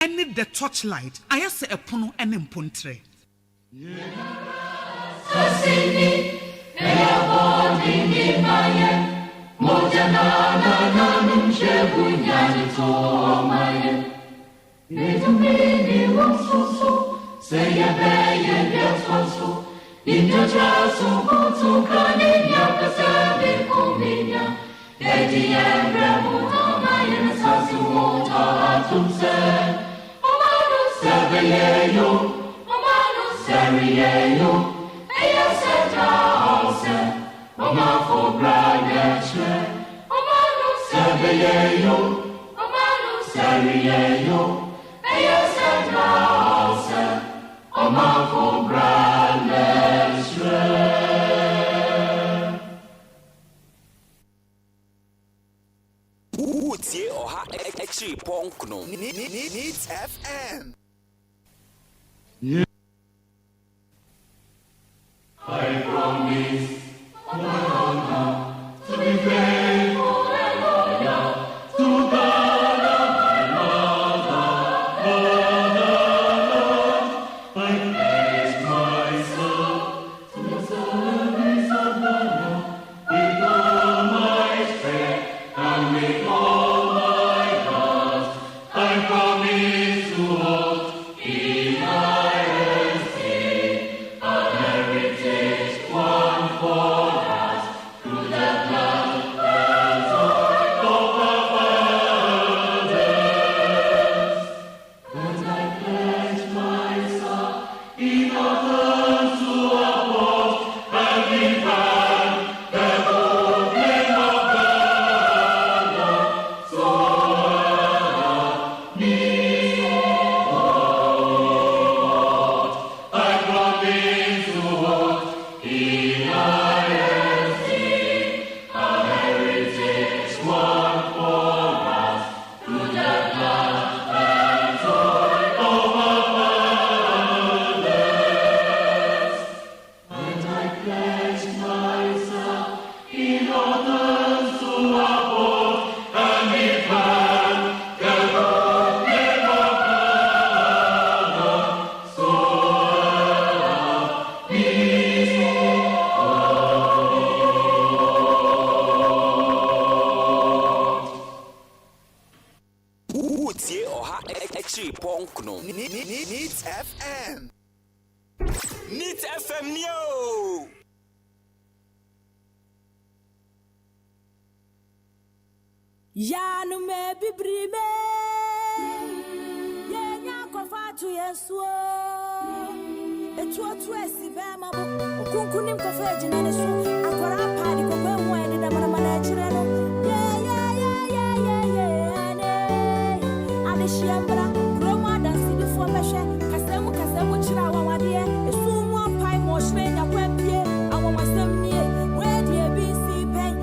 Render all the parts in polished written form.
Any the torchlight. I say a pono and impuntre. Needs FM. I promise to be faithful and loyal to God and my motherland. I pledge myself to the service of the Lord with all my strength and with all my heart. I promise to hold in my esteem a heritage won for us through the blood and joy of our fathers. And I pledge myself in order to uphold and defend the good name of God. So help me, Lord. I promise to hold in my esteem a heritage won for us through the blood and joy of our fathers. And I pledge myself in order to uphold and defend the good name of God. So help me, Needs FM. Needs FM Neo. Ya no me bibrime. Ye nya kofa tu yeso. Etu otu esi be mabo. Okunkunim kofa ejina ne so. Akwara pa di kofa hu ene da mana mana chire no. Ne. Ade shiambra. Kroma dansi before behwe. Kasemu chira awade. Esu mu apai mo shire nya kwapie. Awon wasem nie. We die bi si pen.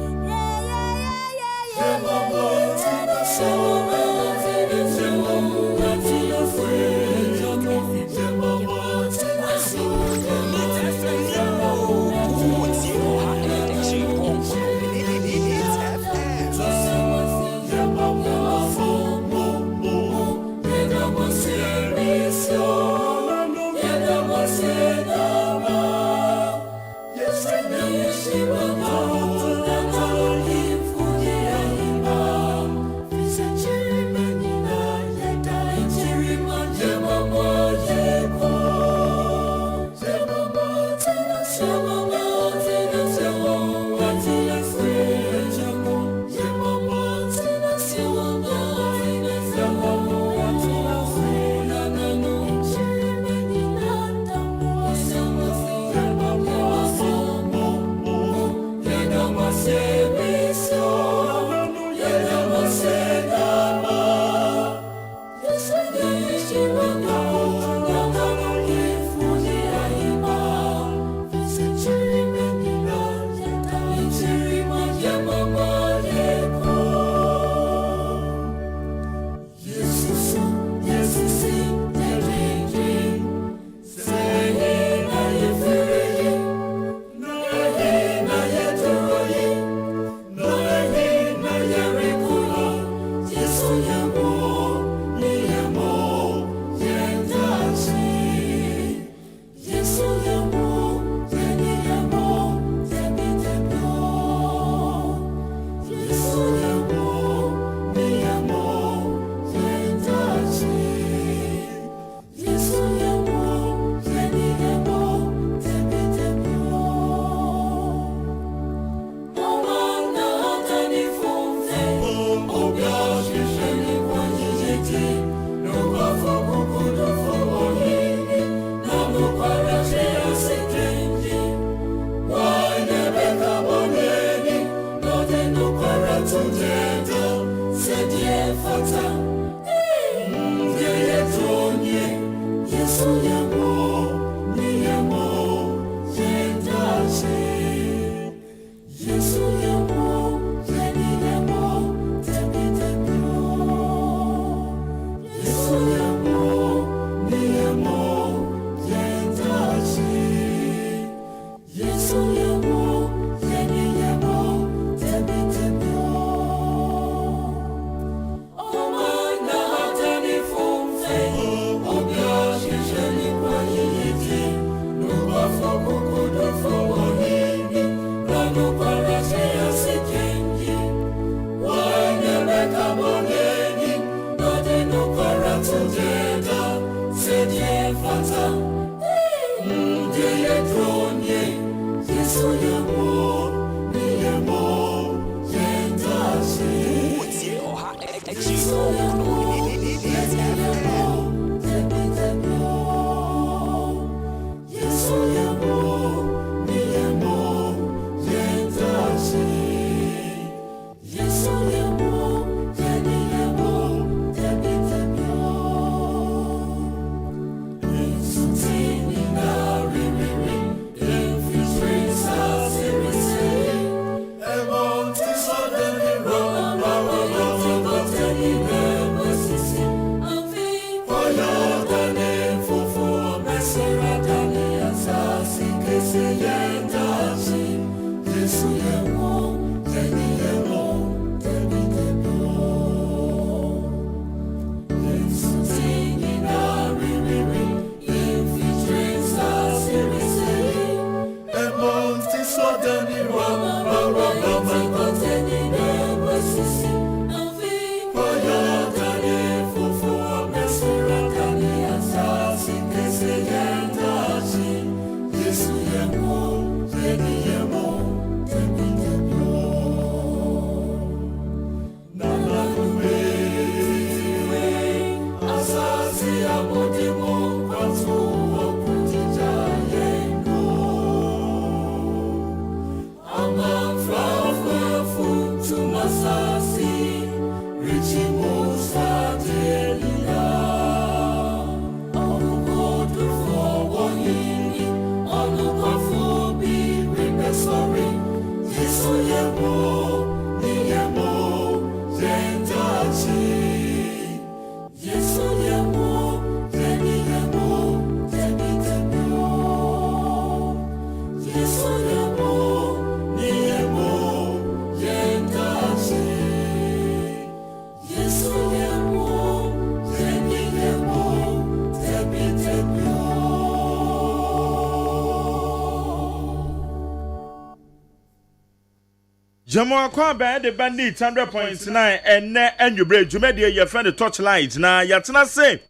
Jamo kwa ba de bandit 100.9 enne enjubre dwumade ye friend Torchlight na yatena se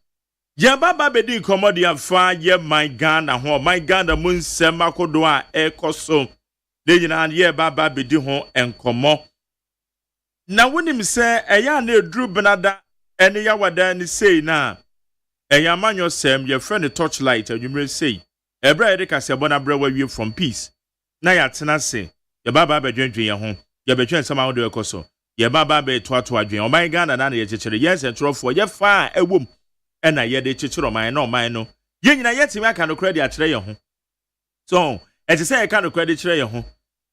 ye baba bedi komodi afa ye my Ghana ho my Ghana munsem akodo a ekoso de nyina ye baba bedi ho enkomo na wonim se eya na edru benada ene ya wada ni sei na eya manyo sem ye friend Torchlight adwumre sei ebra ye de kase bona bra wa wie from peace na yatena se ye baba bedwendwe ye ho ye betwen sama wo de ekoso ye baba be toato adwen oman Ghana na ye chechire yes entrofo ye fa ewom ena ye de chechire oman na oman no ye nyina ye timi aka no credit akire ye ho so eti say ye ka no credit kire ye ho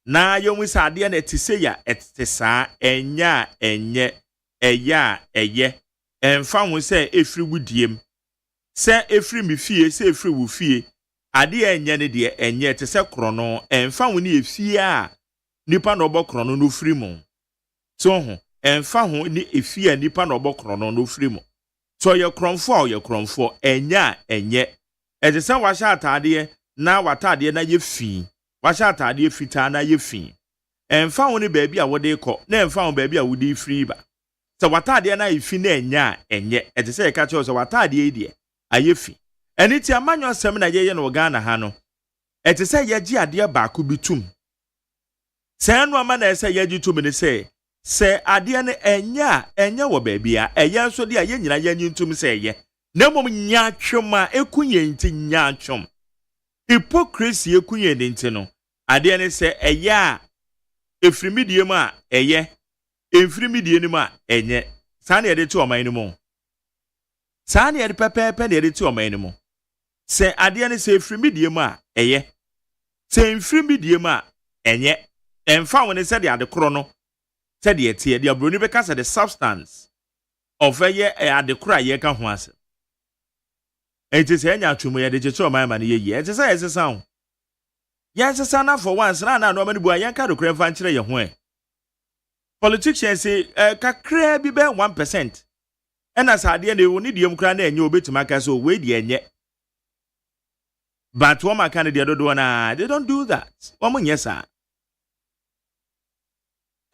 na ye mu sa ade na eti say ya eti sa enya enye eya eye emfa ho say efri wudiem say efri mi fie say efri wu fie ade enye ne de enye eti say krono emfa ho ne efie a nipa no bokro no firi mu so ho emfa ho ni efia nipa no bokro no firi mu so ye kromfo enya enye ede se wa sha atade na watade na ye fi wa sha atade fita na ye fi emfa ho ni baabi a wode kɔ na emfa ho baabi a wode firi ba so watade na efi na enya enye ede se ka che so watade e die aye fi eni ti amanyo asem na ye no Ghana ha no ede se ye gi ade ba ko bitum se no ama na ese yaji to me ne se ade ne enya wo baabia eya so de aye nyina yanyi ntum se ye na mom nya twoma ekunye nti nya twom hypocrisy ekunye ne nti no ade ne se eya efrimidie mu a eye efrimidie ne mu a enye sa na yede to oman ne mu sa na yede pepepe na yede to oman ne mu se ade ne se efrimidie mu a eye se efrimidie mu a enye emfa woni said the adekoro no said the tie the abroni be kasa the substance of ye adekoro ye ka ho ase enti se enya atwumu ye de cheche o man ne ye enti se yesesa ho yesesa na for once na no mani bua ye ka adekoro mfa nkire ye ho politicians say kakra bi be 1% ena sade ne woni diem kra na enye obetima ka so we de enye but wo maka ne de dodo na they don't do that wo mo nyesa.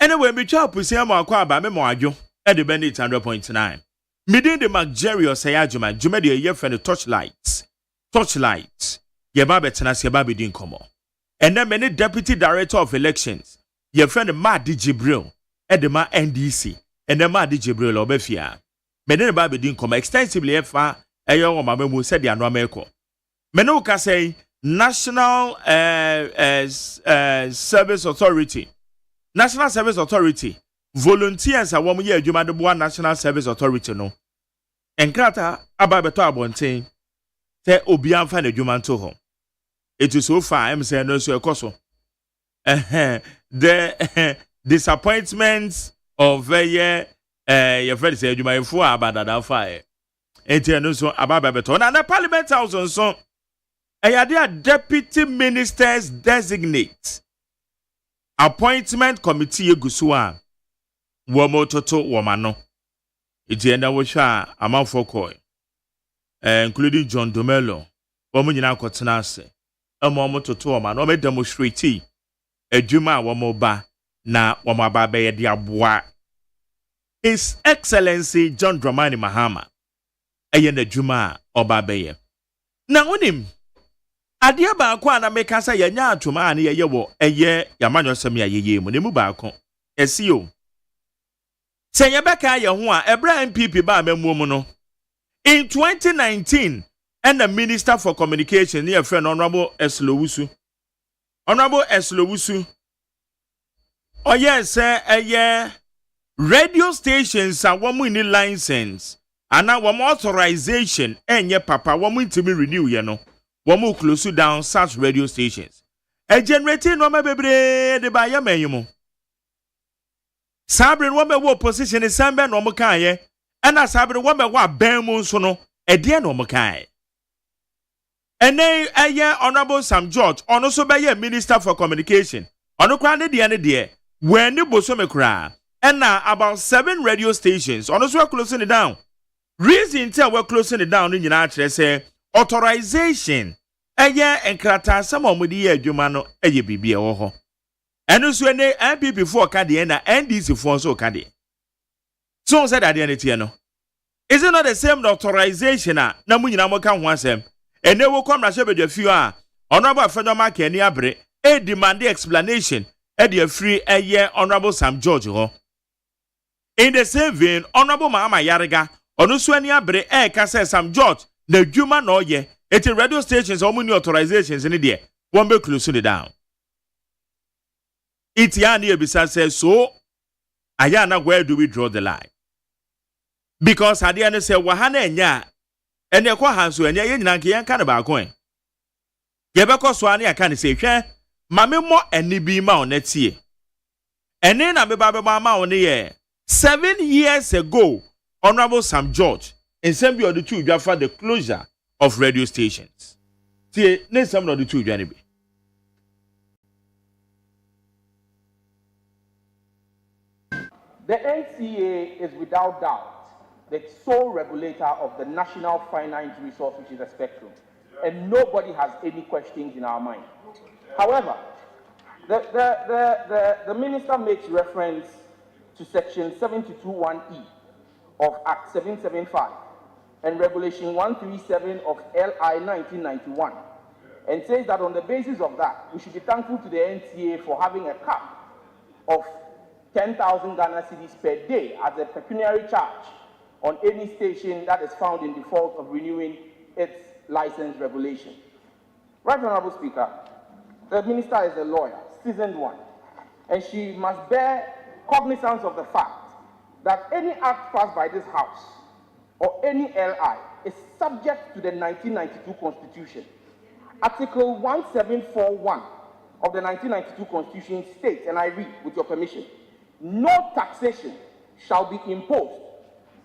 Anyway, me chop pusi am akwa aba me mo adwo e de bandit 100.9. Me din de luxurious OSEI AGYEMAN, Jumadi ye friend Torchlight. Torchlight. Yeba betena se yeba bedin komo. And then many deputy director of elections. Your friend Madi Jibril. Edema NDC. And then Madi Jibril obefia. Many ba bedin komo extensively efa eyo wo mamemu said ya no ameko. Menu ka say National Service Authority. National Service Authority. Volunteers are one year adwuma de boa National Service Authority no. Enkrata aba beto abonten. Say obi amfa na adwuma nto ho. It is so far I'm saying no so ekoso. The disappointments of your friend say adwuma efo abadada fa. Enti no so aba beto na the Parliament House on so Ayadia deputy ministers designate appointment committee egusua womototo womano itienda wosha amanfo including John Domelo womo nyina akotena ase amomototo womano me demonstrate adwuma womoba na womaba be ye de aboa His Excellency John Dramani Mahama eye na adwuma oba be ye na wonim Adia ba akwa na meka sa yanya atoma ane ye wo eye yamanyosem ya yeye mu ne mu ba akọ esio se ye beka ye ho a ebra MPP ba mamuo mu no in 2019 and the Minister for Communication near friend Honorable Eslowusu oh yes eye radio stations are one ni license and now one authorization enye papa one intimi renew ye no Wamu close down such radio stations. A generating no bebre de ba yamenyumo. Sabrin wame wo position is sambe no mokaye. And a sabrin wame wa bemu sono e de no mokaye. And then Honorable Sam George on also be Minister for Communication. On okra de when you bosome kra. And now about 7 radio stations on also closing it down. Reason tell we're closing it down in United say authorization eye enkrata samomudi adwuma no eye bibia wo ho eno so ene MPP for ka de na NDC for so ka de so said that the no is it not the same authorization na munyina mo ka ho asem ene wo kom na shebedwa fiu a honorable Federal Mark ani abre e demand explanation e de free eye Honorable Sam George ho in the same vein Honorable Mama Yarega ono so ani abre e ka say Sam George the Juma no ye, it's radio stations or many authorizations in the one be close it down. It's yani bisa says so. Ayana, where do we draw the line? Because Adiana said wahana nya and ya kwa hansu and ya yanki yan kind of coin. Yabako swani I can't say mame mo and nibi ma on next year. And then I'm a mama on the year 7 years ago, Honorable Sam George. In some of the two, for the closure of radio stations. See, name some of the two, Janibi. The NCA is without doubt the sole regulator of the national finite resource, which is the spectrum, and nobody has any questions in our mind. However, the minister makes reference to Section 721E of Act 775. And Regulation 137 of LI 1991, and says that on the basis of that, we should be thankful to the NCA for having a cap of 10,000 Ghana cedis per day as a pecuniary charge on any station that is found in default of renewing its license regulation. Right, Honorable Speaker, the minister is a lawyer, seasoned one, and she must bear cognizance of the fact that any act passed by this House or any LI is subject to the 1992 Constitution. Article 1741 of the 1992 Constitution states, and I read with your permission, no taxation shall be imposed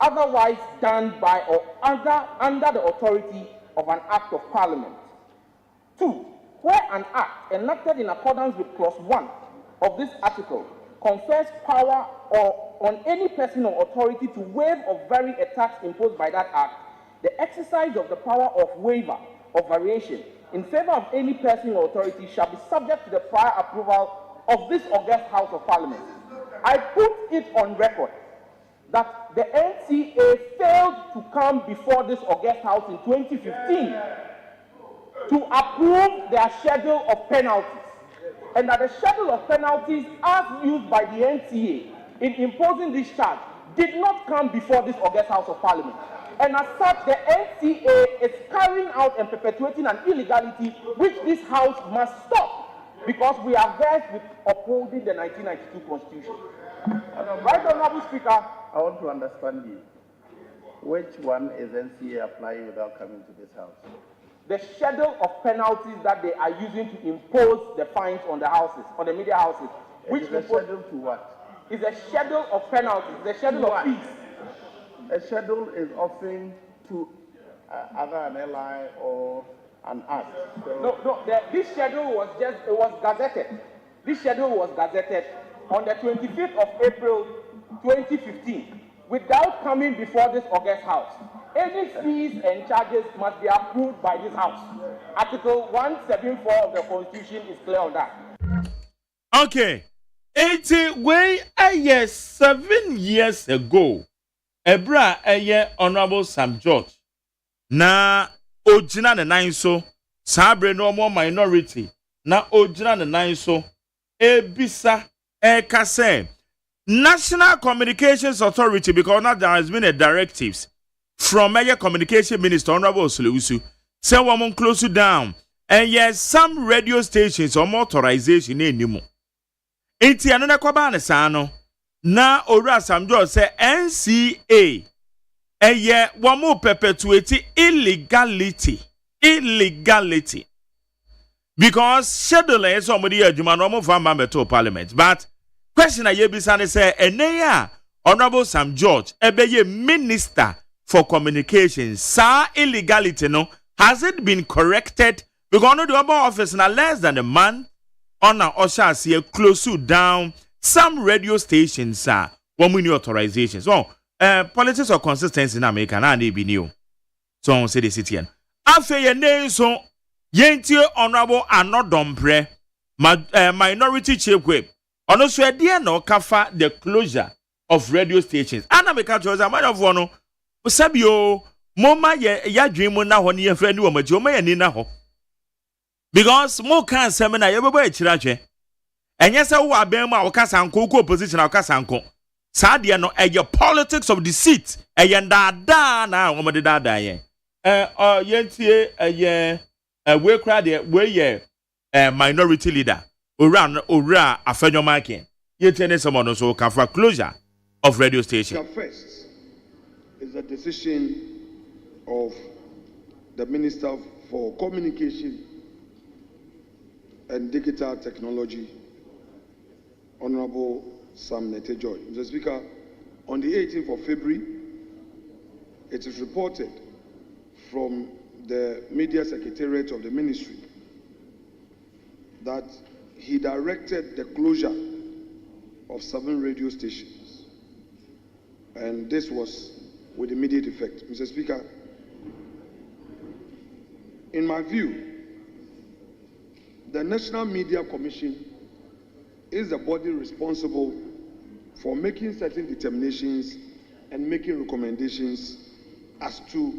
otherwise done by or under the authority of an act of Parliament. 2. Where an act enacted in accordance with clause 1 of this article confers power or on any person or authority to waive or vary a tax imposed by that act, the exercise of the power of waiver or variation in favor of any person or authority shall be subject to the prior approval of this august House of Parliament. I put it on record that the NCA failed to come before this august House in 2015 to approve their schedule of penalties, and that the schedule of penalties as used by the NTA in imposing this charge did not come before this August House of Parliament. And as such, the NTA is carrying out and perpetuating an illegality which this House must stop, because we are versed with upholding the 1992 Constitution. Right, Honorable Speaker, I want to understand you. Which one is NCA applying without coming to this House? the schedule of penalties that they are using to impose the fines on the houses, on the media houses. Which is a schedule to what? Is a schedule of penalties, the schedule of fees. A schedule is often to either an ally or an act. So This schedule was gazetted. This schedule was gazetted on the 25th of April 2015 without coming before this August House. Any fees and charges must be approved by this House. Article 174 of the Constitution is clear on that. Okay. 80 way a year 7 years ago. Ebra a year Honorable Sam George. Na ojina na nine so sabre no more minority. Na ojina na nine so ebisa kase National Communications Authority, because now there has been a directives from Mayor Communication Minister Honorable Sulusu say woman close you down, and yes, some radio stations or authorization anymore. Enti anona kwaba ne sano na ora Sam George say NCA eye woman perpetuate illegality because schedule is somebody adwuma no mo fa member parliament. But question aye bisa ne say ene Honorable Sam George ebeye minister for communications. Sa illegality no has it been corrected? Because no the office na less than a month on a Osha close to down some radio stations one new authorizations. So politics of consistency in America na dey be new. So on say the city and afa ye name so yenti Honorable Anodompre minority chief whip ono so e no kafa the closure of radio stations. Anameka chose a man of one Sabio, Moma ya dream na ho ne friend wo maji o ma yani na ho. Because mo kan seminar ye bebo e chirache. Enye se wo aben ma wo kasa nko ko opposition wo kasa nko. Sa de no eye politics of the seat. Eye ndada na wo de dada ye. Yentie we kra de we ye minority leader. Ora afenyo marking. Yentie ne someone so kan for closure of radio station. First is the decision of the Minister for Communication and Digital Technology, Honorable Sam George. Mr. Speaker, on the 18th of February, it is reported from the Media Secretariat of the Ministry that he directed the closure of 7 radio stations. And this was with immediate effect. Mr. Speaker, in my view, the National Media Commission is the body responsible for making certain determinations and making recommendations as to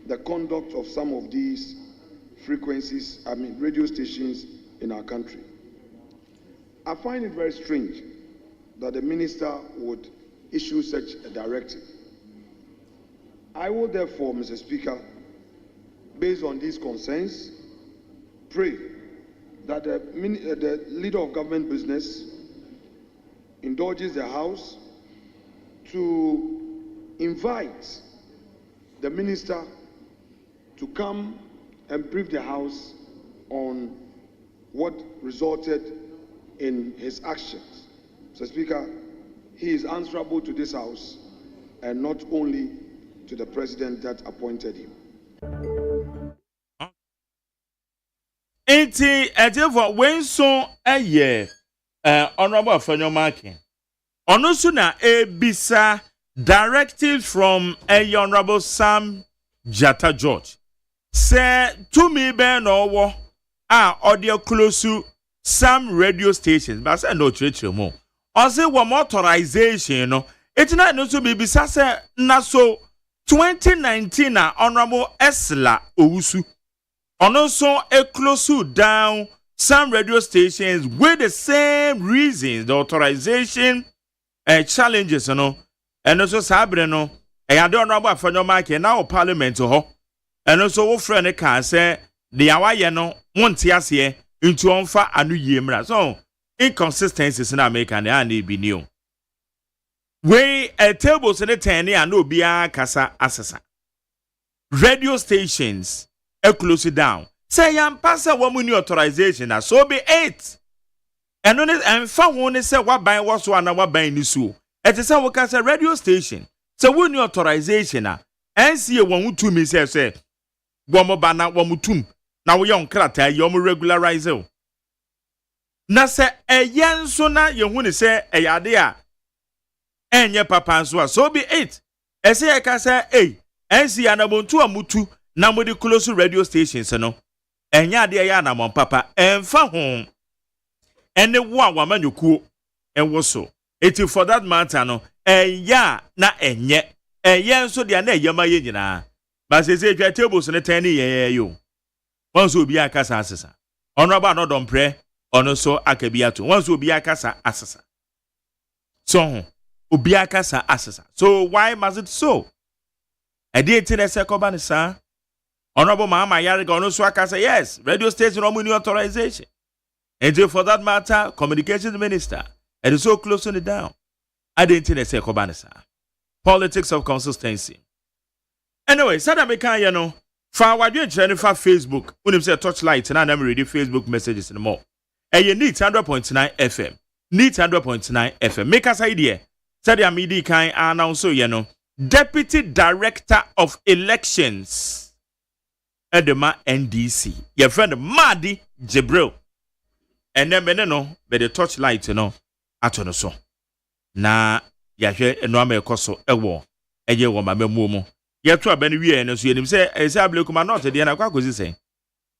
the conduct of some of these radio stations in our country. I find it very strange that the minister would issue such a directive. I will therefore, Mr. Speaker, based on these concerns, pray that the leader of government business indulges the House to invite the minister to come and brief the House on what resulted in his actions. Mr. Speaker, he is answerable to this House and not only to the president that appointed him. Enti ejevo wenso eye Honorable Afenyo Marking. Ono so na ebisa directives from Honorable Sam Jata George. Say to me be no wo audio close to some radio stations, but say no church mo. On say one authorization no. It na no so be bisa say na so 2019 Honorable Esla Owusu And also a close down some radio stations with the same reasons, the authorization challenges, and also Sabrino, I don't know about for no market now parliament and also what friend can say the Awayano won't here into onfa anu yemra. So inconsistencies in America and they be new. We tables in the 10 and no bia kasa asasa. Radio stations close it down. Say I'm passing one money authorization, so be it. And on it, and found one say what buying was one and what buying this. It is a work as a radio station. So when your authorization, and see a 1 2 me say, one more banner, 1 2. Now we on crata, you regularize. Na say a yan sona, you want to say a yadea. And your papa so be it. I say I can say, hey, and see an abontu a mutu, now with the close radio stations, no. And ya dear yana, mon papa, and fa home. And the one woman you cool, and was so. It is for that matter, no, and ya, na and yet, and yan so the ane yama yena. But they say, your tables in a 10 year you. Once will be a casa assessor. Honorable not on pray, or no so akabiatu. Once will be a casa assessor. So, Ubia casa assessor. So, why must it so? I did tell a second, sir. Honorable Mama Yariga no swaka say yes, radio station no money authorization. And for that matter, communications minister, and so closing it down. I didn't tell a second, sir. Politics of consistency. Anyway, Sada Meka, you know, for what you're trying for Facebook, when you say Torchlight, and I'm reading Facebook messages and more. And you need 100.9 FM. Need 100.9 FM. Make us idea. Sada Midi Kai and also, you know, Deputy Director of Elections. Edema NDC. Your friend Madi Jibril. And then no, but the Torchlight, you know, atono so. Na yahwe enwame ekoso ewo. Eje wo ma memuomo. Yeto abani wie eno so yenim say ablekuma not dey na kwakozi say.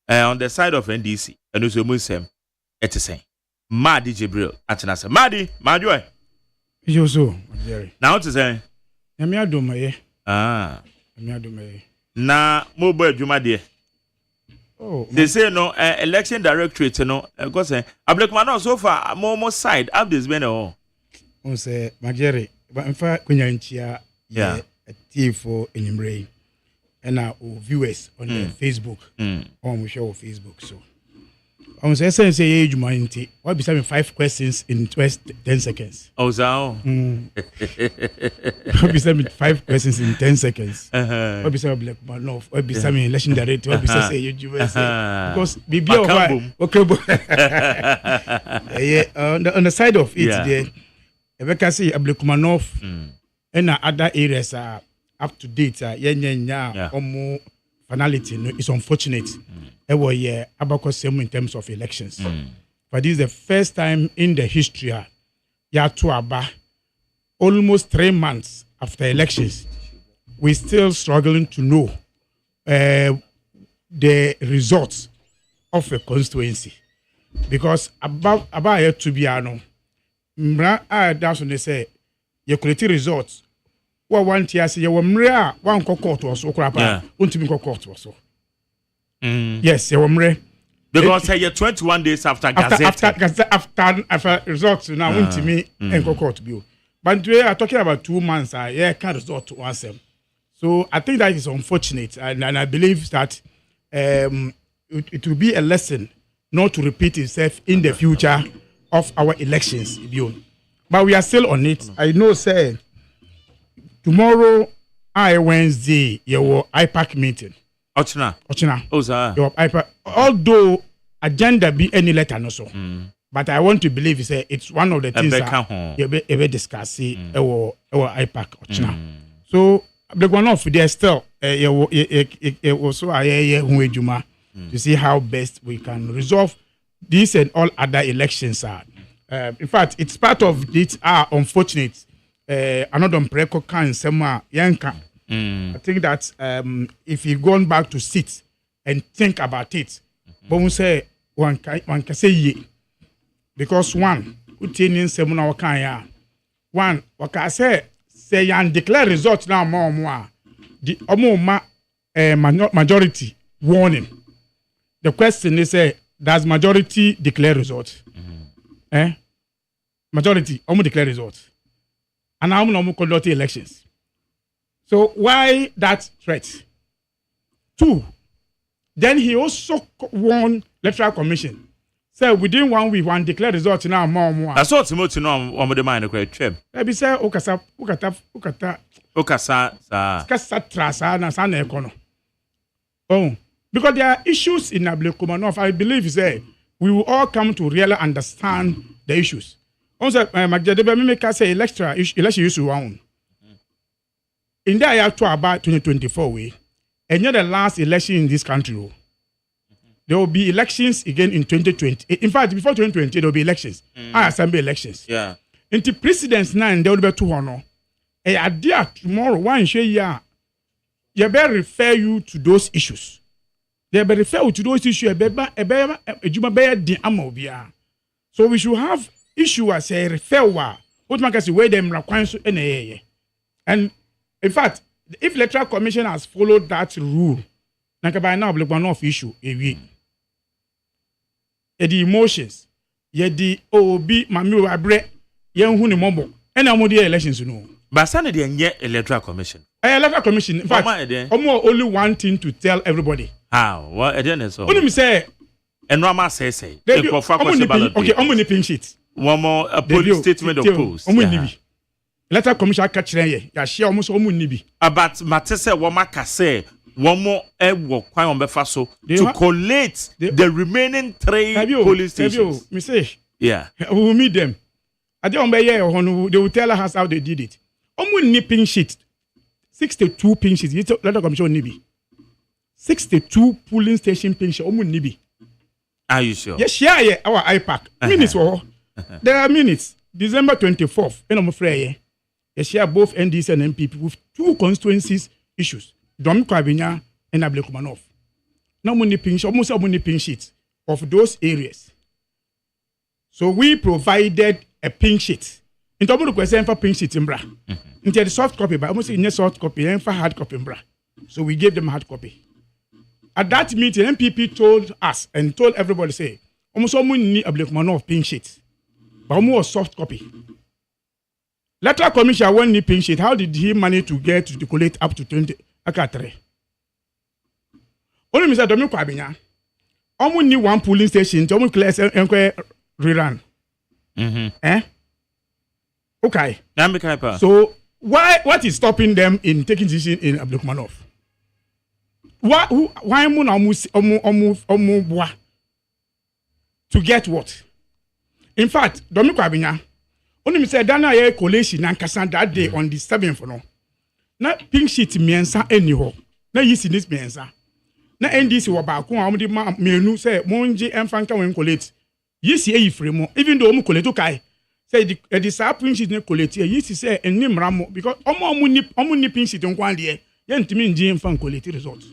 On the side of NDC, eno so mu sem ete say. Madi Jibril atena say. Madi, madwo. Yo so, Jerry. Now to say. Emi adomaye. Emi adomaye. Na mobile adwuma de. Oh, they say no election directorate no go say ablekuma no so far more side up this been all. On say Majere, but in fact kunya nchia a team for Enyimre and our viewers on the Facebook. On we show Facebook so. On say adwuma nti what be some 5 questions in 10 seconds. Oh so. What be some 5 questions in 10 seconds. What be some black man no what be some election director what be say adwuma because bibia okay on the side of it there Ebeka say Ablekumanov and other areas are up to date omo finality no it's unfortunate abakos in terms of elections but this is the first time in the history almost 3 months after elections we still struggling to know the results of a constituency because about here to be that's when they say you collect results. What one tier say you mre one court was so crapa untimi court was so. Yes, you mre because say 21 days after gazette after results now untimi enko court bi. But we are talking about 2 months can result to answer. So I think that is unfortunate and I believe that it will be a lesson not to repeat itself in the future of our elections, but we are still on it. I know, say tomorrow, Wednesday, your IPAC meeting. Ochina. Oh, sir. Your IPAC. Although agenda be any letter, no so. But I want to believe it's one of the things that you be discussing our IPAC. Ochina. So the one of there still also to see how best we can resolve this and all other elections are. In fact, it's part of it are unfortunate. Another preko can sema yanka. I think that if you gone back to sit and think about it, but we say one can say ye because one utinin semuna wakanya one waka say yan declare results now more the majority warning. the question is, does majority declare results? Majority, almost declare results. And how many conduct elections? So why that threat? 2, then he also warned electoral commission. So within 1 week, one declare results now more. I saw Timothy no on the mind great trip. Maybe say ukasa trasa na sana ekono. Oh, because there are issues in Ablekumanov. I believe say we will all come to really understand the issues. Also, Magdadebe make say election issue one. In the year to about 2024 way, and you're the last election in this country. There will be elections again in 2020. In fact, before 2020, there will be elections. Assembly elections. Yeah. Into presidents now, there will be 2 honor. A idea tomorrow, one share ya. You better refer you to those issues. They better refer you to those issues. So we should have issue as a refer what man can say where them requires and in fact, if electoral commission has followed that rule, like by now, one of issue the emotions, the OB, Mami Abre, young Huni Mobo, and I'm the elections, you know. But Sunday, yet electoral commission. Electoral commission, in fact, only one thing to tell everybody. How? What? I didn't say. Only me say, and Rama say, okay, I'm on the pink sheet. One more a police statement of post. Electoral commission catch there. Ya share almost nibi. But Matese Wamaka say. One more work on Befaso to collate the remaining 3 police stations. Me say, yeah, we will meet them. I don't know they will tell us how they did it. Nipping sheet, 62 pin sheets. You let the commission nibi. 62 polling station pin sheet. Nibi. Are you sure? Yes, yeah. Our IPAC minutes. There are minutes. December 24th. And I'm afraid. Yes, share both NDC and MPP with 2 constituencies issues. Dom Kwabinya and Ablekumanov. Now money pin sheet, almost money pin sheets of those areas. So we provided a pin sheet. In terms of question for pin sheet in bra. Into the soft copy, but almost in a soft copy and for hard copy in bra. So we gave them hard copy. At that meeting, MPP told us and told everybody say, almost someone need Ablekumanov pin sheet, but almost soft copy. Letter commission one need pin sheet. How did he manage to get to collect up to 20? Akatre. Only Mr. Domi Kwabinya. Only need 1 polling station. Only class enquire rerun. Okay. So what is stopping them in taking decision in Ablekumanov? Why mun almost to get what? In fact, Domi Kwabinya. Only Mr. Dana ye collation nankasa that day on the 7th no. Na pink sheet miensa anyhow. Na yisi this miensa. Na NDC wa ba ko amudi ma menu say monji emfanka wen collate. Yisi e fremo even though omu collate kai. Say the sa pink sheet ne collate yisi say enim ramo because omu ni pink sheet nkwan de ye ntimi nji emfan collate results.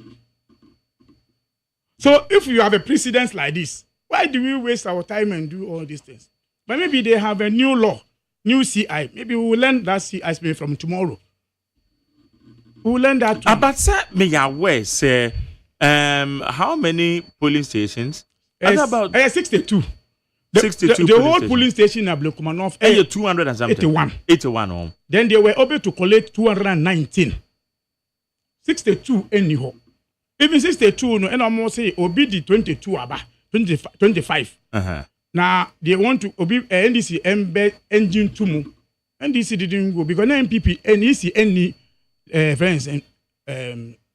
So if you have a precedent like this, why do we waste our time and do all these things? But maybe they have a new law, new CI. Maybe we will learn that CI from tomorrow. We will learn that. But sir, may I aware say how many polling stations? About 62. 62. The whole polling station in Ablekumanov 200 and something. 81. Then they were able to collect 219. 62 anyhow. Even 62 no, and almost say Obi 22 aba 25. Now they want to Obi NDC embed engine tumu. NDC didn't go because MPP and NDC any friends and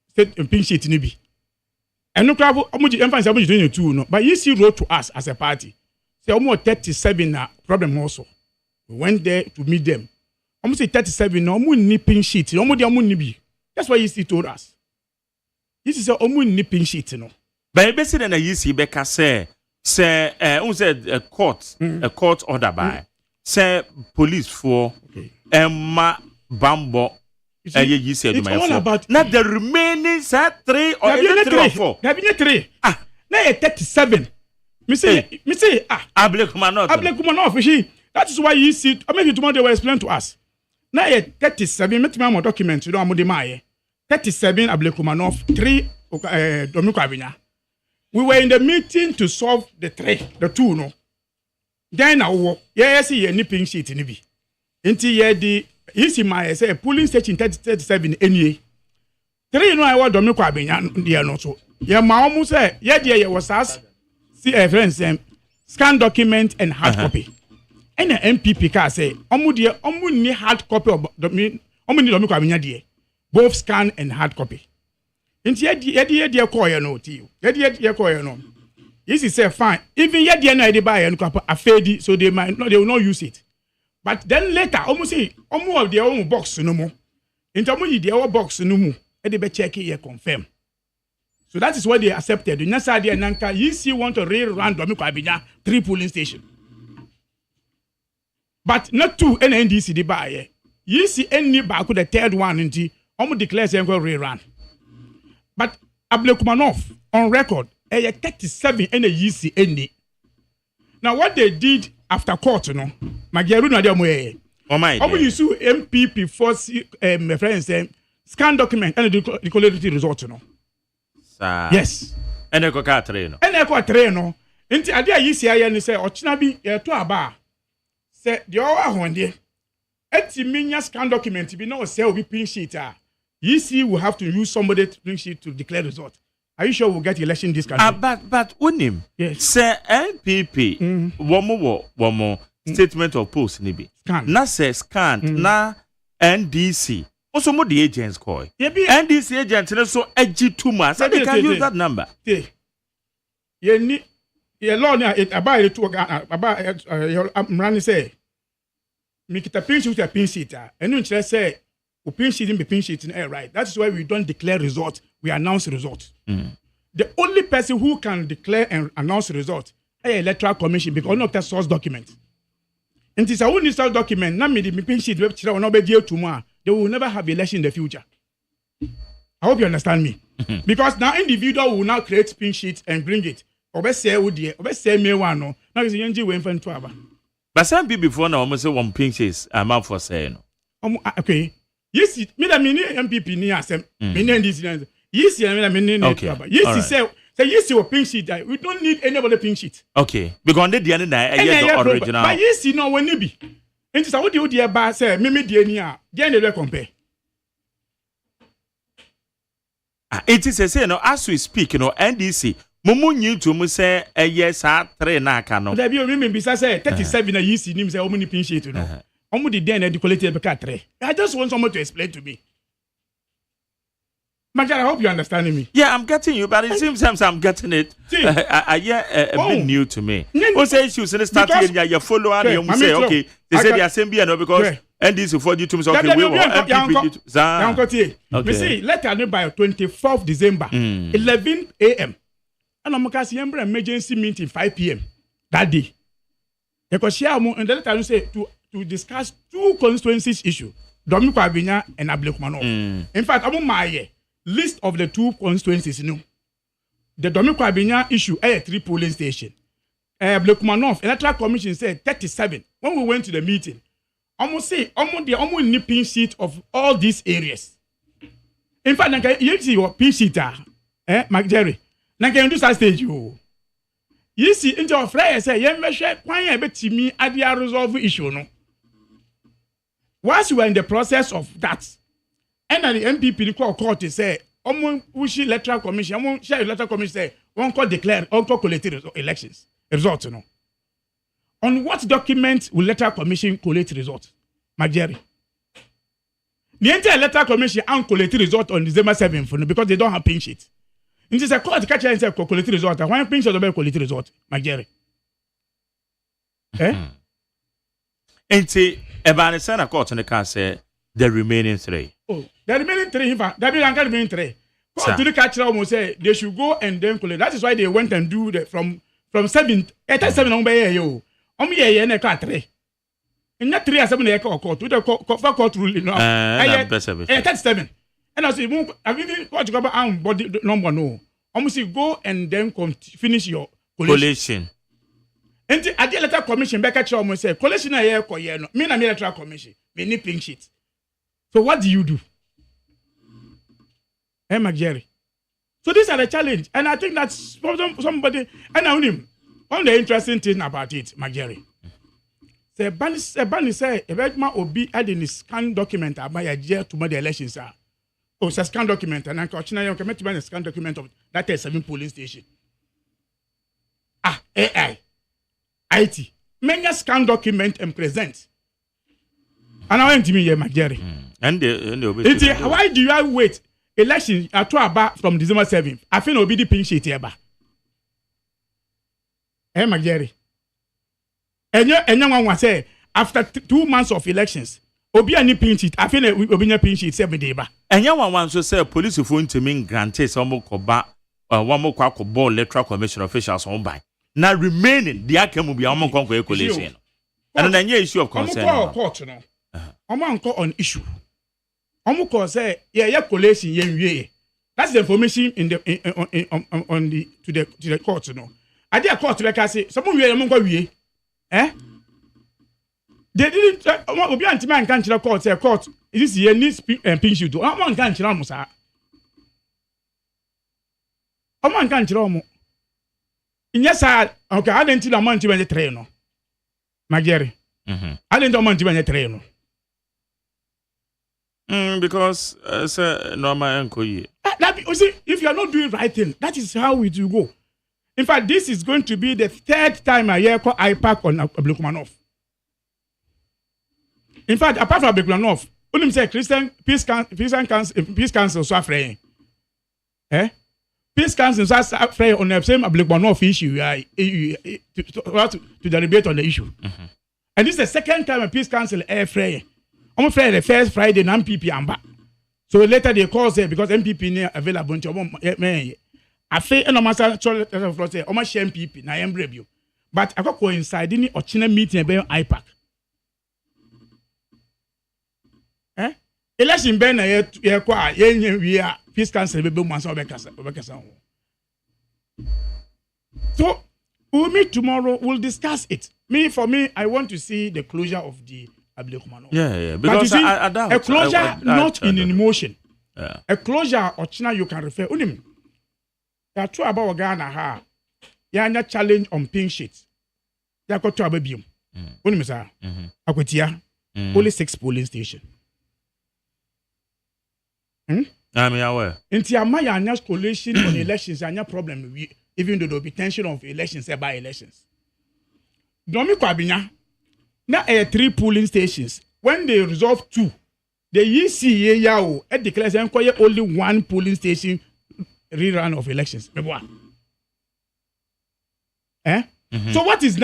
state pin sheet nibi. And no travel omuji emphasize omuji 22 no, but EC wrote to us as a party. Say almost 37 na problem also. We went there to meet them. Almost 37 no omu ni pin sheet. Omu di omu nibi. That's why EC told us. This is a omu nipping sheet, no. But basically, then you see, Becca say a court order by say police for Emma Bambo. You said it's all about not the remaining 3 or 3 or 4. There been 3. Now 37. Me say Ablekumanov. That is why you see. I mean, tomorrow they will explain to us. Now 37. Met me document. You know, I'm 37 Ablekumanov, 3 Domi Kwabinya. We were in the meeting to solve the two, no. Then now, see any pink sheet in it. Until ye the my say polling station 37 anyway. 3 no I want Dominic Abenya dear no so. Ye ma almost say ye was as see a friend scan document and hard copy. And the MPP can say omu ni hard copy of Dominic Abenya dear. Both scan and hard copy. Inti ye call you no to you. Ye call you no. This is say fine. Even ye dear no buy and a fade so they will not use it. But then later, almost of their own box no more. Into their box no more. And they be check here confirm. So that is what they accepted. The next idea Nanka, you see want to rerun Dominic Abenya 3 polling station. But not 2 NNDC the buy. You see any back with the 3rd one into almost declares them go rerun. But Ablekumanov on record, 37 and a year any. Now what they did after court, no, Magyaru na dem way. Oh my. How you sue MPP for my friends scan document and the quality result, no. Sir. Yes. And I got train. And I got train, no. Inti ade yi si aye ni say ochina bi ye to aba. Say the owa honde. Eti minya scan document bi na o say obi pin sheet ah. You see, we have to use somebody to bring sheet to declare result. Are you sure we'll get election this country? But unim. Yes. Say NPP. One more statement of post nibi. Scan. Na say scan. Na NDC. Also, more the agents call. NDC agents so edgy too much. So they can use that number. Ye ni ye law na about it to about I'm running say. Me kita pin sheet a pin sheet. And you say. Pin sheet in be pin sheet in air, right? That's why we don't declare results. We announce results. The only person who can declare and announce results is the Electoral Commission because not that source document. And this only source document. Now me the pin sheet will not be deal tomorrow. They will never have election in the future. I hope you understand me. Because now individual will now create pin sheet and bring it. Obe say me one no. Now is the way for to. But some people before now almost say one pin sheet amount for saying. Okay. Yes, me da mini MPP ni asem. Mini this. Yes, me da mini. Okay. Yes, say yes, your pink sheet. We don't need anybody pink sheet. Okay. Because the end the original. But yes, no when you be. And so what you dear ba say me the ni a. Then they compare. It is say no as we speak, you know, NDC. Mumu nyi to mu say yes 3 na aka no. There be me be say 37 na yes nim say omu ni pink sheet no. Omu di den the quality be 3. I just want someone to explain to me. Major, I hope you understand me. Yeah, I'm getting you, but it seems I'm getting it. I a bit new to me. Who says you start here, you follow and you say, okay, they say the assembly no because NDC for you to say, okay, we will MPP. We see letter by 24th December, 11 a.m. And I'm going to have emergency meeting 5 p.m. that day. Because here, and the letter say to discuss 2 constituencies issue, Dominic Abenya and Ablekumanov. In fact, I'm my list of the 2 constituencies. You know, the Dominic Abenya issue a 3 polling station. Ablekumanov Electoral Commission said 37. When we went to the meeting, almost the nipping sheet of all these areas. In fact, you see your pin sheet, Mark Jerry. Now can you do that stage you? You see, into your friend say, "You measure why I bet me at the resolve issue no." Once you are in the process of that, and the MPP call court to say, "Wish electoral commission, share electoral commission say, one call declare, one call collect elections results no." On what document will electoral commission collect results, Majeri? The entire electoral commission and collect result on December 7th because they don't have pin sheet. It is a court catch and say collect result. Why pin sheet don't collect result, Majeri? And say about the court and the can say the remaining 3. Oh, the remaining 3, in fact, that be the remaining 3. Court to the catcher almost say they should go and then collect. That is why they went and do the from 7 on by you. Ye na ka 3. In that 3 7 na court to the court ruling no. 37. And I say have you court go am body number no. Say go and then finish your collation. And the electoral commission back at almost say collation na here ko ye no. Me na electoral commission. Me need pink sheet. So what do you do? Mark Jerry. So these are the challenge, and I think that's somebody. And I know one of the interesting thing about it, Magere. The Bani say Ebedma Obi adding his scan document about a year to the elections. Oh, it's a scan document, and I'm committed to a scan document of that 7 polling station. AI, IT, many scan document and present. And I went to me here, Magere. Why do you wait? Election at 2 about from December 7th. I feel Obi the pink sheet here. Magere. And young one was say after 2 months of elections, Obi any pink sheet. I feel Obi any pink sheet 7 days. And young one so say police phone to me granted some more one more quack ball electoral commission officials on by. Now remaining the outcome will be among coalition. And then issue of concern. Court no. On issue. Omuko say yeah collation ye. That's the information in the on the to the court no. I did a court like I say someone we among we. They didn't obi anti-man can the court say court this year needs pink sheet. One can chira mo sa. Oman can chira mo. Yes sir. Okay, I didn't tell man to be train no. Magere. I didn't man to be train no. Because normal uncle. If you are not doing right thing, that is how it will go. In fact, this is going to be the 3rd time I hear called IPAC on Abdulkumanov. In fact, apart from Abdulkumanov, only say Christian Peace Council so afraid. Peace Council so afraid on the same Abdulkumanov issue to deliberate on the issue. And this is the 2nd time a Peace Council afraid. I'm afraid the first Friday and MPP amba. So later they call say because MPP near available to I say no matter say o ma share MPP na embrace you. But I got coincide in or China meeting about IPAC. Election ben na ye kwa ye we are Peace Council be man so obekasa. So we'll meet tomorrow, we'll discuss it. For me, I want to see the closure of the Yeah. Because see, I a closure not in emotion. Yeah. A closure or China you can refer. Unim. There two about Ghana ha. Ya challenge on pink sheets. Ya got to ababium. Unim sir. Akwetia. Only 6 polling station. I'm aware. Inti amaya anya coalition on elections anya problem even though there will be tension of elections by elections. Domi kwabinya. Now 3 polling stations. When they resolve 2, the ECA yao it declares only 1 polling station rerun of elections. So what is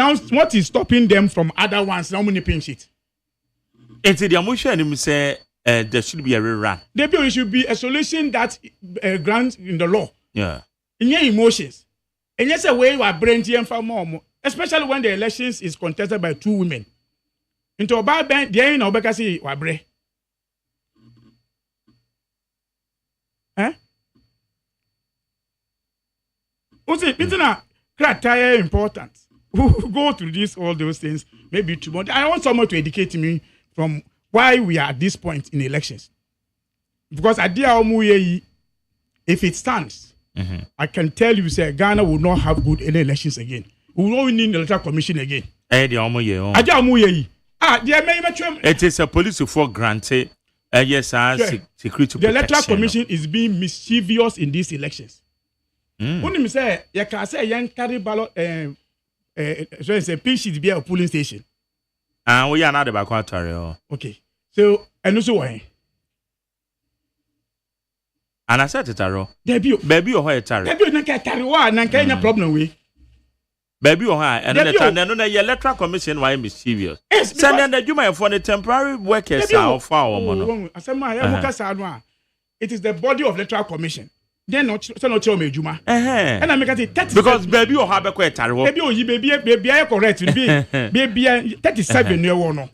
stopping them from other ones? How many pink sheets? And the emotion say there should be a rerun. There should be a solution that grants in the law. Yeah. In your emotions. And yes, a way we are brain for more, especially when the elections is contested by 2 women. Into a bad band, there ain't no bekasi wabre. What's it? It's not criteria important. We'll go through all those things maybe tomorrow. I want someone to educate me from why we are at this point in elections. Because if it stands, I can tell you, say Ghana will not have good elections again. We will not need the electoral commission again. It is a police for granted. Yes, security. The electoral commission is being mischievous in these elections. When you say you can say young carry ballot, so it's a pink sheet be a polling station. And we are not the backward. Okay, so and also why? And I said it taro. Baby or what taro? Baby, no carry one, and no problem with. Baby or high, and then the electoral commission why mischievous. Yes, send the Juma for the temporary workers are far mono. It is the body of electoral commission. Then not tell me Juma. And I make it 30 because baby or have a quetter. Baby, I correct. Baby, 37 year one.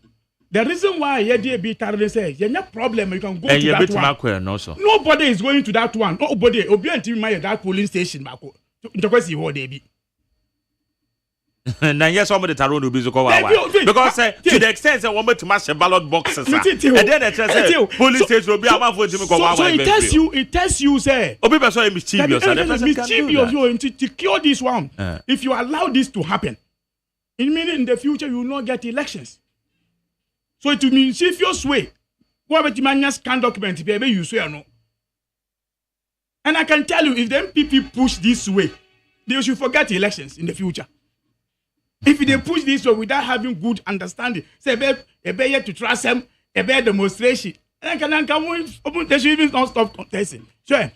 The reason why you be tired say you no problem you can go to that one. Nobody is going to that one. Nobody. Obi until my that polling station back. To go see what they be. Now, yes, somebody Taron will be so called because to the extent that one to mash ballot boxes, and then it police station will be about for Jimmy. So it tells you, say, oh, people are mischievous, to cure this one. If you allow this to happen, it means in the future you will not get elections. So it means if you sway, what about the man scan document, baby, you swear or no? And I can tell you, if the MPP push this way, they should forget the elections in the future. If they push this way without having good understanding, say, a better to trust them, a better demonstration, and they should even not stop contesting. Sure.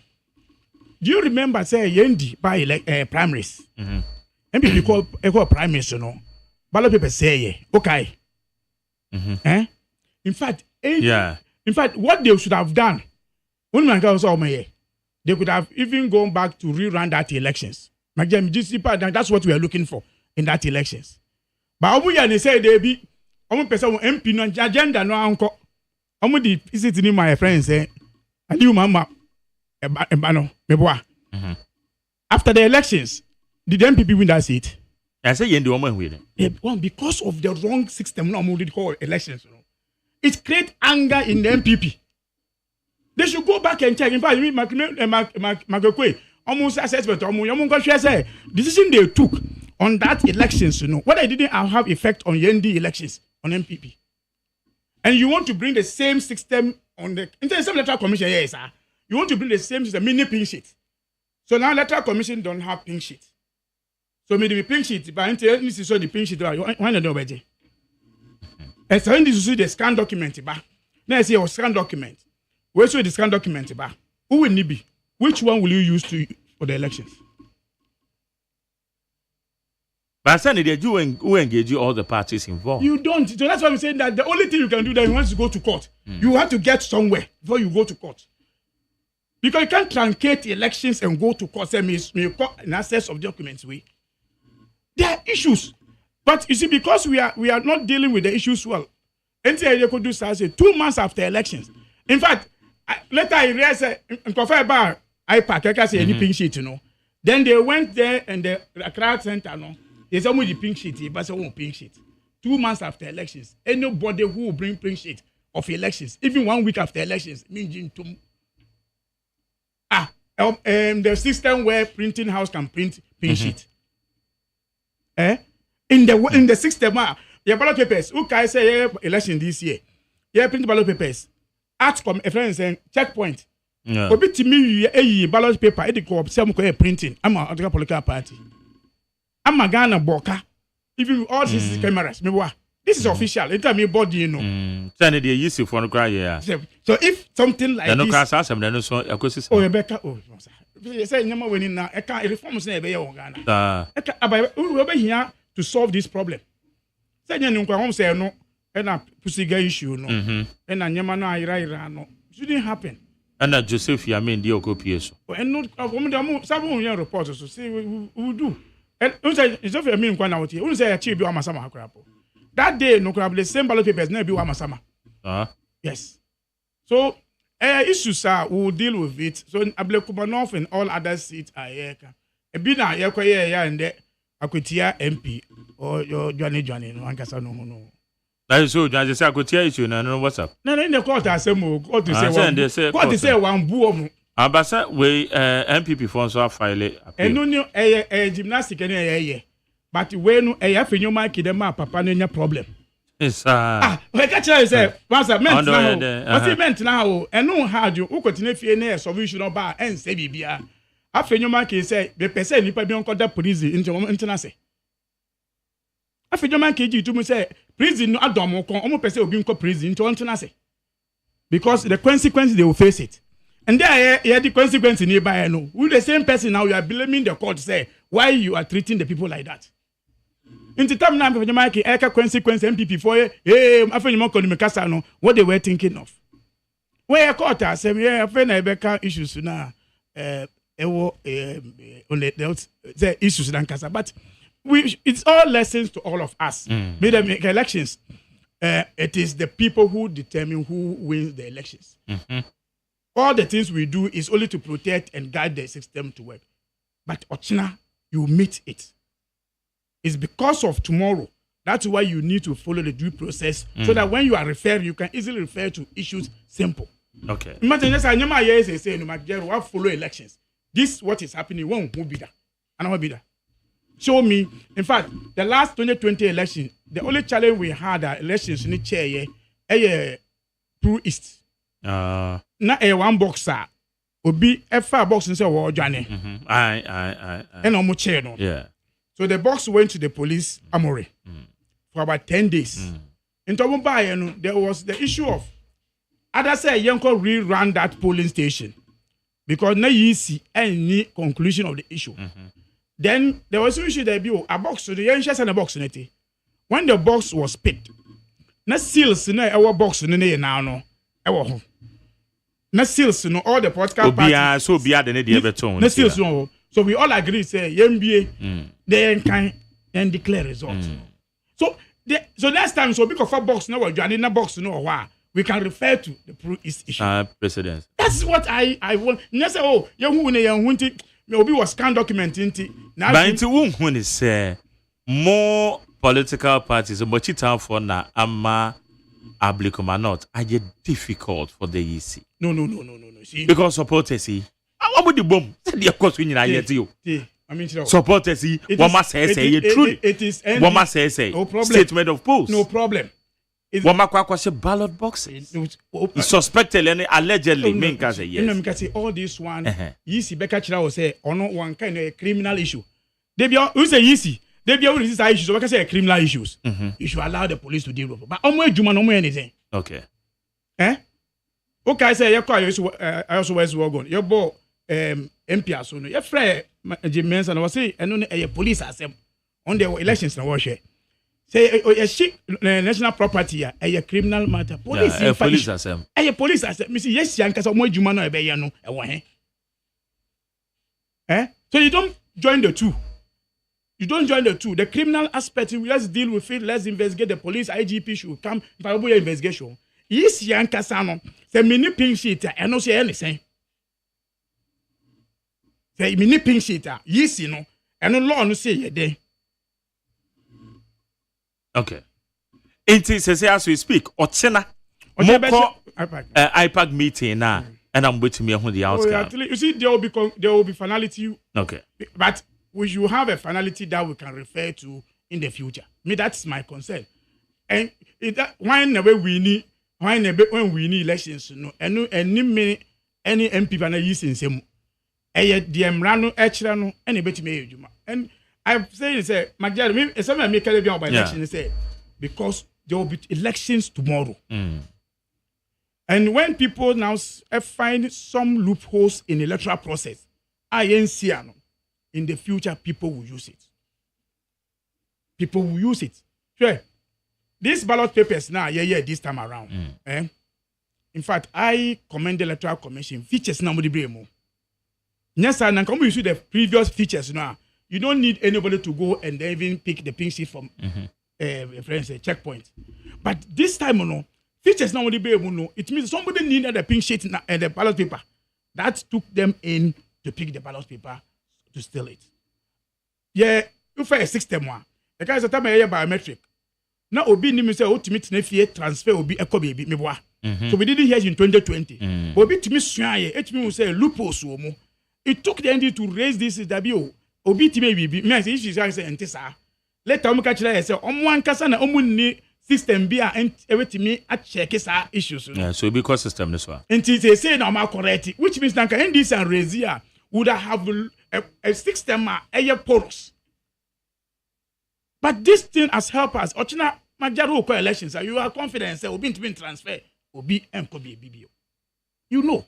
Do you remember, say, Yendi by primaries? MPP call primaries, you know. Ballot paper say, okay. In fact, what they should have done, when man goes over here, they could have even gone back to rerun that elections. That's what we are looking for in that elections. But they say they be person MP no agenda no anko. The visit in my friends say, and you mama ebano meboa. After the elections, did the MPP win that seat? I say you woman win. Because of the wrong system, no more call elections. It creates anger in the MPP. They should go back and check. In fact, Magakwe almost assessment. Decision they took on that elections, whether it didn't have effect on Yendi elections on MPP. And you want to bring the same system on the International Electoral Commission, yes, sir. You want to bring the same system, mini pink sheet. So now Electoral Commission don't have pink sheet. So maybe pink sheet, but until this is the pink sheet, why not do it? And so this is the scan document, now I say your scan document. Where should the scan document ba? Who will it be? Which one will you use for the elections? But Sunday, you engage all the parties involved. You don't. So that's why I'm saying that the only thing you can do then you want to go to court. You have to get somewhere before you go to court. Because you can't truncate elections and go to court. Say, may an access of documents. There are issues. But you see, because we are not dealing with the issues well, NTA they could do say 2 months after elections. In fact, later I realized in Kofa IPAC, I can say any pink sheet, Then they went there and the crowd center, they said with the pink sheet, but say pink sheet. 2 months after elections, anybody who will bring pink sheet of elections, even 1 week after elections, means the system where printing house can print pink sheet. In the system, your ballot papers. Who can say election this year? Yeah, print ballot papers. Ask a friend saying checkpoint. Obi to me a ballot paper. It go some printing. I'm a political party. I'm a Ghana boka. Even with all these cameras, this is official. It tell me body, Send it useful for the cry. Yeah. So if something like this, Rebecca, you say no more winning now. I can't reforms never Ghana. We be here to solve this problem. Say you home say no, and a pussy issue no, and a nyamana ira no. Shouldn't happen. And that Joseph Yamin the occupation. And not some reporters to say we do. And Joseph Yamin one out here. Say achieve you amasama hakrapo. That day no crab the same ballot papers never be amasama. Yes. So issues will deal with it. So Ablekubanov and all other seats are here. A bit now and there. Akutia MP or your Johnny no ankasa no. That is so. I just say Akutia issue no what's up. No, in the court I say more. Court to say one boo. Abasa we MPP funds are file. And no a gymnastic any but when a afenyo mark dem papa no problem. Yes we catch you say once meant now. What meant now and no hard you continue fie na solution ba en say bibia. Afenyo mark say be person nipa bi onko da prison into na say. Afenyo mark ji to me say prison no adom ko omo person obi nko prison into na say. Because the consequences they will face it. And there the consequence nearby no. With the same person now you are blaming the court say why you are treating the people like that. In the time now Afenyo mark consequence MPP for afenyo mark no kasa no what they were thinking of. Where court say afenyo Rebecca issues now on the issues in Ankasa, but it's all lessons to all of us. May they make elections. It is the people who determine who wins the elections. All the things we do is only to protect and guide the system to work. But Ochina, you meet it. It's because of tomorrow. That's why you need to follow the due process so that when you are referring, you can easily refer to issues simple. Okay. Imagine just I say no matter follow elections. This what is happening won't be that. And I will be that. Show me. In fact, the last 2020 election, the only challenge we had at elections in the chair, True East. Na one boxer obi efa box nse wo dwane. And omo chair no. Yeah. So the box went to the police armory for about 10 days. In Tomo there was the issue of others say Yanko rerun that polling station because na you see any conclusion of the issue. Then there was an issue that a box to the youngsters and a box in it. When the box was picked, na seals in our box in the now no. Na seals no all the political parties. So be the need ever tone. Na seals no. So we all agree say MBA they can and declare results. So next time so because for box no we join in a box no wa we can refer to the issue. Precedence. That's what I want. Never say oh you who ne you hunti me obi was scan document inti. But inti who is say more political parties but it time for na ama ablicoma not are difficult for the EC. No. See? Because supporters see. What would the bomb? Of course, we need to you. I mean, supporters see. What must say? Truly, it is. What must say? No problem. Statement of polls. No problem. What must say? Ballot boxes. Suspected and allegedly. Mean can say yes. No, say all this one. Easy. Becca Chira will say, "Oh no, one kind of a criminal issue." They be who say easy. They be this issues. So I can say criminal issues. You should allow the police to deal with it. But no more anything. Okay. Okay, I say I also was working. Your boy. MP so no your friend Jim Mensa was say and no police asem on the elections na wash say national property a criminal matter police asem police asem me say yes yankasa mo adwuma no e be ye no e wo he so you don't join the two. The criminal aspect, let's deal with it, let's investigate. The police IGP should come for investigation. Yes yankasa no say mini pink sheet and no say anything. Say mini pink sheet yes no and no law no say ye dey. Okay. It is as we speak Ochena IPAC meeting now and I'm waiting me on the outcome. Actually, you see there will be finality. Okay. But we should have a finality that we can refer to in the future. Me that's my concern. And when we need elections no any MP na use nsem Diemrano, Echrano, and a bit me. And I'm saying, say, my dear, some of me carry on by election, say, because there will be elections tomorrow. And when people now find some loopholes in the electoral process, in the future, people will use it. Sure. These ballot papers now, this time around. In fact, I commend the Electoral Commission features now more. Yes, sir. Now, come you see the previous features now. You don't need anybody to go and even pick the pink sheet from friends checkpoint. But this time, no features now it means somebody needed the pink sheet and the ballot paper. That took them in to pick the ballot paper to steal it. Yeah, you find a system one. The guys that are biometric. Now, Obi ni say ultimate nefie transfer Obi echo baby me boa. So we didn't hear in 2020. Obi to me swaye. It means say loopholes wo. It took the ND to raise this W. Obi time bibi. Me say she say entisa. Let am catch like say omwan kasa na omunni system bi a everything a check sa issues. Yeah, so because system this one. Until say na ma correct, which means that ND and raise here would have a system a porous. But this thing has helped us. Ochina majaro ko elections. You are confident say obi to be transfer obi enkobi BBO. You know.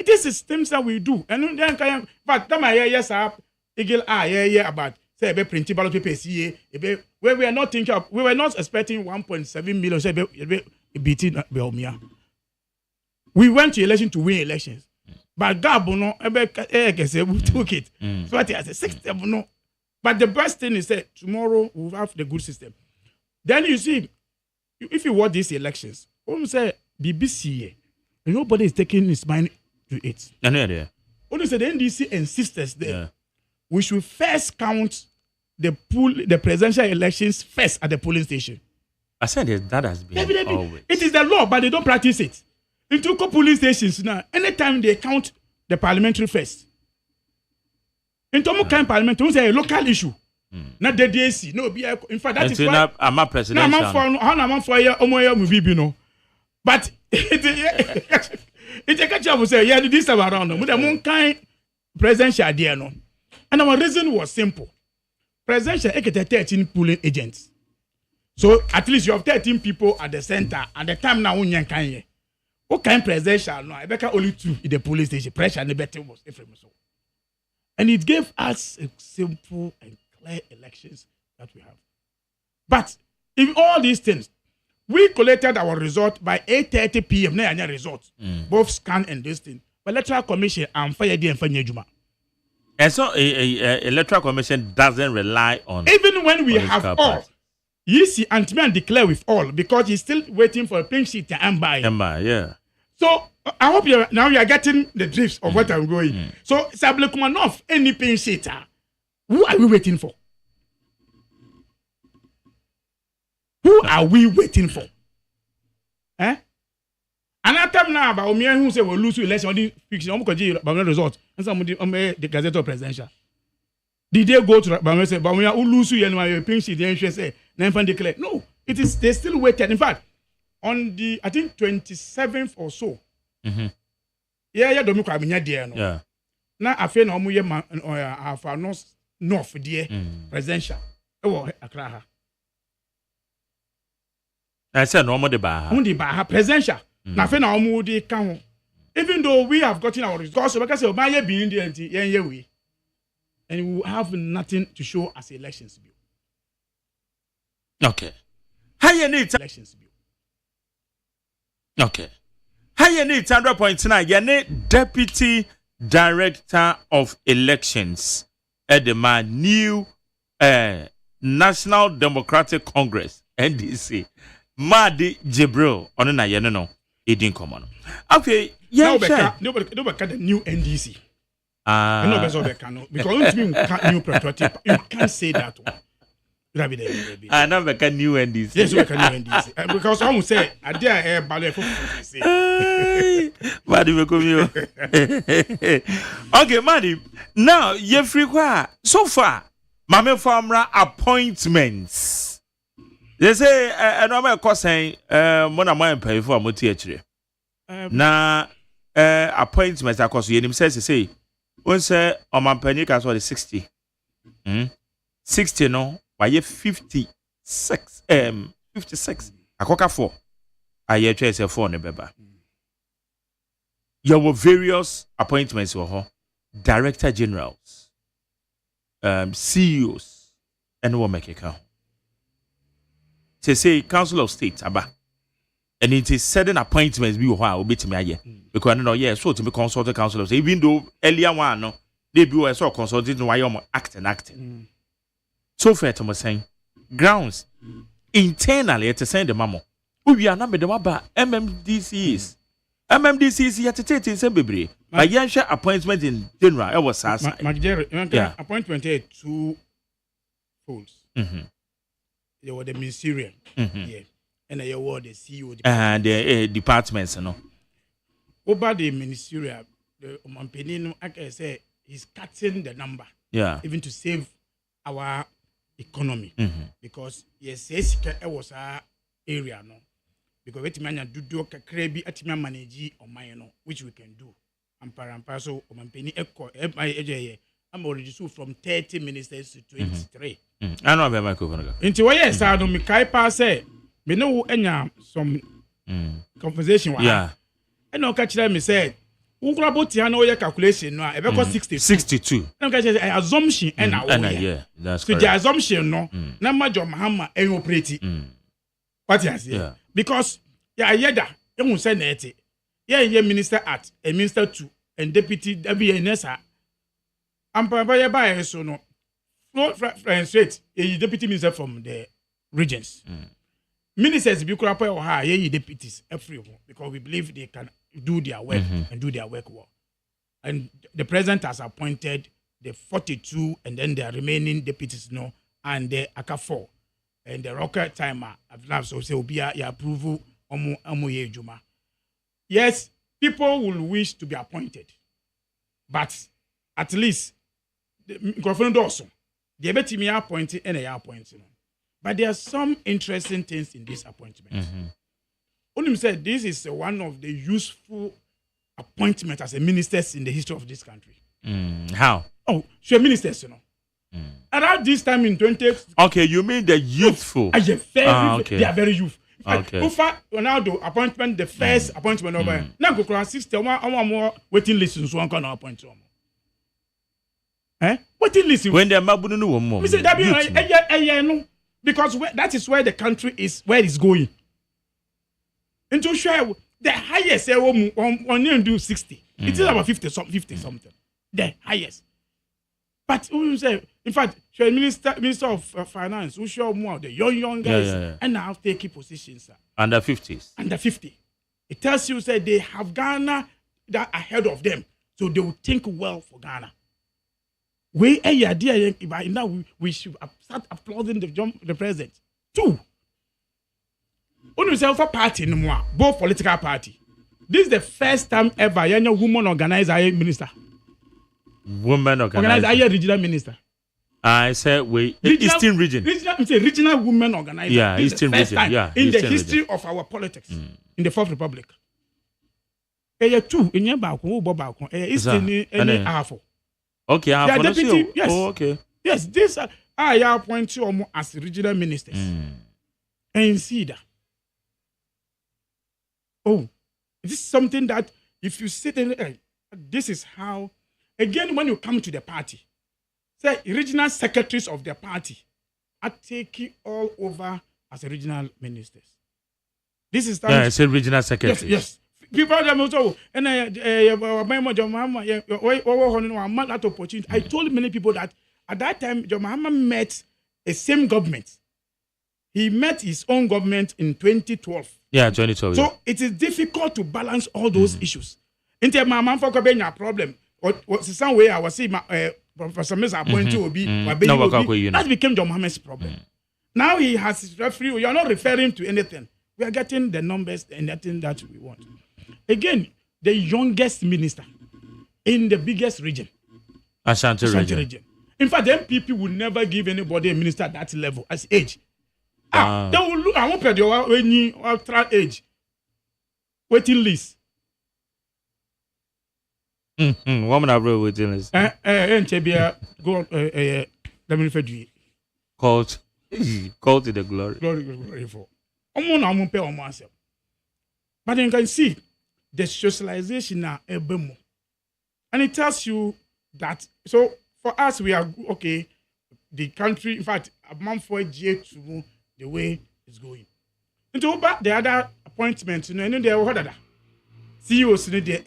This is things that we do. And then can but that my yes up eagle about say be print ballot paper see where we are not thinking of, we were not expecting 1.7 million say be beating Belmia. We went to election to win elections. But Gabono we took it. So I say 6 no. But the best thing is that tomorrow we'll have the good system. Then you see, if you watch these elections, we say BBC, nobody is taking his mind to it. I know there. Only say the NDC insists there. We should first count the presidential elections first at the polling station. I said that has been always. It is the law, but they don't practice it. Into polling stations now, anytime they count the parliamentary first. Into kind parliament, we say a local issue. Not the DAC. No, in fact, that is why I'm a presidential. I'm for you, but it's a catch up. Say, yeah, this time around, with the one kind presidential idea, no. And our reason was simple. Presidential, 13 polling agents. So at least you have 13 people at the center. At the time now, what kind presidential? No, I bet only 2 in the polling station. Pressure and the better was different. And it gave us a simple and clear elections that we have. But in all these things, we collected our result by 8:30 p.m. Now, result, both scan and this thing. But Electoral Commission and Fire D and Fanya Juma. And so, Electoral Commission doesn't rely on. Even when we have all, you see, Antiman declare with all because he's still waiting for a pink sheet to buy. Yeah. So I hope you are getting the drifts of what I'm going. So Sable Kumanov, any pink sheet, who are we waiting for? Who are we waiting for? Another time now about me who say we'll lose election, the fiction, about result, and somebody the Gazette Presidential. Did they go to Bama say, but we are lose you and my pink sheet, the interest say, never declare. No, it is they still waited. In fact, on the I think 27th or so. Yeah, don't make me there. Yeah. Now I feel no more or north there presidential. Oh, Accra. I said no more the bar. Presidential. Now I feel no more the count. Even though we have gotten our results, because of my being there, we. And we will have nothing to show as elections bill. Okay. How you need elections bill? Okay. How you need 100.9? You need Deputy Director of Elections at the new National Democratic Congress (NDC). Madi Jibril. On na you know. It didn't come on. Okay. Yeah. Nobody the new NDC. Because new prototype, you can't say that one. I never can new NDC. Yes, we can new NDC. Because I would say, I dare ballet for say. Okay, Maddy. Now, you're free. So far, Mame Famra appointments. They say, I know my cousin, Mona Mine pay for a multi. Now, appointments, of course, you says, say, when say on my penny cast was 60. 60 no, why 56. 56. I cock 4. I hear say 4 on the beba. There were various appointments director generals, CEOs, and what make it count. They say Council of State, Aba. And it is certain appointments we will be to me because I know so to be consulted council of even though earlier one no they be so consulted why you acting. So fair to me saying grounds internally to send the mamo. We are not the maba MMDCs. MMDCs yet to take in some baby. My young appointment in general I was appointment 2 folds. There were the ministerial. Yeah. And I award the CEO and the departments, no. Over the ministerial, the Mampenino, I can say, he's cutting the number. Yeah. Even to save our economy. Because, yes, it was our area, no. Because we can do a crabby at my manage on my, which we can do. I'm parampaso, Mampeni, I'm already so from 30 ministers to 23. I know about my governor. Into what yes, I don't make pass. Me know some conversation. Yeah. I know catch them me said. Who grab about your calculation? No, I because 62. I catch assumption and yeah, that's so the assumption no. Na major Mahama and operate. What you say? Yeah. Because yeah, you say net. Yeah, minister at a minister 2 and deputy WNSA. I'm by so no. No straight a deputy minister from the regions. Ministers be crap or high deputies everyone because we believe they can do their work and do their work well. And the president has appointed the 42 and then the remaining deputies and the aka 4 and the rocket timer I've so say obi ya approve omo ye juma. Yes, people will wish to be appointed, but at least the microphone also the betimi appointed and appointed. But there are some interesting things in this appointment. Only said this is one of the useful appointments as a minister in the history of this country. How? Oh, sure, ministers, Around this time in 20. Okay, you mean the youthful? They are very youthful. Okay. Ufa Ronaldo appointment, the first appointment over. Now go cross system. One more waiting list so one can appoint you. Waiting list. When they're mabunu no more. We say that no, because that is where the country is, where it's going. Into share the highest on do 60. It is about 50 something. The highest. But we say, in fact, minister of finance, who show more the young guys and now taking positions under 50s. Under 50. It tells you say they have Ghana that ahead of them, so they will think well for Ghana. Now we should start applauding the president. 2. Only self a party no more, both political party. This is the first time ever any woman organizer a minister. Woman organizer a regional minister. I said Eastern region. Regional women organizer. Yeah, Eastern region. In the history of our politics in the Fourth Republic. 2 in your back, Eastern any half. Okay, I have deputy. Yes. Oh, okay. Yes, this I appoint you as regional ministers. And see that. Oh, this is something that if you sit in, this is how. Again, when you come to the party, say regional secretaries of the party are taking all over as regional ministers. This is I said regional secretaries. Yes. People are also and that opportunity. I told many people that at that time, John Mahama met a same government. He met his own government in 2012. Yeah, 2012. So it is difficult to balance all those issues. In terms of man for a problem, or some way I was saying, Professor Mesa appointed to be, that became John Mahama's problem. Now he has his referee. You are not referring to anything. We are getting the numbers and nothing that we want. Again, the youngest minister in the biggest region, Ashanti region. In fact, the MPP will never give anybody a minister at that level as age. They will look. I won't pay the ultra age waiting list. Woman, I wrote waiting list. Go. Let me refer you. Called to the glory. Glory for. But you can see the socialization now, and it tells you that. So for us, we are okay. The country, in fact, a month for to the way it's going. And to back the other appointments, there were other CEOs in there,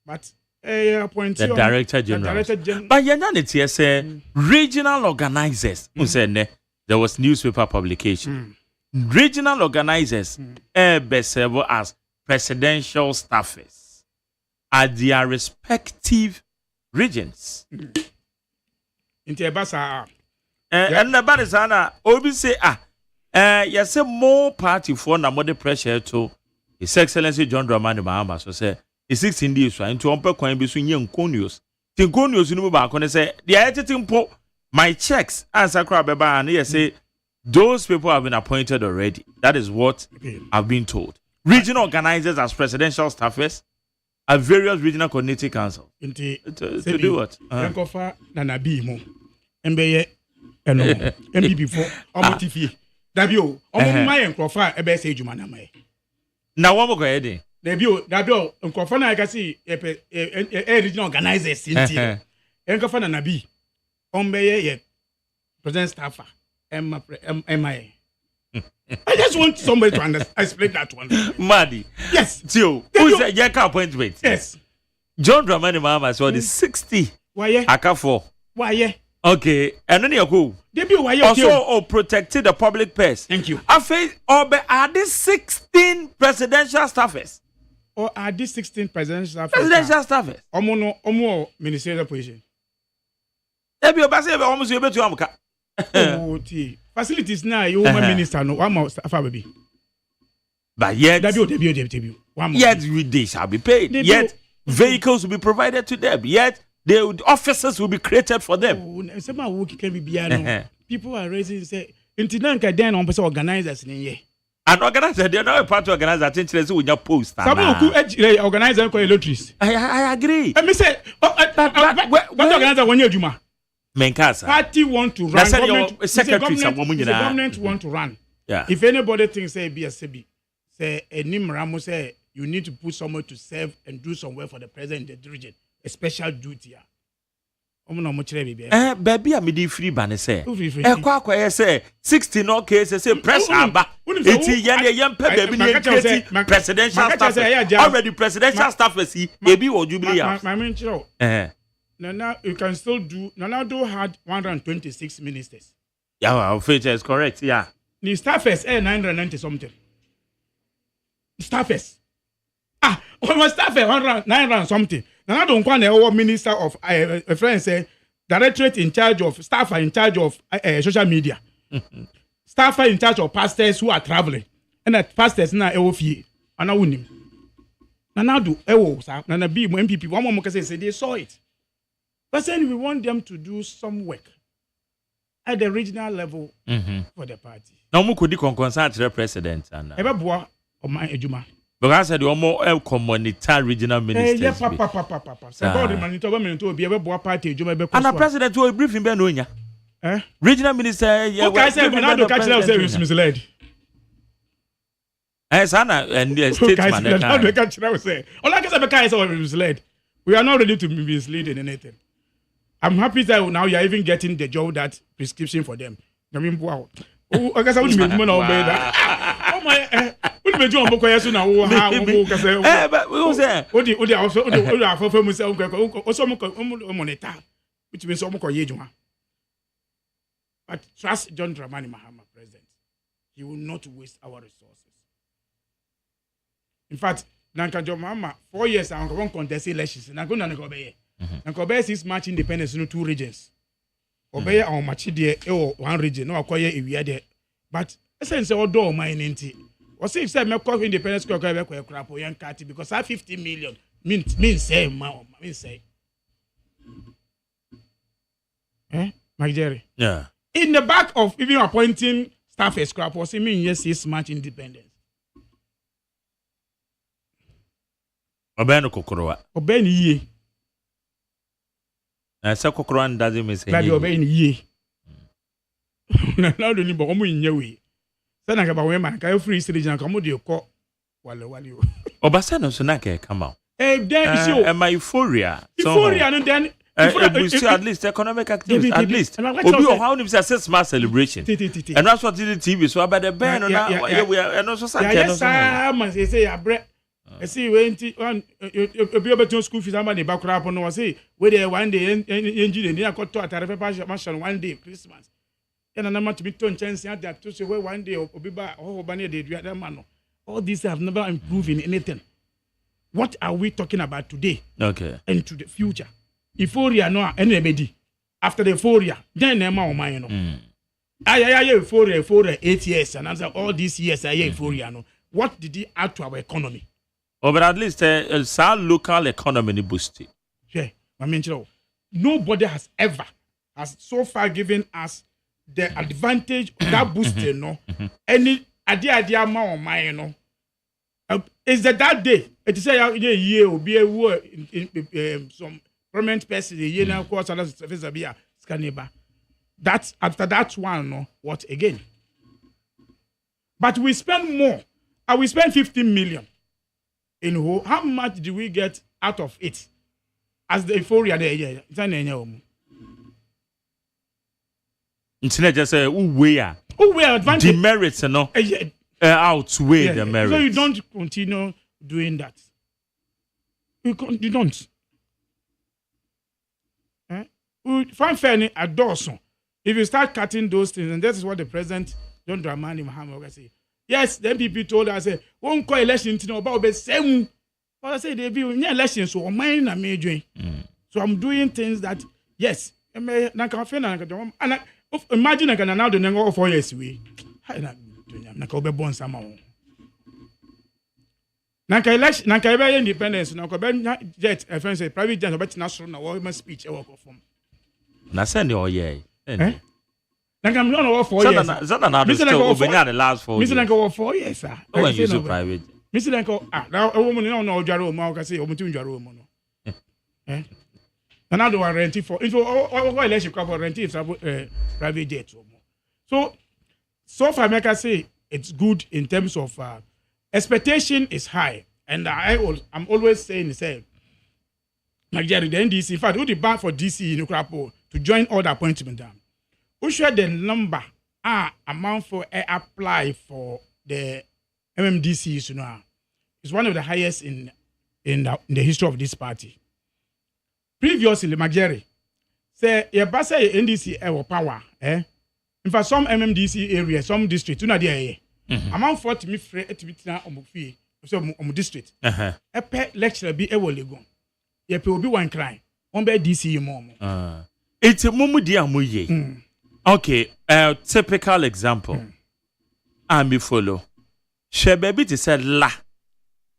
but appoint the director general. But you're not say regional organizers. Who said there was newspaper publication. Regional organizers best serve as presidential staffers at their respective regions. And the bad is Obi say yes, more party for more pressure to His Excellency John Dramani Mahama. So say it's 16 days into umpe kwan bi so yen conios. Tin conios no ba ko say the editing po my checks answer crab beba and you say those people have been appointed already. That is what I've been told. Regional organizers as presidential staffers at various regional coordinating councils. To do what? Yankofa Nanabi mo. Mbeye eno MPP for omotifi. Dabio, omo my yankofa ebe se adwuma na mai. Na wo mo go heading. Dabio, yankofa na ka see regional organizers inti. Yankofa Nanabi. Ombeye ye president staffer. MIA. I just want somebody to explain that one. Maddy. Yes. Tio. Who's the Yaka appointment? Yes. John Dramani Mahama saw the 60. Why? Aka 4. Why? Okay. And then you go. Also, protected the public purse. Thank you. Are these 16 presidential staffers? Or are these 16 presidential staffers? Presidential staffers. Omo ministerial position. Ebi obase be almost able to amka. Oh, facilities now, you minister, no, one more staff, baby. But yet, debut. Yet they shall be paid. Yet vehicles will be provided to them. Yet the offices will be created for them. Oh, people are raising say, "Intinanka then on person organizers in here." An organizer, they're not a part to organize. I think with your post. Someone who organizer call lotteries. I agree. Let me say, what organizer when you Juma? Menkasa. Party want to run. Government want to run. Yeah. If anybody thinks say BSCB, say Enim Ramo say you need to put someone to serve and do some work for the president in the region, a special duty. Baby, I'm the free banner say. Say 16 no cases say press aba. It's young baby presidential staff. Already presidential staff see baby or jubilee. Now you can still do. Now had 126 ministers. Yeah, our feature is correct. Yeah. The staffers 990 something. Staffers. Almost staffers 900 something. Now I don't want a minister of a friend say directorate in charge of staff are in charge of social media. Staff are in charge of pastors who are traveling. And that pastors now EOFI. And I win him. Now do sir. Now be MPP. One more can say they saw it. But then we want them to do some work at the regional level for the party. Now we could consult the president and Ebeboa or my ejuma. But I said, you're more communitarian regional ministers. Yes, papa. Somebody government will be able to party. And the president will brief him, Benonia. Regional minister, yeah. Okay, I said, Bernardo catch them say it's misled. As Anna and the statesman, Bernardo catch them say. All I can say, Bekai is always misled. We are not ready to be misled in anything. I'm happy that now you are even getting the job that prescription for them. I mean, wow. Oh, I guess I would make money on that. Oh my. But we say, which means but trust John Dramani Mahama, president. He will not waste our resources. In fact, Nanka John Mahama, 4 years I'm going to contest elections. Nanko Nanko Nanko 6 March independence in 2 regions. Obey our Machidi or 1 region, no acquire if we are there. But essentially, all door my entity. Or say if me call independence crap or young cat because I 50 million means say Mike Jerry. Yeah. In the back of even appointing staff as crap was mean yes 6 March independence. Obey no kokoroa. Obey ni ye. Say kokoroa doesn't mean say. That obey ni ye. Now the ni bomo inyewe. Sana ka ba we man ka free region ka mo de ko wale o. Obasa so na ka come out. Then is my euphoria. Euphoria no then at least economic activities at least. Obi o how nim say 6 March celebration. And that's what the TV so about the band now we are and also say yes man say abre. I see when obi obeton school fees am na ba kura po no say we there one day engine dey akọ to atare paper one day Christmas. And I'm not to be turned chance that to say where one day Obiba or Banya did man. All these have never improved in anything. What are we talking about today? Okay. And to the future. Euphoria no anybody. After the euphoria, then Nema or mine. Euphoria 8 years and answer all these years euphoria no. What did he add to our economy? Oh, but at least our local economy boosted. Yeah, I mean, nobody has so far given us the advantage of that booster, no. Any idea more on mine, no. Is that day? It is a year will be a war in some permanent person, the year now, course, and service of beer, Scaniba. That's after that one, no. What again? But we spend more. And we spend 15 million. In whole, how much do we get out of it? As the euphoria there, yeah. Internet just say we are advantage. Demerits no outweigh the merits. So you don't continue doing that. You don't. We find fairness at Dawson. If you start cutting those things, and this is what the president John Dramani Mahama say. Yes, the MPP told us won't call election about the same. But I say they be election, so mine are major. So I'm doing things that yes. Nanka fe na nanka and imagine nanka now the nango 4 years we. Nanka obe born sama o. Nanka election nanka ebe independence nanka be jet friends private jet obe national na wo speech e work from. Na send o ye. Nanka me no 4 years. Zana na still obenya the last 4 years. Mr. Nanka 4 years sir. When you so private. Mr. Nanka now a woman no odware o ma o ka say o mutu ndware o mo no. Another one renting for it will election for renting private jet. So far, I can say it's good in terms of expectation is high, and I'm always saying the same. Nigeria, the NDC, in fact, who the ban for DC in Ukrapo to join all the appointment down. Who share the number amount for apply for the MMDC, you know, is one of the highest in the history of this party. Previously, Magere say your basa NDC ever power. In fact, some MMDC areas, some districts, you know there. Amount 40 me free etibitina omufie, so district. A pet lecturer be ever lego. Ye pe obi one cry. On be DC mom. It's a mumu dia muye. Okay, typical example. And follow. Shebebi te said la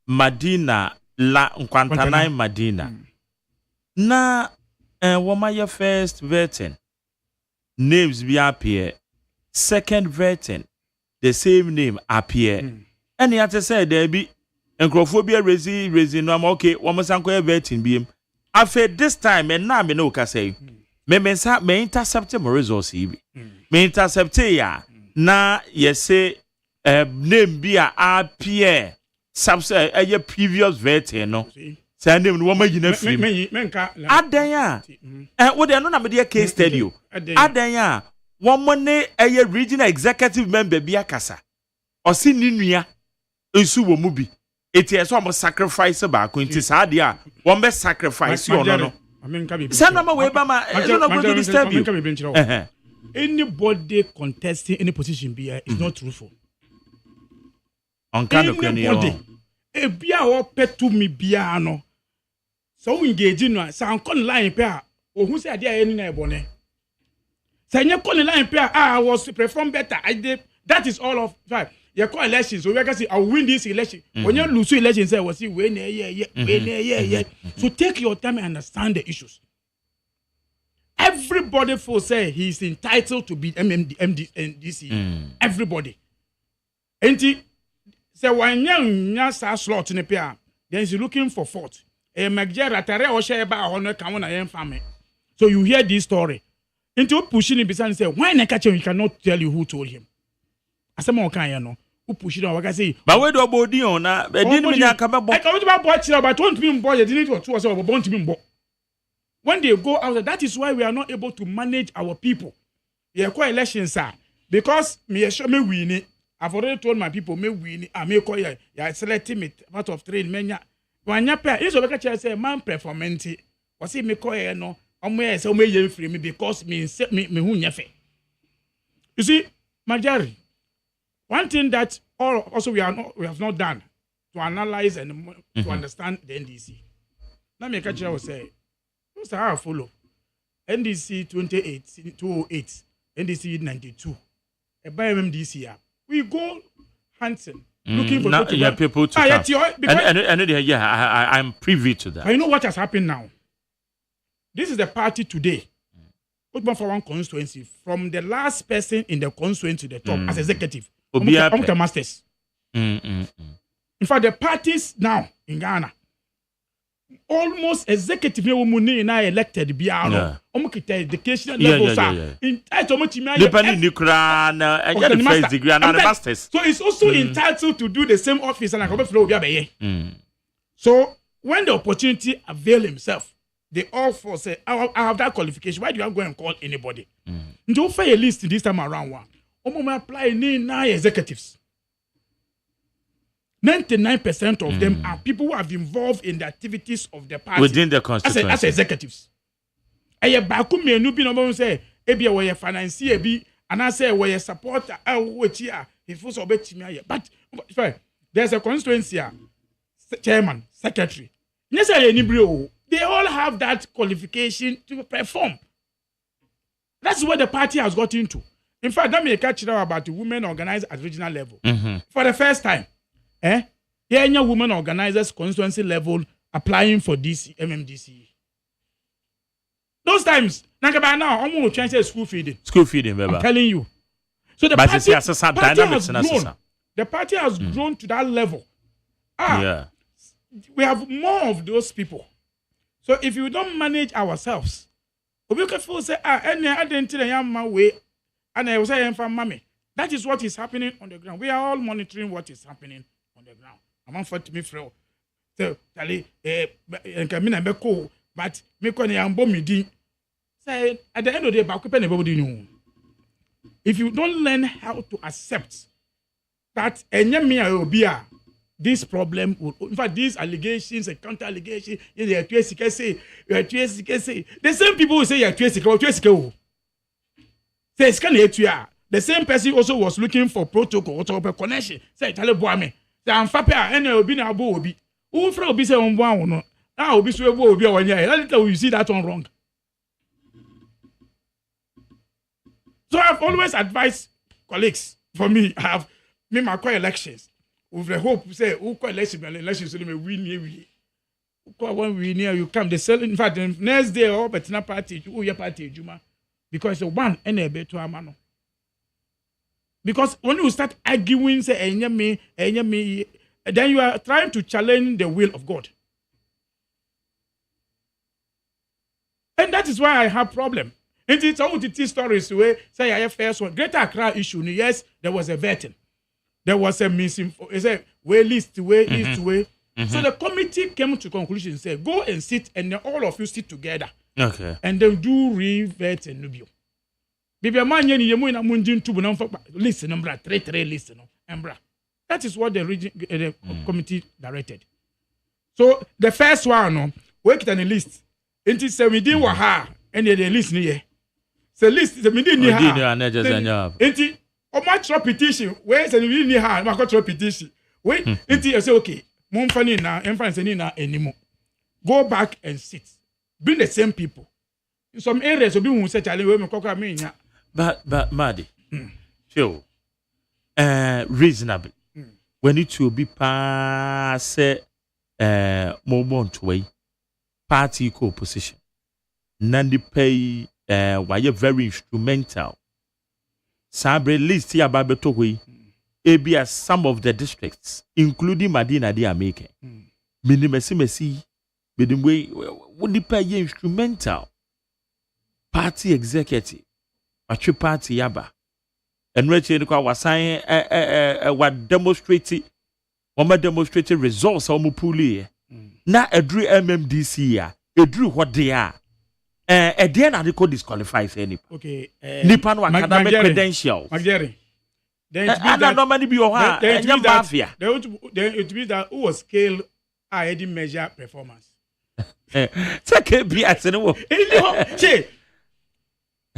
Madina la Nkwantanai Madina. Na wama your first vetting names be appear, second vetting the same name appear. And you have to say there be encrophobia resi no okay wama sanko vetting be after this time and now me no ka say me intercept my results me intercept ya na ye say name be appear subset a previous vetting no. Send him no magina free. Adanya. What they no na me case study. Adanya. One money a regional executive member be akasa. Or si ninua ensu wo mu bi. Eti eso am sacrifice ba ko nti sa dia. One be sacrifice you no. Send am we ba ma no go to disturb you. Anybody contesting any position be is not truthful. On kind of anybody. E bia o petu mi bia no. So we engage no say ankon line pe a ohun say ade aye ni na ebone say nye kon line pe I was perform better I did that is all of five you call elections so we can say I win this election when you lose election say was see we na yeah so take your time and understand the issues. Everybody for say he is entitled to be MDC everybody enti say when you sa slot ni pe a then he's looking for fault. Magere atare o share ba hono kan na yen fame. So you hear this story. Into pushing him beside say why na catch him you cannot tell you who told him. Asema o kan ya no. Who push it on waka say but we do body on na be din me nya ka ba bo. I can about boy chira but won't be boy you didn't want to say about be bo. When they go out that is why we are not able to manage our people. Yeah, call elections sir because me sure me win. I've already told my people me win. I me call ya selecting me part of train menya. Wanya pe is obeka che say man performance o say me call here no omo say omo yen free me because me hu nyefe. You see Majari, one thing that also we have not done to analyze and to understand the NDC. Now me catch you say who's how follow NDC 208 NDC 92 e buy MMDC we go hunting looking for people to come. I'm privy to that. But you know what has happened now? This is the party today. For one constituency, from the last person in the constituency to the top as executive, masters. In fact, the parties now in Ghana, almost executive women now elected beyond educational levels depending the first degree and the masters. So it's also entitled to do the same office and so when the opportunity avail himself, they all for say I have that qualification. Why do you go and call anybody? Don't fail a list this time around one. Apply 9 executives. 99% of them are people who have been involved in the activities of the party within the constituency as executives. And you back me no be no say ebi we financier bi and I say we supporter which here if so betimi but there's a constituency chairman secretary. Yes, they all have that qualification to perform. That's where the party has got into. In fact, let me catch you about the women organized at regional level. For the first time, women organizers constituency level applying for DC, MMDC. Those times, by now, I'm going to change school feeding. School feeding, baby. I'm telling you. So the party has grown to that level. We have more of those people. So if you don't manage ourselves, we can say, I didn't tell a young man way, and I was saying from mommy. That is what is happening on the ground. We are all monitoring what is happening on the ground. I'm on for me, Fro. So, Tali, but me kone yambo midi. Say at the end of the day, bakupe nebodi no. If you don't learn how to accept that this problem will, in fact, these allegations and counter allegations, the same people who say you're the same person also was looking for protocol or connection. Say, tell me, I'm fappy, and I'll be now Bobby. Who from be say on one? Now, be so will be on year. Let you see that one wrong. So I've always advised colleagues, for me, I have made my elections with the hope, say, who call elections, so they may win here. Who call one win here, you come, they sell, in fact, the next day, oh, but not party, who your party, Juma, because the one, and a bit to a man. Because when you start arguing, say, me, then you are trying to challenge the will of God. And that is why I have problem. And it's all the stories where say I have first one. Greater Accra issue. Yes, there was a vetting. There was a missing. It's a way list, way east, way. So the committee came to conclusion. Say go and sit, and then all of you sit together. Okay. And then do re-vetting. Bibi amanye ni yemu ina munjin tubu na list number 3 list no. Embra. That is what the committee directed. So the first one, no, we get a list. Into 17 waha, and the list near. So list the meeting near. Into a much repetition. Where's the meeting near? My repetition. Wait, into say okay. Mumfani na, emfani na anymore. Go back and sit. Bring the same people. In some areas, we will say, "Charlie, we will cook me." But, Maddy, sure, reasonable. When it will be pass, moment way, party co-position. Nandi pay, why you very instrumental. Sabre list here about Betoway, ABS some of the districts, including Madina, they are making. Minimesi, bidding way, would the pay instrumental party executive, a true party yaba. And Richard was saying, what demonstrated results on Mupuli. Now, a drew MMDC, a drew what they are. A dear article disqualifies any. Okay, Nippon academic credentials. Then it normally be your mafia. It means that who was scale, I didn't measure performance. Take be at the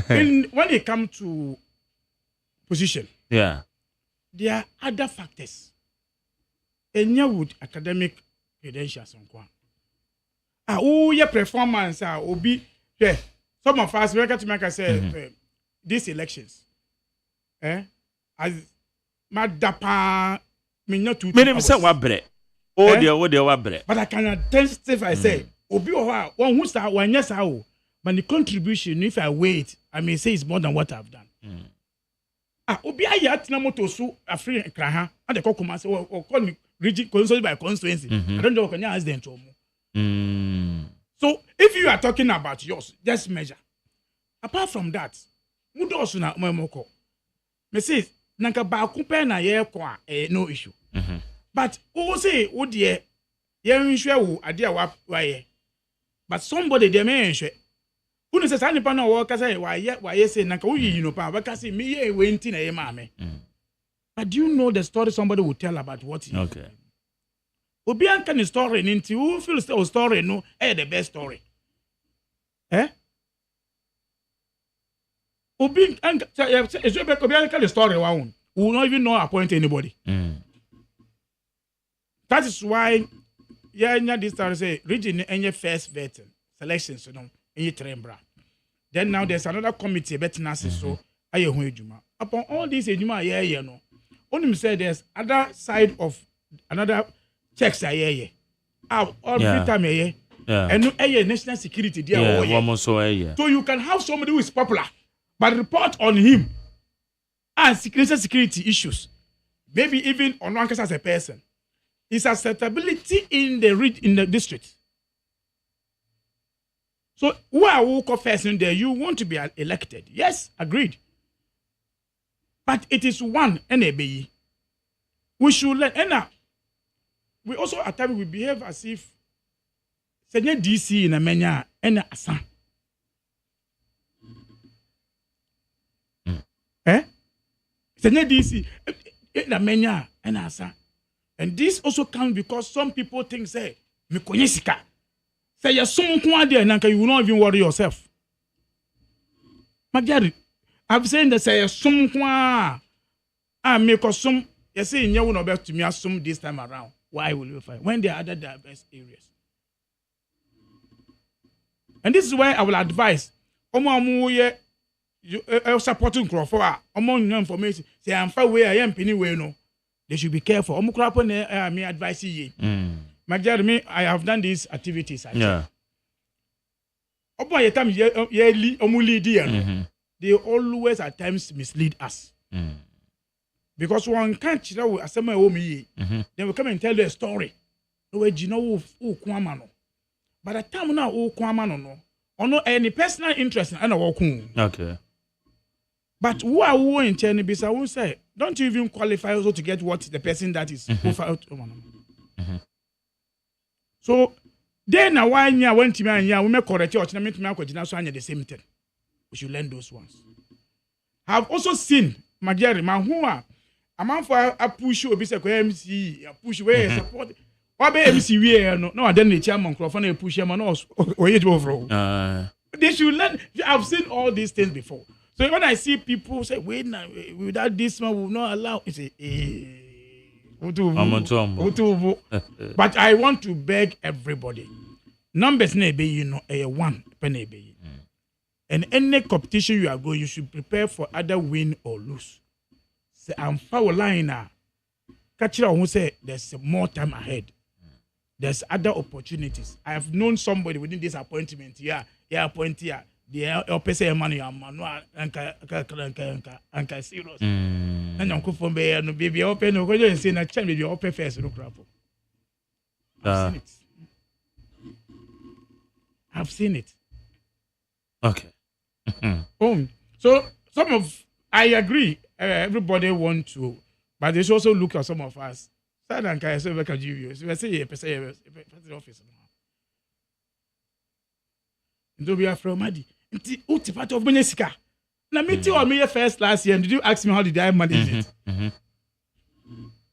when it comes to position, there are other factors. And you would academic credentials on your performance will be some of us we to make us say these elections. As Madapa me not to say what bread. Oh dear, what bread. But I can testify say Obi one who start one yes how. But the contribution, if I wait, I may say it's more than what I've done. Obi ayat na moto so afri kraha and the kokoma say or call me rigid constituency by constituency. I don't know can ask them to So if you are talking about yours, just measure. Apart from that, mudo na momoko. Me say nanka ba kupe na ye kwa no issue. But who say wo de ye nhwe wo ade a wa ye. But somebody dey me nhwe. Who says any pan or say why say Naka you know pa me went in a mame. But do you know the story somebody will tell about what he okay. Obian can story into who feels the story no the best story. Obian can story one who will not even know appoint anybody. That is why this story say region any first vetting selections in your trembra. Then now there's another committee better so aye ho ejuma. Upon all these ejuma yeah no. Only say there's other side of another checks aye. Every time aye. Yeah. And no national security there. Yeah, so you can have somebody who is popular, but report on him and security issues. Maybe even on one case as a person. His acceptability in the district. So who are who confess in there? You want to be elected. Yes, agreed. But it is one NABE. We should let and now we also at times we behave as if Senior DC in a mania and a son. Senior DC in a mania and a son. And this also comes because some people think, say, Mikonisika. Say, you're so much there, and you will not even worry yourself. Magyari, I'm saying that say, you're so much. I make some, you say, you will not be able to me assume this time around. Why will you find when there are other diverse areas? And this is why I will advise Omo supporting Crawford, among information. Say, I'm far away, I am penny way no. They should be careful. Omo Crawford me advise ye. Magyari, I have done these activities. Yeah. Omo yetam ye omuli dia. They always at times mislead us. Because one can't know as some they will come and tell you a story. No, you know who kwamano. But the time now who kwamano no. Or no any personal interest in walk. Okay. But who are who in Chenibis? I won't say. Don't you even qualify also to get what the person that is profiled. So then now why you went to me and we make correct church and make me the same thing. We should learn those ones. I've also seen Magyari man who are a man for a push or be MC, a push where support. What MC we no, I didn't chairman Crawford a push him or it over. They should learn. I've seen all these things before. So when I see people say, wait now, without this man will not allow it. But I want to beg everybody. Numbers may be, a one penny be. And any competition you are going, you should prepare for either win or lose. Say, I'm foul line now. Catch it who say there's more time ahead. There's other opportunities. I have known somebody within this appointment. Yeah, appoint here. The person money manual and serious. And you come from there, no baby open. No, go and say na change baby open first. No crap. I've seen it. Okay. So some of I agree. Everybody want to, but they should also look at some of us. Sad and kind of can give you. So I say person office. Don't be afraid, Madi. It's part of Benesika. Now, me too, I made first last year, and did you ask me how did I manage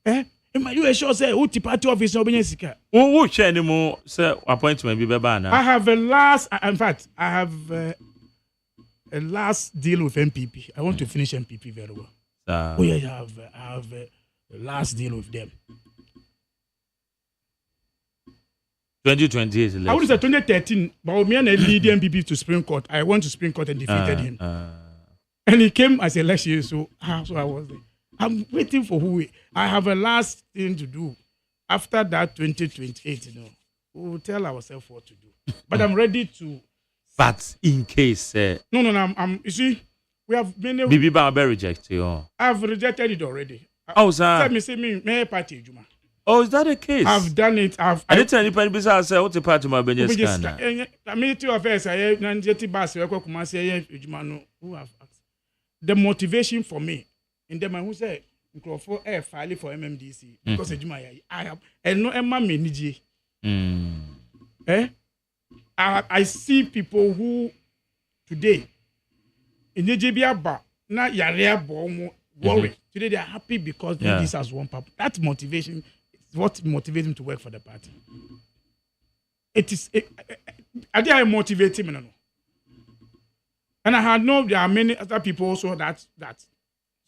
it? You sure say, who part of office of Benesika? Who share any more, sir, appointment be bana? I have a last, in fact, I have a last deal with MPP. I want to finish MPP very well. I have a last deal with them. 2028 election. I would say 2013, but me and I lead MPP to Supreme Court. I went to Supreme Court and defeated him. And he came as election, so I was there. I'm waiting for who. I have a last thing to do. After that 2028, we will tell ourselves what to do. But I'm ready to. But in case. No, I'm you see, we have many. Bibi Baba rejected you. I've rejected it already. Oh, sir. Let me say, me party, Juma. Oh, is that the case? I've done it. I didn't tell anybody besides say what's the part of my business. I mean, two affairs. I have the motivation for me. In the man who said, for air filing for MMDC because I have and no Emma Meniji. I see people who today in the JBA bar, not Yarea Bomo worry. Today they are happy because this has one purpose. That motivation is what motivates them to work for the party. It is. I think I motivate him. And I had know there are many other people also that.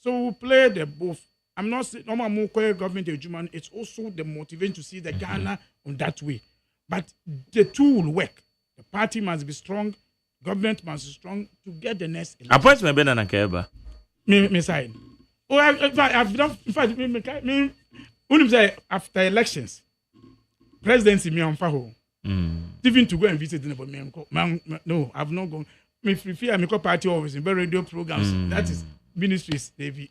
So we play the both. I'm not saying normal government Agyeman. It's also the motivation to see the Ghana on that way. But the two will work. The party must be strong. government must be strong to get the next election. Appointment Ben and Keba. Me side. Oh, I've done. In fact, me. When say after elections, presidency me on faho. Even to go and visit the man. No, I've not gone. Me fear me party office in radio programs. That is ministries. They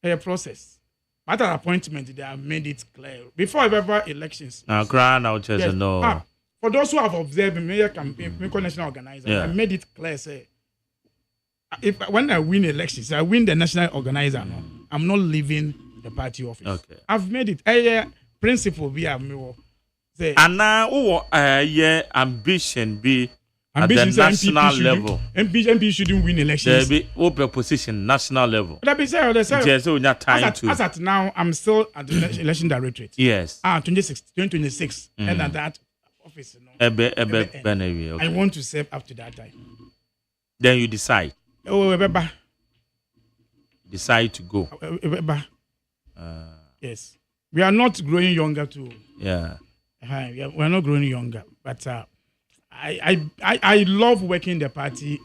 a process. Matter appointment, they have made it clear before ever elections. Now, crown out yes. No. For those who have observed me, campaign, me national organizer, I made it clear. Say, when I win elections, I win the national organizer. No, I'm not leaving the party office. Okay. I've made it. Principle be a me. Say, and now, ambition be. At the national level. MP shouldn't win elections. There be open position national level. That be said. As at now, I'm still at the election directorate. Yes. 2026. And at that office. I want to serve up to that time. Then you decide. Decide to go. Yes. We are not growing younger too. Yeah. We are not growing younger. But I love working the party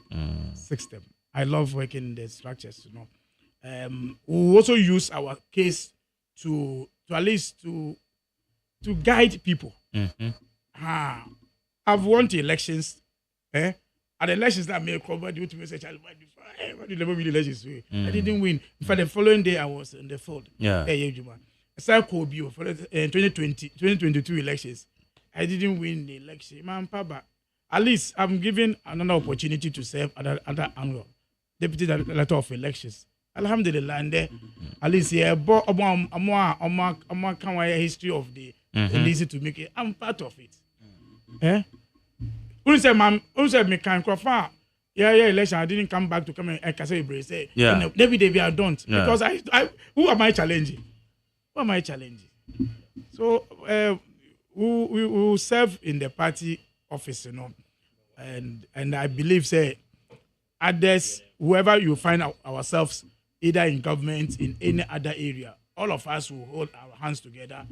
system. I love working the structures, we also use our case to at least to guide people. I've won the elections. At the elections that may cover due to message, what did the elections? I didn't win. In fact, the following day I was in the field. Yeah. For the 2022 elections, I didn't win the election. Man, Papa. At least I'm given another opportunity to serve other angle. Deputy Director of Elections. Alhamdulillah, and at least more history of the easy to make it. I'm part of it. Who said, "Ma'am? Who said me can cry? Yeah, election. I didn't come back to come and say, yeah. Every day I don't because I who am I challenging? Who am I challenging? So we will serve in the party office, and I believe say others, whoever you find ourselves either in government in any other area, all of us will hold our hands together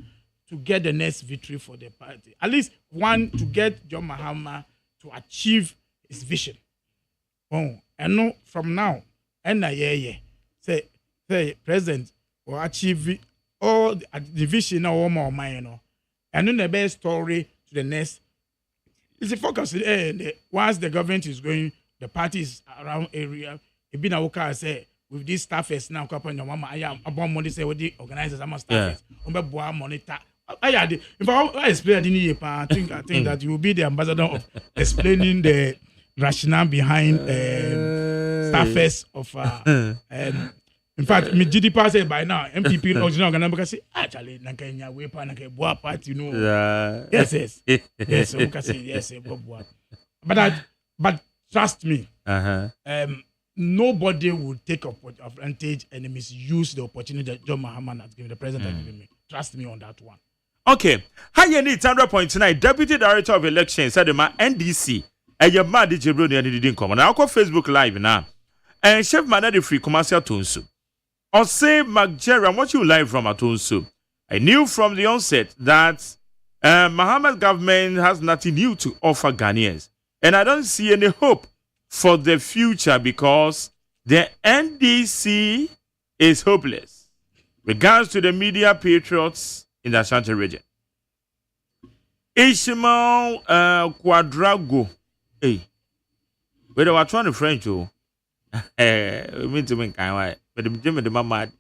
to get the next victory for the party. At least one to get John Mahama to achieve his vision. And no, from now, say president will achieve all the vision or more mine, and then the best story to the next. It's a focus. Once the government is going, the party is around area. It been a worker say with these staffers now. I am about money. Say what the organizers are staffers. Monitor. If I explain, I think that you will be the ambassador of explaining the rationale behind staffers of. In fact, me GDP say by now MPP original organizer say actually nakanya we pa nakeboa party yes so can say yes but trust me nobody will take advantage and misuse the opportunity that John Mahama has given the president has given me. Trust me on that one. Okay, how you need 100.9 Deputy Director of Elections said my NDC and your man DJ Brody and didn't come. Now go Facebook Live now and Chef Manade free commercial Tunsu. OSEI AGYEMAN, what you live from Atonsu? I knew from the onset that Mahama's government has nothing new to offer Ghanaians. And I don't see any hope for the future because the NDC is hopeless. Regards to the media patriots in the Ashanti region. Ishmael Quadrago. Hey, where they were trying to French, we mean to make kind of. But the mama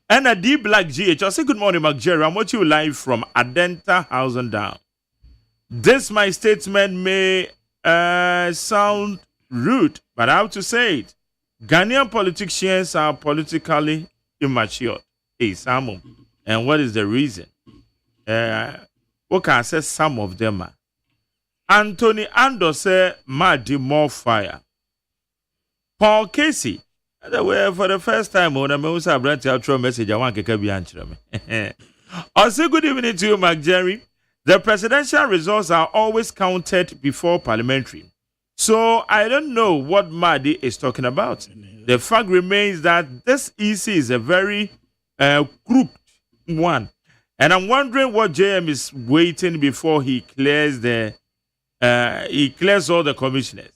and a D Black GH. I say good morning, AGYEMAN. What you live from Adenta House and Down. This my statement may sound rude, but I have to say it. Ghanaian politicians are politically immature. Hey, some. And what is the reason? What can I say? Some of them are. Anthony Ando say, "Madi more fire." Paul Casey. For the first time, when I was a brand outro message, I want to be answering me. Also, good evening to you, AGYEMAN. The presidential results are always counted before parliamentary. So I don't know what Madi is talking about. The fact remains that this EC is a very crooked one. And I'm wondering what JM is waiting before he clears the he clears all the commissioners.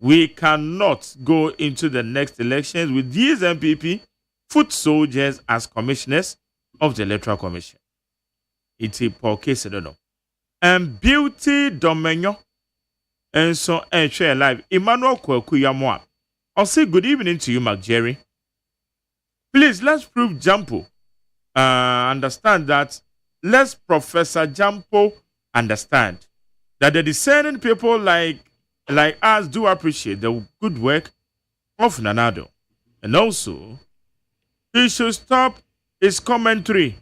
We cannot go into the next elections with these MPP foot soldiers as commissioners of the Electoral Commission. It's a poor case, I don't know. And Beauty Domenyo. And so, and share live. Emmanuel Kwekuyamwa. I'll say good evening to you, Mark Jerry. Please, let's prove Jampo. Understand that. Let's Professor Jampo understand that the discerning people like us do appreciate the good work of Nanado. And also, he should stop his commentary.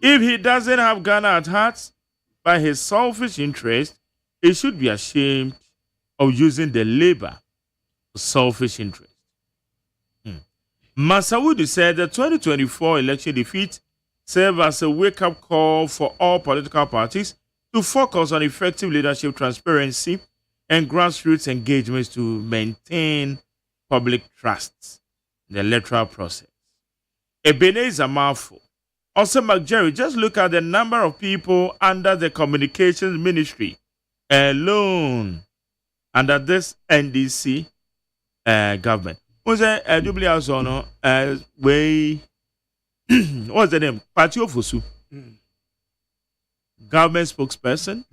If he doesn't have Ghana at heart, by his selfish interest, he should be ashamed of using the labor for selfish interest. Masawudu said the 2024 election defeat served as a wake-up call for all political parties to focus on effective leadership, transparency, and grassroots engagements to maintain public trust in the electoral process. Ebenezer Marfo. Also, McJerry, just look at the number of people under the communications ministry alone under this NDC government. What's that? WSO, what's the name? Patio Fusu. Government spokesperson.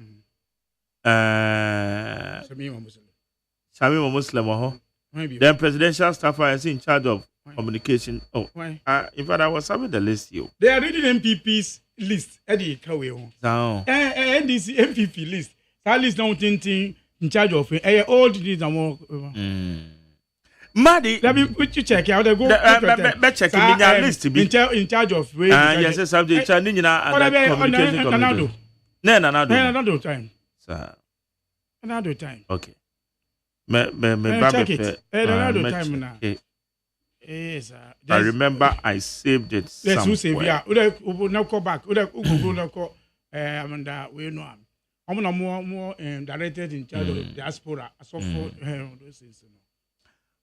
Shamima Muslim. Then presidential staffer is in charge of communication. Oh, in fact, I was having the list here. They are reading MPP's list. Eddie Kawe. NDC MPP list. That list now in charge of all these and more. Maddy, let me put you check out. Go check in list. In charge of yes, subject communication. Another time. Sir. Another time. Okay. Check it. Another time now. Yes, I remember I saved it somewhere. Yes, who save ya? Ude now call back. Ude now call. Amanda, we know. I'm more directed in charge of diaspora. So for those things.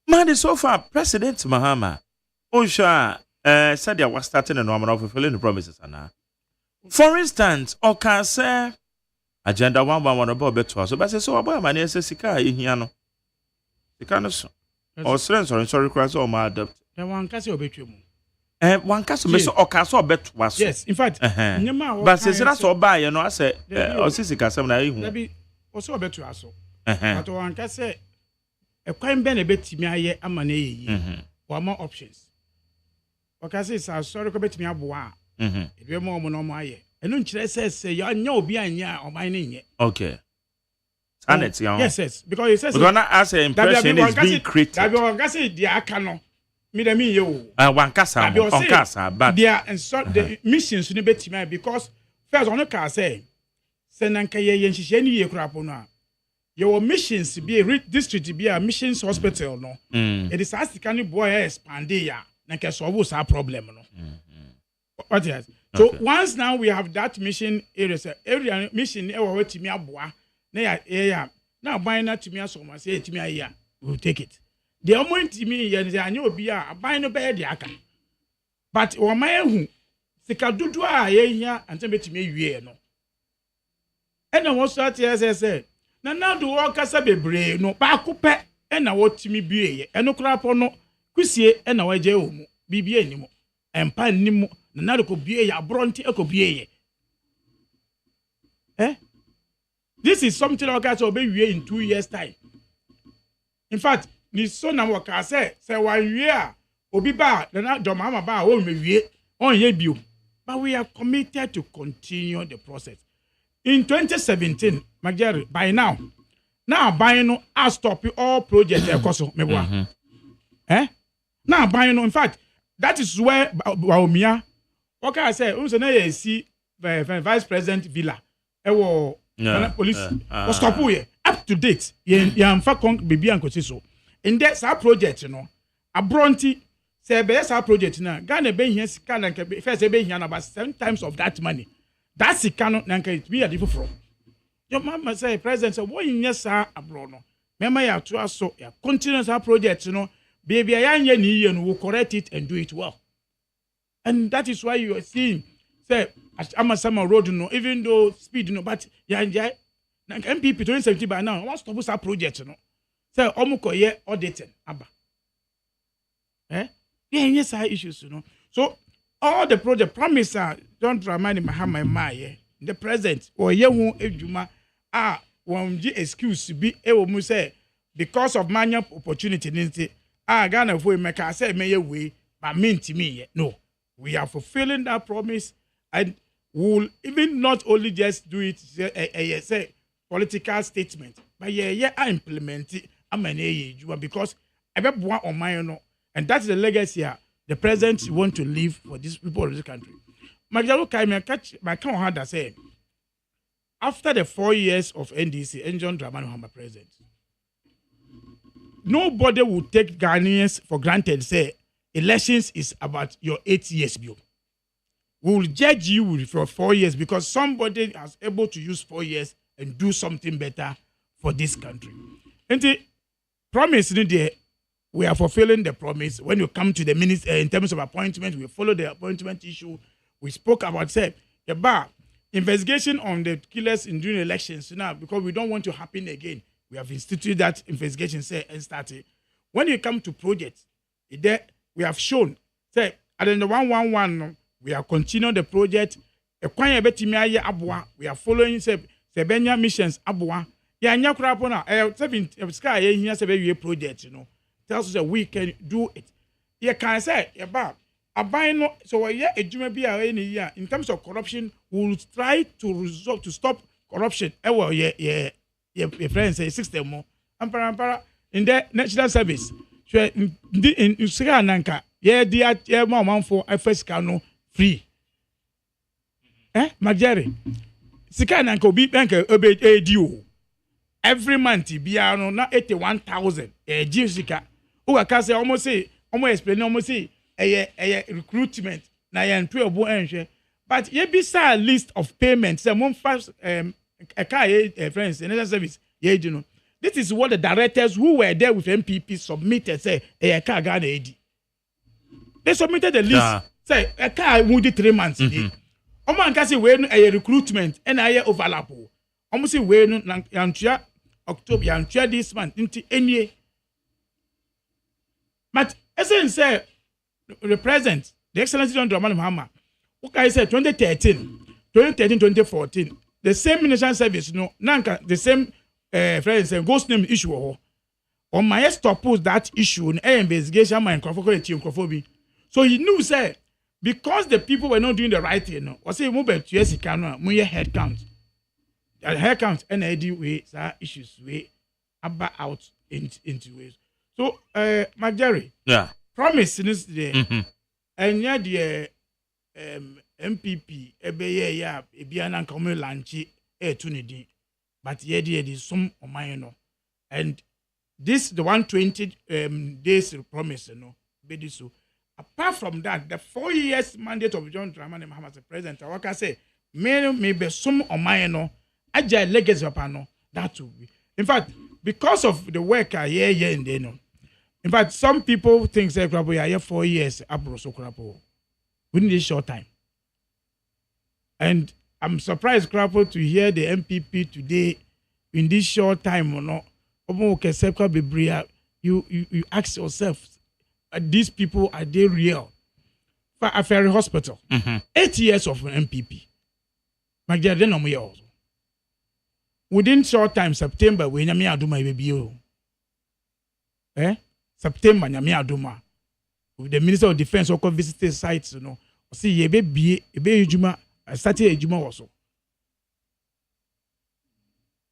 Man, so far, President Mahama, Osha said they were starting a normal of fulfilling the promises. For instance, Oka say agenda 111 about better. So, but so about my name says Sika in Hiano. Sika or sorry, cross or my adopt. One castle bet you. One castle, Oka so bet was. Yes, in fact, but since that's all by, I said, or Sika, some I also bet you also. But one can say a crime benefit me a amane or more options. Okay, say, sorry, bet me a bois. It be more monomoye. And don't says, you know, behind ya or my name. Okay. And it's young. Yes, because it says, we're gonna ask an impression is being created. I will say, the cano. Me the me you. One casa, but they are and so the missions to be me because first on the car say, send an kaye yen shisheni ye krapona. Your missions be a district be a missions hospital no. It is as the kind boy expand ya. Nanka solve our problem no. What is so once now we have that mission area mission e wo timi aboa na ya now buy na timi aso ma say timi aya we will take it. The amount timi ye say anya obi a buy no be de aka. But o ma ehu sika dudu a ye hia ante betimi awie no. E na wo start say na now do work kasa bebre no ba akopɛ e na wo timi bie ye. E no kra po no kusie e na waje o mu bibie animo. Empa animo na na ko bie ya bronti e ko bie ye. This is something like that will be in 2 years time. In fact, ni so na wo ka say 1 year obi ba na do mama ba o me wie on ye bio. But we are committed to continue the process. In 2017, Magari, by now by no I stop all projects ekoso meboa. Now by no in fact that is where Baumia okay I say unse na ye see vice president villa police was stop here up to date ya mfa kon baby ankosi so in that sa project no abronti say be sa project na Ghana be hia sika na first be hia na about 7 times of that money that sika no na it be a different from your mama say president say what in yes abro no mema ya to aso ya continue sa project no baby ya nya ni ye no will correct it and do it well. And that is why you are seeing say Amasama road no even though speed no but ya MPP 2017 by now, what's to stop project, no? Say, Omuko ye auditing, Abba. Yeah, yes, I issues, So, all the project promise, don't remind me how my the president, or ye won't, Ejuma, won't excuse to be, say, because of manual opportunity, Ghana, if we make us say, may way, but mean to me, no. We are fulfilling that promise, and we'll even not only just do it, say political statement, but I implement it. Because everyone on my own, and that's the legacy the president want to leave for these people of this country. My count had to say, after the 4 years of NDC, and John Dramani Mahama president, nobody will take Ghanaians for granted. Say elections is about your 8 years bill. We will judge you for 4 years because somebody is able to use 4 years and do something better for this country. And the promise there, we are fulfilling the promise. When you come to the minister in terms of appointment, we follow the appointment issue. We spoke about say the bar investigation on the killers in during elections now because we don't want to happen again. We have instituted that investigation say and started. When you come to projects, there we have shown say at the 111 we are continuing the project. We are following say Benya missions abua. Yeah, nyakura pona 7 sky here say project, tells us that we can do it. You can say about no so yeah in terms of corruption, we'll try to stop corruption. Your friends say system more. Ampara in the national service. In Sri Lanka, yeah, mom for first cano free. Majari. Sika Lanka be bank obey every month biano na 81,000 Jessica. Who can say almost explain almost say a recruitment na yan 12 but ye be a list of payments some first a car friends in service this is what the directors who were there with MPP submitted say a car Ghana AD. They submitted the list say a car would 3 months. Oman can say when a recruitment and I overlap. Almost say when Yantia October Yantia this month into any. But as I say, the president, the Excellency John Dramani Mahama, okay, I said 2014, the same national service, Nanka, the same friends and ghost name issue. On my stop post that issue in investigation, my microphone. So he knew, say, because the people were not doing the right thing, or say, move to yes, head count. Head count, NID way, issues way, about out into ways. So, Majari, promise this day, and yeah, the MPP, Ebiana come lanchi, tunidi, but yeah, there is some of mine, and this the 120 days promise, be so. Apart from that, the 4 years mandate of John Dramani Mahama as president, I can say, maybe some of mine, agile legacy upon that will be. In fact, because of the work I hear and they know. In fact, some people think say Krapo I 4 years abroad so Krapo within this short time. And I'm surprised Krapo to hear the MPP today in this short time or not. You ask yourself, these people are they real? For a ferry hospital, 8 years of MPP. My dear, then I'm also. Within short time, September, we nyame aduma baby. September nyame aduma. The Minister of Defense will visit the sites, See ye baby, juma, started a juma also.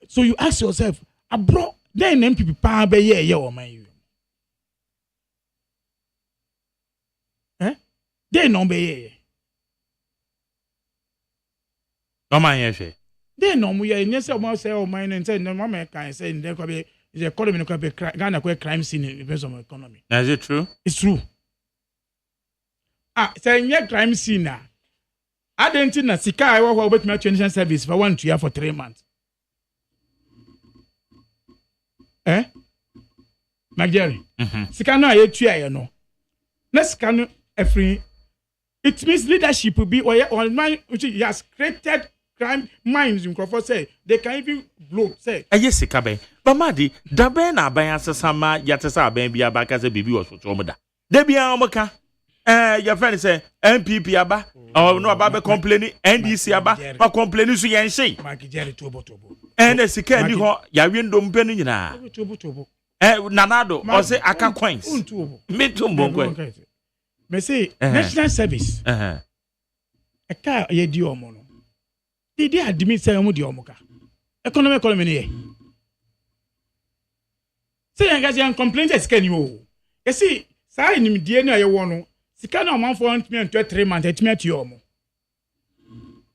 So you ask yourself, abroad, then MPP pa be ye or my. They no be. No man, they no we are near someone say oh mine and say no mama can say there could be the economy could be Ghana crime scene in terms of economy. Is it true? It's true. Say yeah crime scene na. I don't think na sika I work about my transition service for 1 year for 3 months. Magari. Sika no aye 2 year no. Na sika no every it means leadership will be or man which he has created crime minds in Crawford say they can even blow say. Yes, Kabe. But Madi, the Ben Abaya Sama Yatasa Ben Biabaka Bibi was for Chomada. Debia Omoka. Your friend say MPP Aba or no Baba complaining, NDC Aba, but complaining to Yanshay. Maki Jerry Tobo. And the Sikandi Ho, Yawin Dompenina. Tobo. Nanado, or say Aka coins. Me too, Bongo. Me say national service. A car ye diomono. Did they admit say Omudiomoka? Economy. Say, I guess you complain as can you. You see, sign him DNA you want. Sikana man for me and 3 months, it met you.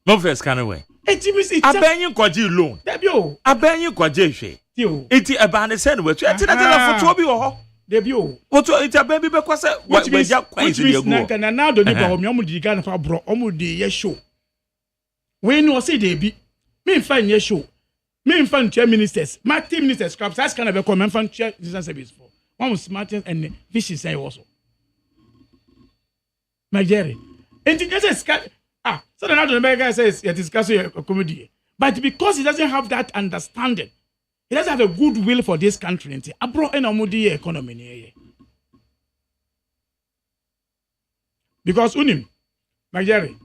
No first can away. It's I ben you kwaji loan. Debut. I ben you kwaji. It's a band send which I tell for Toby or debut. What it's a baby because what we just quite now the neighbor of Yamudi Gan for bro Omudi yes show. When was it debi? Me find yes show. Me find chair ministers, my team ministers scraps that's kind of a comment from chair service for. One was smarter and vicious say also. My Jerry. And it doesn't so the American says you're discussing a comedy. But because he doesn't have that understanding, he doesn't have a good will for this country. I brought in a moody economy. Because unim, my Jerry,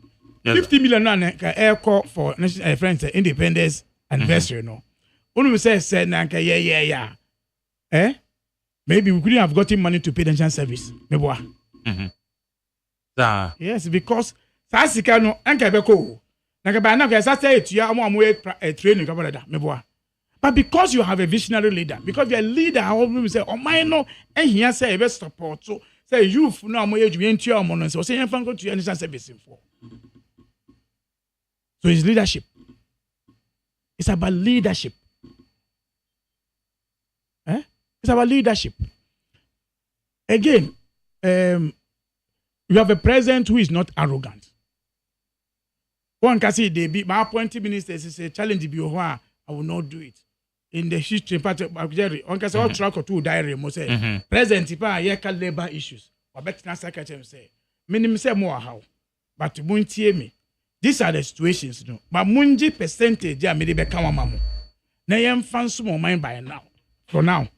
50 million air call for national friends independence anniversary. No, unim said yeah. Maybe we couldn't have gotten money to pay the national service. Yes, because Sassika no Ankabeko. Nakabana say to you, training. But because you have a visionary leader, because you're a leader, I always say, oh, my no, and here say, best support. So say, you no more age, we ain't your money. So say, I'm going to understand service for. So it's leadership. It's about leadership. It's about leadership. Again, you have a president who is not arrogant. One can say they be my appointed ministers is a challenge be I will not do it. In the history part of Jerry, one can say all track or two diary must say president ipa yeka labor issues. Or better secretary say. Minimum say more how. But muntie me. These are the situations, no. But munji percentage ya me de beka mamo. Na yem fan small mind by now. For now.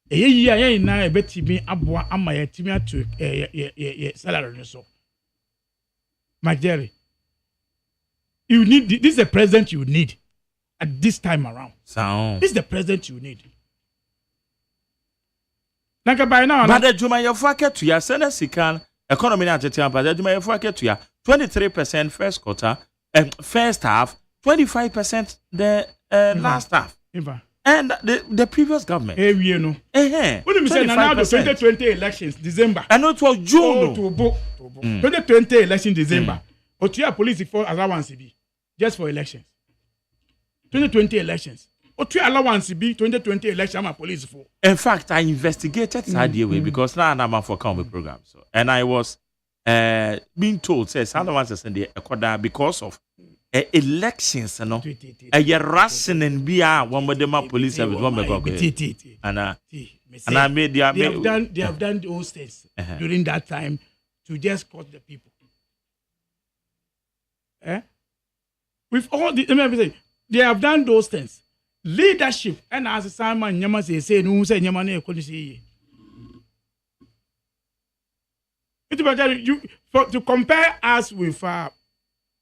Ye na e betimi aboa ama ya timi atu salary so. My Jerry, you need this is the president you need at this time around. This is the president you need. Like by now, but the Juma Yafaka to ya Senate Sikan economy at the time, but the Juma Yafaka to ya 23% first quarter and first half, 25% the last half. And the previous government. Hey, you know. What do you say now? The 2020 elections, December. I know it was June. 2020 election, December. But you have police for allowance be just for elections. 2020 elections. But you allowance be 2020 election. I'm a police for. In fact, I investigated that way because now I'm for common program. So, and I was being told says allowances in the Ecuador because of elections, you know, a rationing be one with the police service one and I made they have done those things during that time to just cut the people. With all the they have done those things. Leadership and as Simon Yama say no say Yamane couldn't see you to compare us with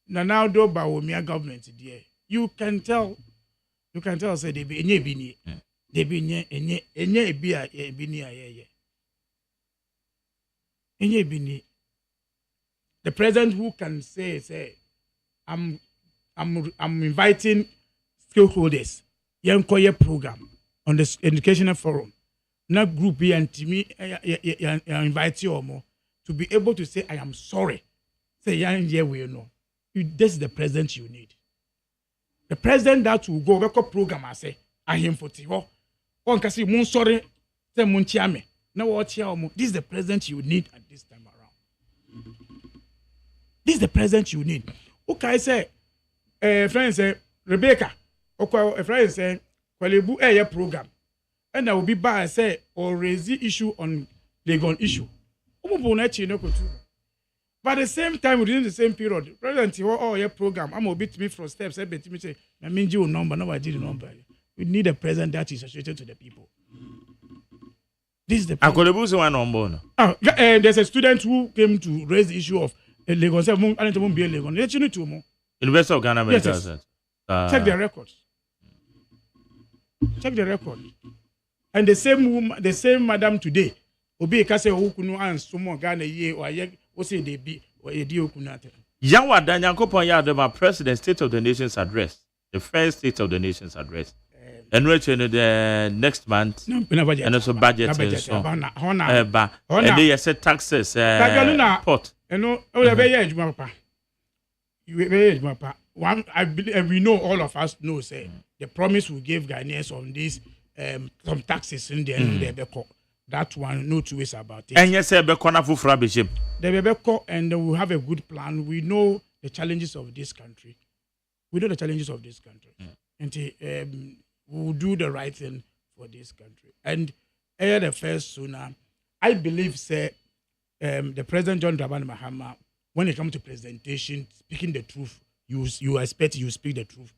Nanado Bawumia government there. You can tell say they be nye they be nye bini. The president who can say I'm inviting stakeholders Yankoye program on the educational forum. Not group B and to me invite you or more to be able to say I am sorry. Say yeah we know. This is the president you need. The president that will go work program I say I am for Tivo. One can say mon sorry say mon chiame. No what this is the president you need at this time around. This is the president you need. Okay, say friend say Rebecca. Okay, a friend say Kwalebu air program. And I will be by say or raise the issue on Legon issue. But at the same time, within the same period, President, your program, I'm a bit me from steps. I bet me say, I mean, you number, nobody did number. We need a president that is associated to the people. This is the. There's a student who came to raise the issue of Lagos. I don't be a Lagos. Let you know two more. University of Ghana. Yes. Check the records. Check the record. And the same woman, the same madam today, Obi Kase Okunu and Sumo Ghana ye or ye say they be or ye di Okunate. Yawa Danyankopon Yadema President State of the Nation's address, the first State of the Nation's address. And which in the next month, and also budget and so on. And they said taxes, pot. You know, one, I believe, and we know, all of us know, say the promise we gave Ghanaians on this, some taxes in the end, that one, no two ways about it. And yes, they will have a good plan. We know the challenges of this country. And we will do the right thing for this country. And the first sooner, I believe, say, the President John Dramani Mahama, when it comes to presentation, speaking the truth, you expect you speak the truth.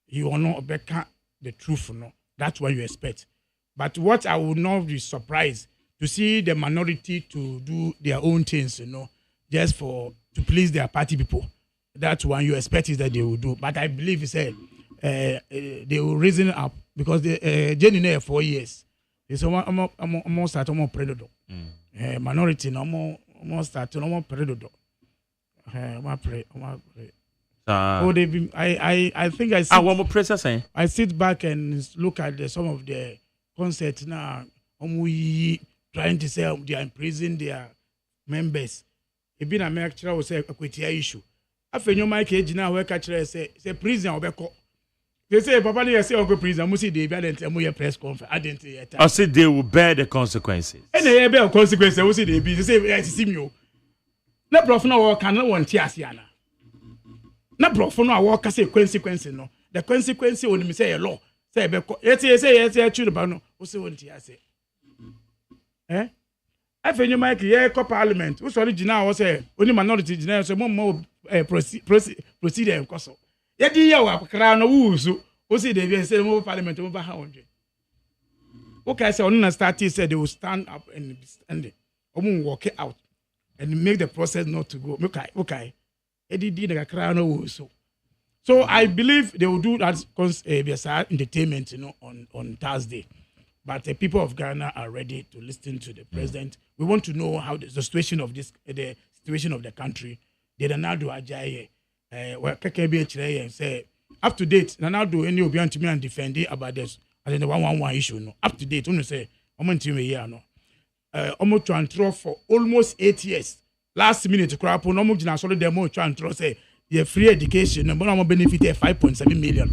You will not back the truth, no. That's what you expect. But what I would not be surprised to see the minority to do their own things, just to please their party people. That's what you expect is that they will do. But I believe they will reason up because they Jenny 4 years. It's almost start almost predator. Minority no almost start almost predator. They've been, I think I sit, I sit back and look at some of the concerts now. Trying to say they are imprisoning their members. It been a lecturer will say a quittia issue. After your mic age now, where catcher say prison or beko. They say Papa they say go prison. Musi they bear the press conference. I didn't say I said they will bear the consequences. And they bear consequences. Musi they be. They say I see me. Na prof no work cannot want tiasiana. Na prof no work say consequences no. The consequences when me say a law. Say beko. Yes true about no. Musi want tiase. After your mic here parliament. Who sorry Gina was say only minority Gina so more proceed and coso. Yet the yawa crown of woozu. Who say they say more parliament over 100. Okay, so on started said they will stand up and walk it out and make the process not to go. Okay. Eddie did a crown of woozu. So I believe they will do that entertainment, on Thursday. But the people of Ghana are ready to listen to the president. We want to know how the situation of the situation of the country. They are now do ajaye. And say up to date. Now do any obian to me and defend it about this. I think the 111 issue. No, up to date. Only say I'm to me here. No, almost to control for almost 8 years. Last minute to crap on almost na solid demo to control say the free education. But I'm benefit 5.7 million.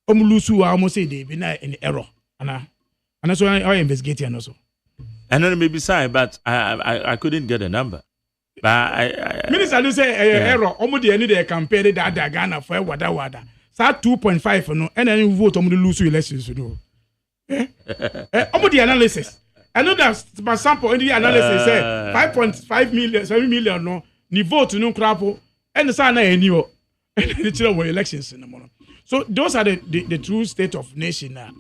Almost say they be na in error. And that's why I investigate and also. And then maybe say, but I couldn't get a number. But Minister, you say error. Almost the end they compare that Ghana for wada. Start 2.5 no, and then you vote on the lose elections. Almost the analysis. I know that my sample in the analysis say 5.5 million, 7 million no. Ni vote no crapo, and the sana anyo. And the children elections in the morning. So those are the true state of nation now.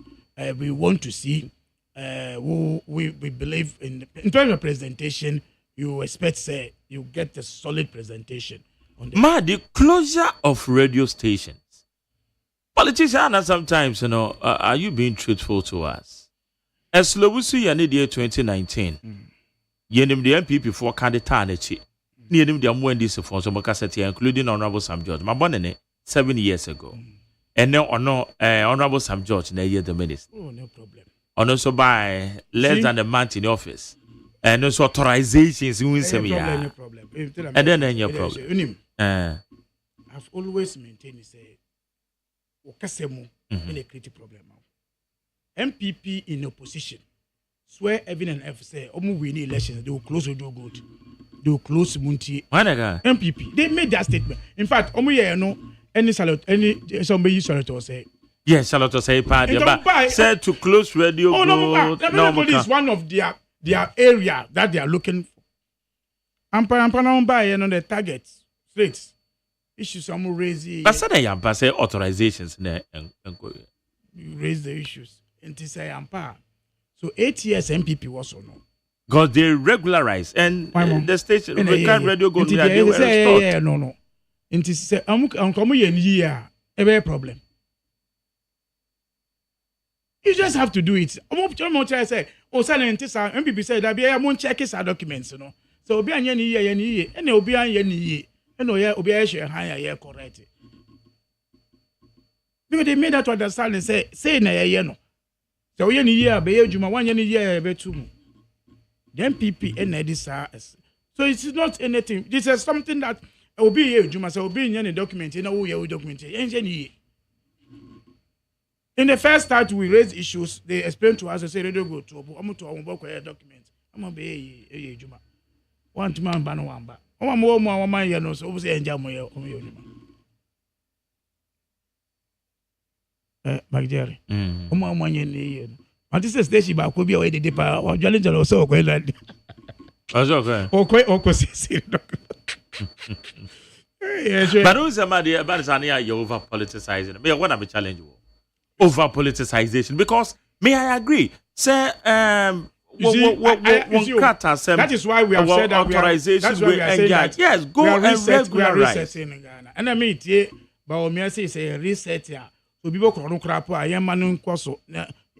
We want to see who we believe in terms of presentation. You expect say you get a solid presentation on the closure of radio stations. Politicians sometimes, are you being truthful to us? As Lowusu Yanidi 2019, Yenim the MPP for Candidacy, Yenim the Amwendis for some cassette, including Honorable Sam George, my bonnet 7 years ago. And now, Honorable Sam George, na year the minister. Oh, no problem. And also by less than a month in office. And also authorizations, no problem. And then your problem. I've always maintained, say, Okasemo in a critical problem. MPP in opposition swear heaven and earth say, we need elections, they will close or do good. They will close Munti. MPP. They made that statement. In fact, any somebody Charlotte say. Yes, Charlotte say party, but said to close radio. Oh no, is one of their area that they are looking for. ampa na buy the target straight issues am raise. But say ampa say authorizations na you raise the issues and say ampa. So 8 years MPP was or no. Because they regularize and the station radio go they were restored. Yeah, no. And it say come year a problem. You just have to do it. I'm try say, oh, scientists MPP say that be I'm check his documents, you know. So obi anya ni ye, and obi anya ni ye, and obi share higher correct. Because they made that to understand and say na ye no. So ye ni ye be adwuma, wan ye ni ye be two. The MPP and this so it's not anything. This is something that obi ye adwuma, so obi nya ni document, na wo ye document. Ye in the first start, we raised issues. They explained to us. They say, "Radio go to I'm to our document. I'm a be juma. One man ban one ba. I'm more man you know. So we say enjoy my Magdari. I'm man you. And this is station ba ko bi o dey pa. O jolly jolly so ko land. Okay. O see. But who's a man? But it's you over politicizing. Me want to be challenge you. Over politicization, because may I agree, say that is why we have said that authorizations will engage. Yes, go and regularize. And I mean, but me say reset here. So people crono crap. I am manu kwaso.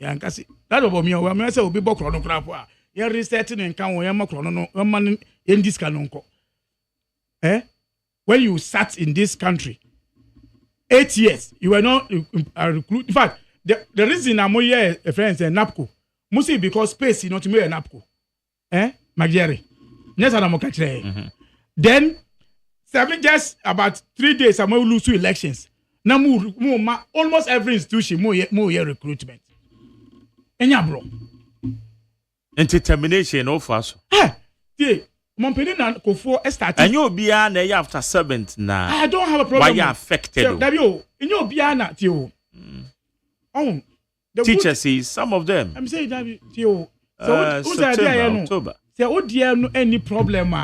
Yankasi. That about me. We say people crono crap. You resetting and can we am crono no man in this canonko. When you sat in this country 8 years, you were not a recruit. In fact, the reason I'm here, a friend said NAPCO, must be because space is not me a NAPCO. Magere. Yes, I'm okay. Then, just about 3 days, I'm going to lose 2 elections. Now, almost every institution, more recruitment. And bro. And determination, no fast. Mompeni na kofo start. And you be na after servant na. I don't have a problem. Why you affected? You be na tio. Oh, the teachers see some of them. I'm saying that tio. So September, October. Say oh dear no any problem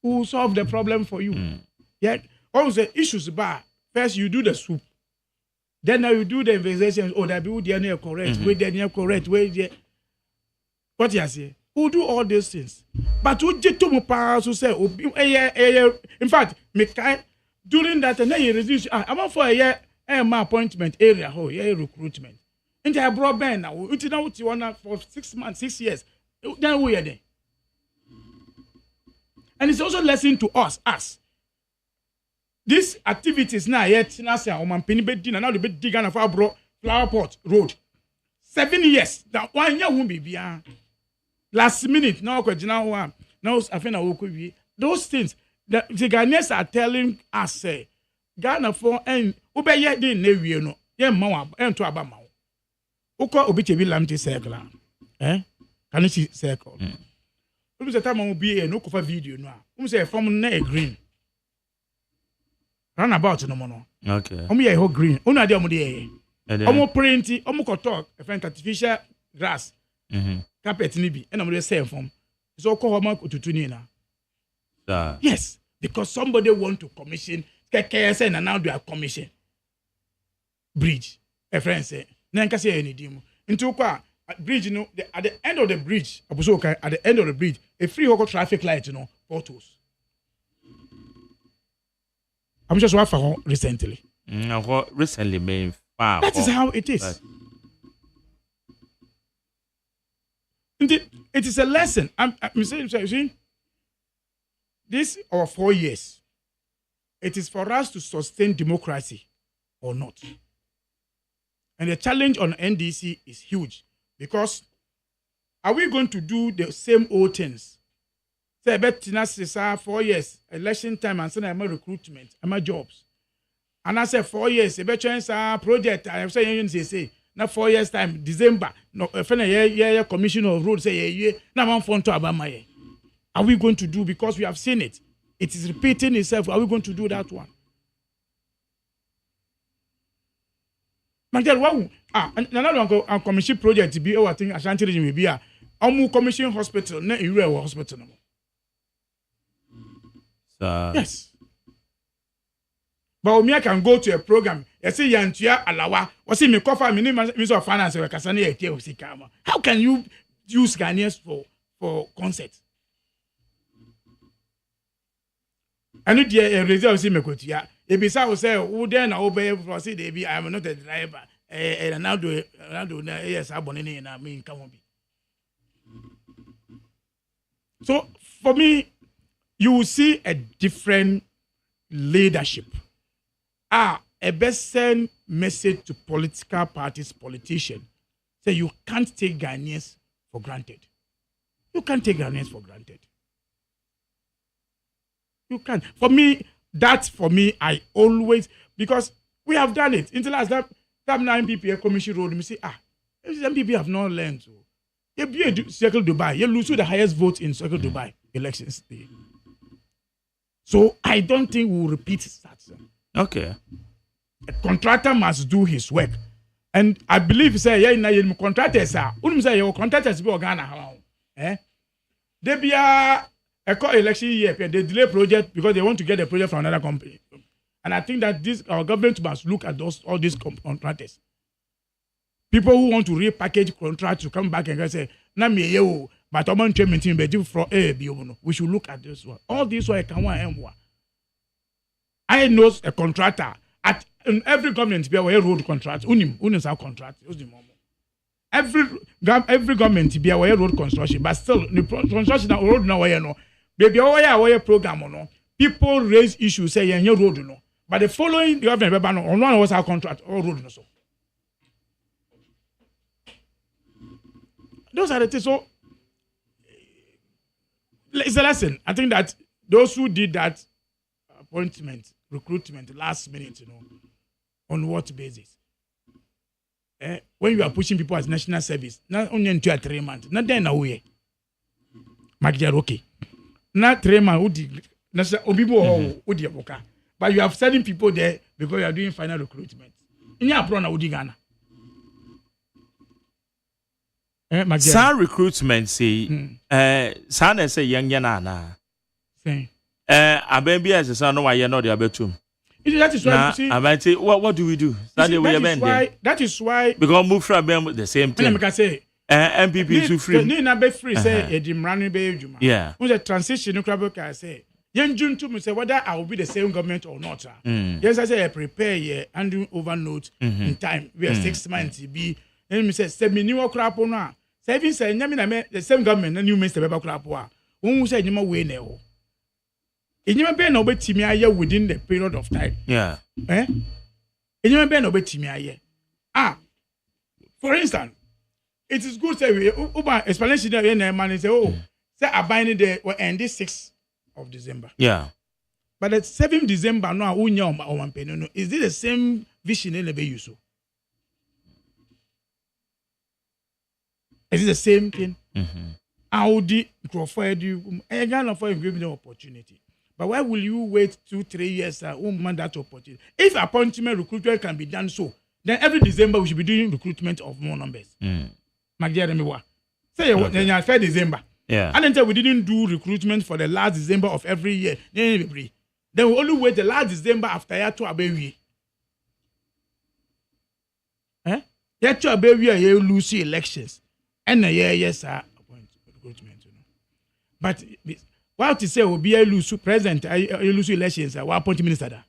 who solve the problem for you. Yeah. Also issues bar. First you do the soup. Then now you do the investigation. Oh that be there near correct. Wait there near correct. Wait there. What you say? Who do all these things? But who did to me so say in fact, during that and then you reduce I'm for a year my appointment area recruitment. And I brought Ben now. You know what you want for 6 months, 6 years. Then we are there. And it's also lesson to us. These activities now yet now say now the big digger of our flower pot road. 7 years. That 1 year won't be beyond. Last minute, now I think those things that the Ghanaians are telling us say Ghana for and obey the navy no mawa and to abama. Uko obichebi lamti circle. Can you see circle? The time will be a no cover video now. Say from na green. Run about no more. Okay. Ho green. Una dia mo dey. Omo printy, omo ko talk, artificial grass. Carpet ni bi and I'm say form. So call home to ni na. Yes, because somebody want to commission KSN and now they are commission bridge. A friend say, "Nanka say any dim." Into kwa bridge at the end of the bridge, at the end of the bridge, a free local traffic light, photos. I'm just one for recently. Recently made far. That is how it is. Indeed, it is a lesson. I'm saying, this or 4 years, it is for us to sustain democracy or not. And the challenge on NDC is huge because are we going to do the same old things? Say, bet 4 years, election time, and say I'm a recruitment, I'm a jobs. And I say 4 years, a better project. I am saying, say. Now 4 years time, December, no, commission of roads say now I'm fun to Abama. Are we going to do because we have seen it? It is repeating itself. Are we going to do that one? And another one commission project to be I think Ashanti region will be a commission hospital, not a hospital. Yes. But I can go to a program. I say Yantia Alawa. Or see me cover Minister of Finance or Kasani. How can you use Ghanaians for concerts? I need a result. See me go to ya. If it's how say, who then I obey for see they be. I am not a driver. And now do yes, I bonnie and I mean come on. So for me, you will see a different leadership. A best send message to political parties, politicians. Say you can't take Ghanaians for granted. You can't take Ghanaians for granted. You can't. For me, I always, because we have done it. Until last that 9 PPA commission road, me say, some people have not learned. So, you be a Circle Dubai, you lose the highest vote in Circle Dubai elections day. So I don't think we'll repeat that. Okay. A contractor must do his work. And I believe say yeah contractors are say your contractors be Ghana they be a election year they delay project because they want to get a project from another company. And I think that our government must look at all these contractors. People who want to repackage contracts to come back and say na me you but I'm training team be from we should look at this one. All this one can one I know a contractor at every government be a road contract. Unim our contract. Every government be a road construction, but still the construction that road now no. Baby, our program or no. People raise issues say your road no. But the following the government no on one was our contract or road no so. Those are the things. So it's a lesson. I think that those who did that appointment, recruitment last minute, on what basis? When you are pushing people as national service, not only into a 3 months, not then away. Okay. Not 3 months, but you have certain people there because you are doing final recruitment. In your prona Udigana. Some recruitment say, Sana say young Yanana. Say. Ababy as a son, why you're not the abetum. That is why you see. I might say, what do we do? That is why. Because move from them the same thing. I can say. MPP too free. Ni na be free say Edim running be juma. Yeah. When the transition no crab can say. Yen June to me say whether I will be the same government or not. Yes, I say I prepare here and do overnote in time. We are 6 months be. Then me say me new crap on na. Say even say nyame na the same government na new minister be crap wa. Won say nyama we na e ho. Enyima be na obetimi aye within the period of time. Yeah. Enyima be na obetimi aye. For instance, it is good say we explanation there na man say say abide there will end this 6th of December. Yeah. But the 7th December no unya o man pen no is this the same vision in be use? Is it the same thing? Audi Crawford you Ghana for give the opportunity. But why will you wait 2-3 years man that opportunity? If appointment recruitment can be done so, then every December we should be doing recruitment of more numbers. Say then 1st December. Yeah. And then we didn't do recruitment for the last December of every year. Then we only wait the last December after year to abewi. Year to abewi you lose elections. And a year yes recruitment. But what to say will be a lose president, you lose elections, what appoint minister da?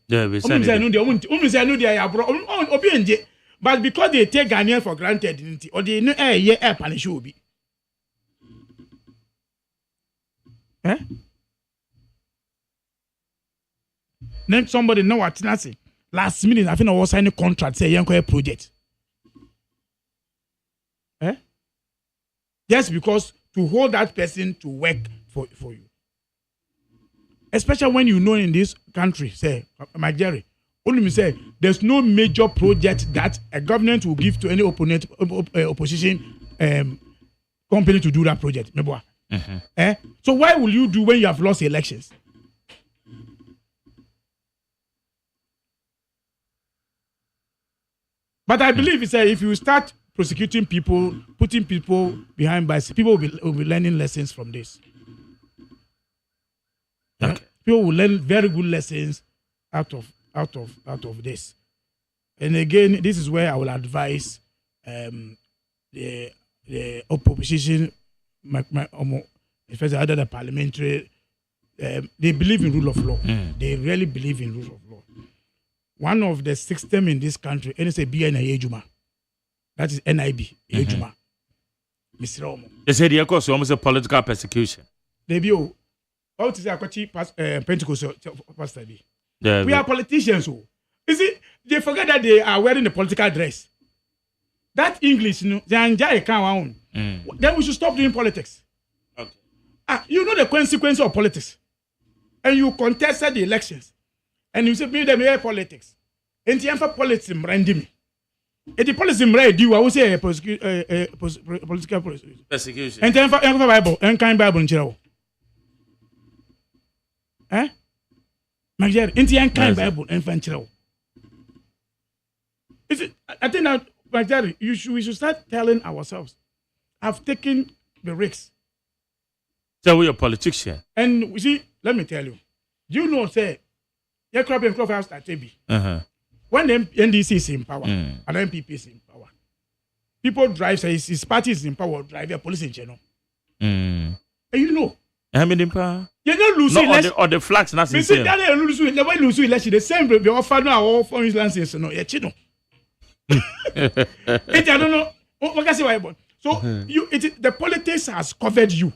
Yeah, we said but because they take Ghanaians for granted, or they know punish you be. Then somebody know what Nancy. Last minute, I think I was signing a contract, say young project. Just because to hold that person to work for you. Especially when you know in this country, say, my Jerry, only me say, there's no major project that a government will give to any opposition company to do that project. So why will you do when you have lost elections? But I believe it's if you start prosecuting people, putting people behind bars, people will be learning lessons from this. People will learn very good lessons out of this. And again, this is where I will advise the opposition, especially the parliamentary. They believe in rule of law. They really believe in rule of law. One of the system in this country, and it's a BNI Ejuma. That is NIB Ejuma. Mr. Omo. They say the cause almost a political persecution. They be how to say a Pentecostal pastor be. We are politicians. You see, they forget that they are wearing the political dress. That English, they enjoy count. Then we should stop doing politics. Okay. You know the consequence of politics, and you contested the elections, and you say me them here politics. And the for politics branding me. And the policy do I will say political persecution. And then for Bible and kind Bible in Chile. Magier, Indian kind Bible and Fanchero. I think that, Magier, we should start telling ourselves, I've taken the risks. So we're a politician. And we see, let me tell you, do you know, say, your crop and crop house at TB. When the NDC is in power and MPP is in power, people drive, say, his party is in power, drive your police in general. And you know, how many in power? You're not losing election. Or the flags, not the same. They lose election. The same, they offer now all foreign lands. No, yeah, chino. I don't know. What can I say? Why? So the politics has covered you.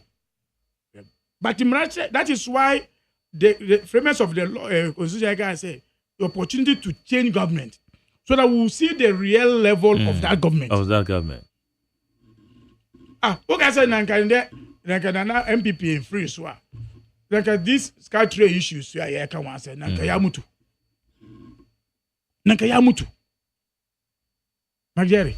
But that is why the framers of the law, constitution can say the opportunity to change government, so that we will see the real level of that government. Of that government. What can I say? Nankanda MPP in free so. Like these scattering issues, I can want to say Nankayamutu. Mageri.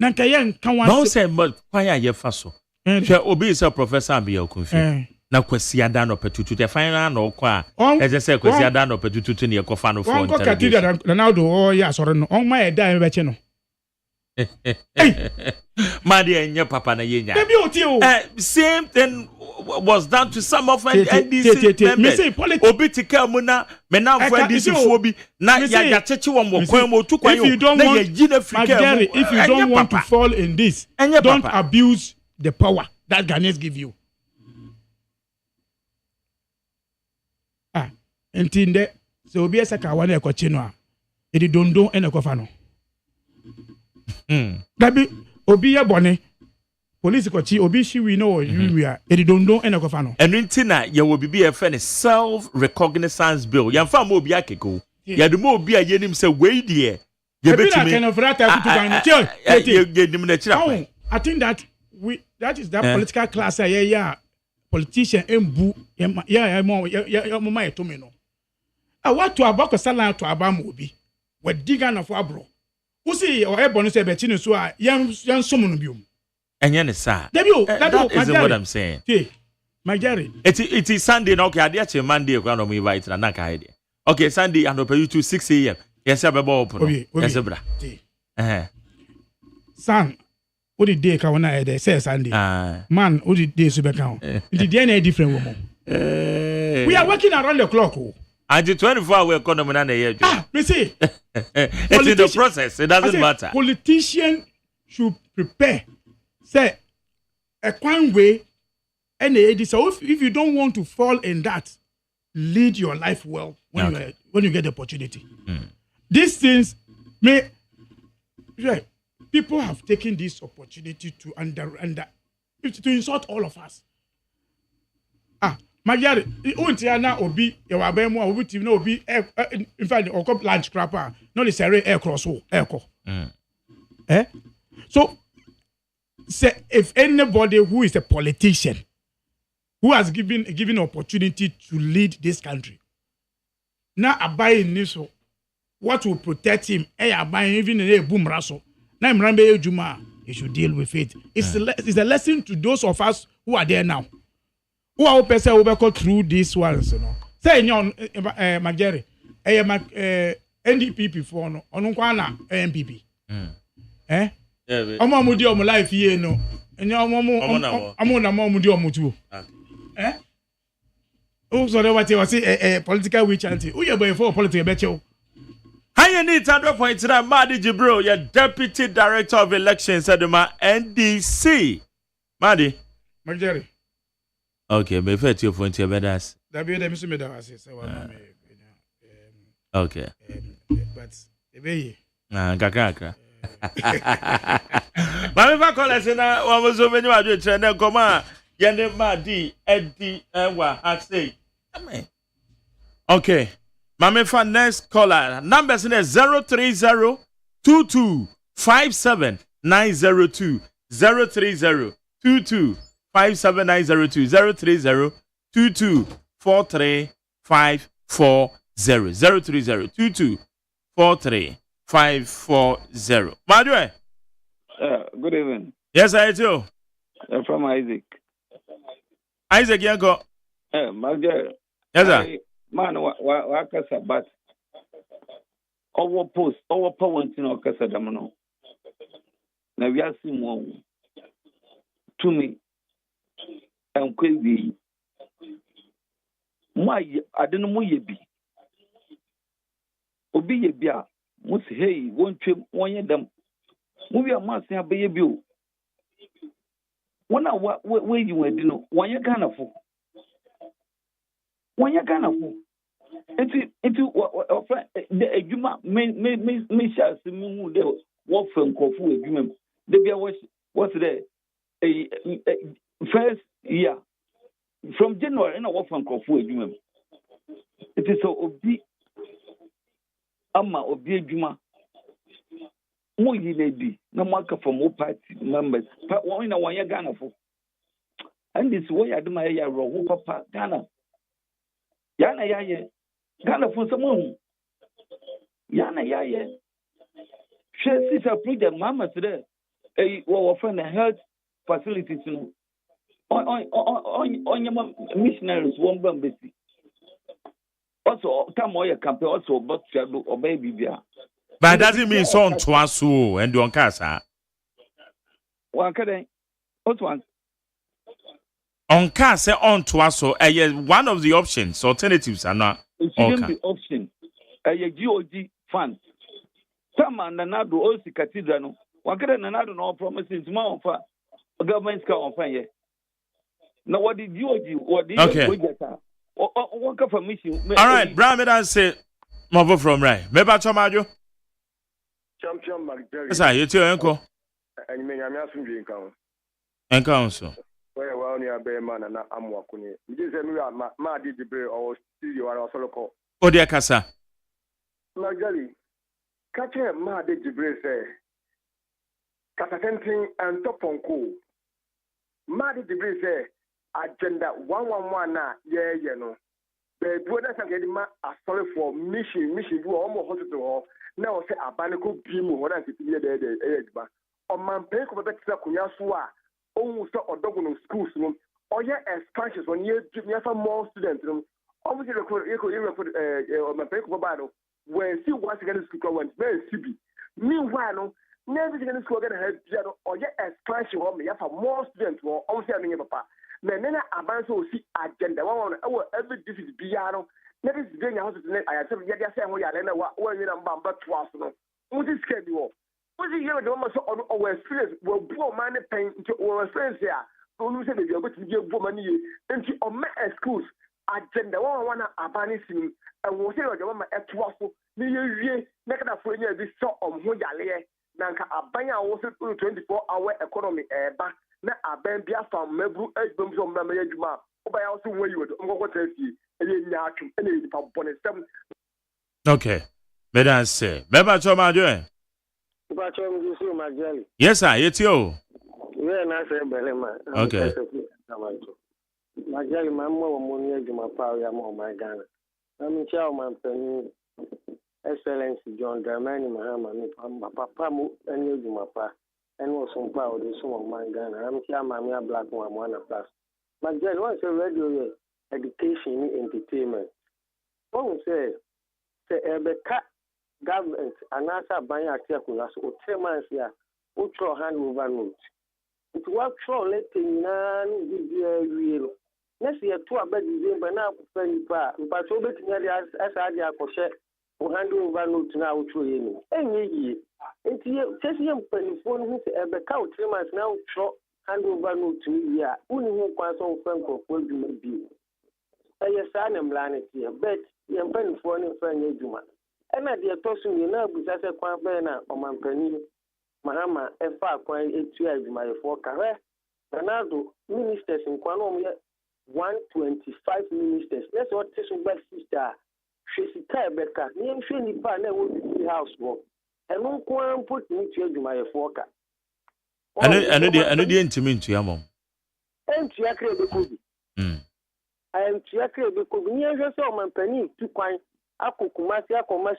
Nankayan can want to say, but why are you faso? Obi is a professor and be a confused. Na kwesi ada no petutu the final no kwa e say kwesi ada no petutu ne ekofa no for interrogation na do ya soro no on ma e da e be che no ma de enye papa na yenya same thing was done to some of NDC members obi tika mu na me na for NDC fo bi na ya cheche wo mo kwan mo tu kwan yo na ya gi na Africa if you don't want to fall in this don't abuse the power that Ghanaians give you. Entinde so obi esaka wana ekochi no a edi dondo ene kofa no dabi obi ye bone police kochi obi shiwi no wi a edi dondo ene kofa no enu ntina ye wo bibi e fe ne self recognizance bill ya fa mo obi akeko ya de mo obi a yenim se we die ye betimi I think that is that political class politician embu to me no. What to abako sala to abamu obi. We diga na for abro. Who see or ebonu se betinu so a yan somu biom. Enye ne sa. That is what I'm saying. My Jerry. It is Sunday no okay ade che Monday kwa no me invite na naka ide. Okay, Sunday and open to 6 a.m. Yes abebo open. Yes bra. San what the day ka wona ide say Sunday. Man, what the day so be kan. The day na different woman. We are working around the clock. And the 24-hour economy na year. Me see. It's in the process. It doesn't matter. Politicians should prepare. Say a one way and so if you don't want to fall in that, lead your life well when you get the opportunity. These things people have taken this opportunity to to insult all of us. Magyari, unti na obi ye wa ba mu obi tim na obi in fact o come lunch crapper no the sere air cross air. So say if anybody who is a politician who has given opportunity to lead this country now abide this what will protect him abide even in a boom raso na mrambe ejuma you should deal with it. It's a lesson to those of us who are there now. Who are person who go through this ones, you know. Say nyon Magere, NDP before no, onu kwa na MPP. Omo mudi omo life here no. Enyo omo na mudi omo tu. Oh, so what you say a political witch auntie. Who you boy for political betcho? How need 100 points to that Madi Jibril, your Deputy Director of Elections at the NDC. Madi. Marjorie. Okay, me fit your phone to your bedas. That be the Mr. Medawasi. Okay. But ebe. Kakra. Mami fa call us na wa mo so many wadwe tre na koma ye ne Madi edi enwa say. Amen. Okay. Mami fa next caller. Numbers in 030 22 57 902 030 22 57902 030 22 43 540 030 22 43 540. Madwe. Good evening. Yes, I do. From Isaac. Isaac, you go. Madwe. Yes, sir. Man, what kasa but our post, our power in our kasa damano. Now we are seeing one to me. I'm crazy. My, I don't know more ye be. Obi ye be. Must hey, won't you one year them? Movie a mass in a baby. One hour where you were, you know, 1 year Ghana for 1 year Ghana for. Into the Juma may shall see me walk from Kofu. The beer was there a first year from January and I walk from Kofu. It is so obi ama obi Juma. More lady, no marker from all party members, but 1 year Ghana for. And this way I do my year row, Papa Ghana. Yana Yaye. Ghana for someone. Yana Yaye. She sees a project, Mama today. A friend health facilities. On your missionaries, one bambissy. Also, come on, your campaign also, but shadow or baby beer. But that doesn't mean so on twice and do on casa. One can what one? On casa on twice, one of the options, alternatives are not. It shouldn't be option. A GOG fund. Some and another OSEI Cathedral. One can another no promises more for a government car on fire. Now, what did GOG? What did you one for mission? All right, Brahman say, move from right. Maybe I told Champion McJerry. Yes, you tell Uncle. And you may have asked me to and council. Well, near Bayman and I'm walking. This is a Madi Jibril or studio or also called. Oh, dear Casa. McJerry, catch a Madi Jibril say, Catacenting and top on cool. Madi Jibril say, Agenda 111 na, yeah, no. The brothers are getting a sorry for mission, do almost hospital. Now say a banico beam or I see the on my bank of the Kunyasua, almost or dog on schools, or yeah, expansions when you have more students. Obviously, on my bank of a battle, where see once again is school went very CB. Meanwhile, never again is school going to have or yeah, expansion on me, have more students or also having a papa. Nena abanso si agenda one every district biano never is doing a house I have some yet say we are when you number twice no what is schedule what is here the one so our experience will blow money pain into our experience here so you say that you are going to give money into on my schools agenda one abanism and we say the one at twice ni ye make that for you this so on who yale nanka abanya also 24-hour economy eba na aben bia fam mabru ejbom so mama yadwuma obaya also when you go tell you e nya atwum e na pa bonesem. Okay, madam say beba cho ma jo Ba cho mi so Magdali. Yes sir, yet you We na say belema. Okay. Magdali ma mo mo ni adwuma pa ya mo my Ghana. Na mi cha o man pani Excellency John Dramani Mahama ni papa mu ani adwuma pa. And was some power of some of my Ghana. I'm here, Mamma Black one plus. But just once a radio education entertainment. One say cut government and answer buying a circular or 10 months here, ultra hand over note. It was for letting none give you a real Next year, 2 about December now, but so bet me as I did who hand over notes now to him. Any year, it's him phone who's a count 3 months now, hand over note to me. Yeah, only who quite so franco will be. I son and planet here, but you're penny for any friend, Juma. And at the tossing you know, because I can't burn on my penny. Mahama, a far quite 8 years, my 4 career. Ronaldo, ministers in Quanom, 125 ministers. That's what this best sister. She's a Rebecca. Name Shiny Partner will be house work. And no one put me to my 4 car. I know the intimate to your mom. And Tiakre the Kubi. I am Tiakre the Kubi. Near saw my penny to quine. I could come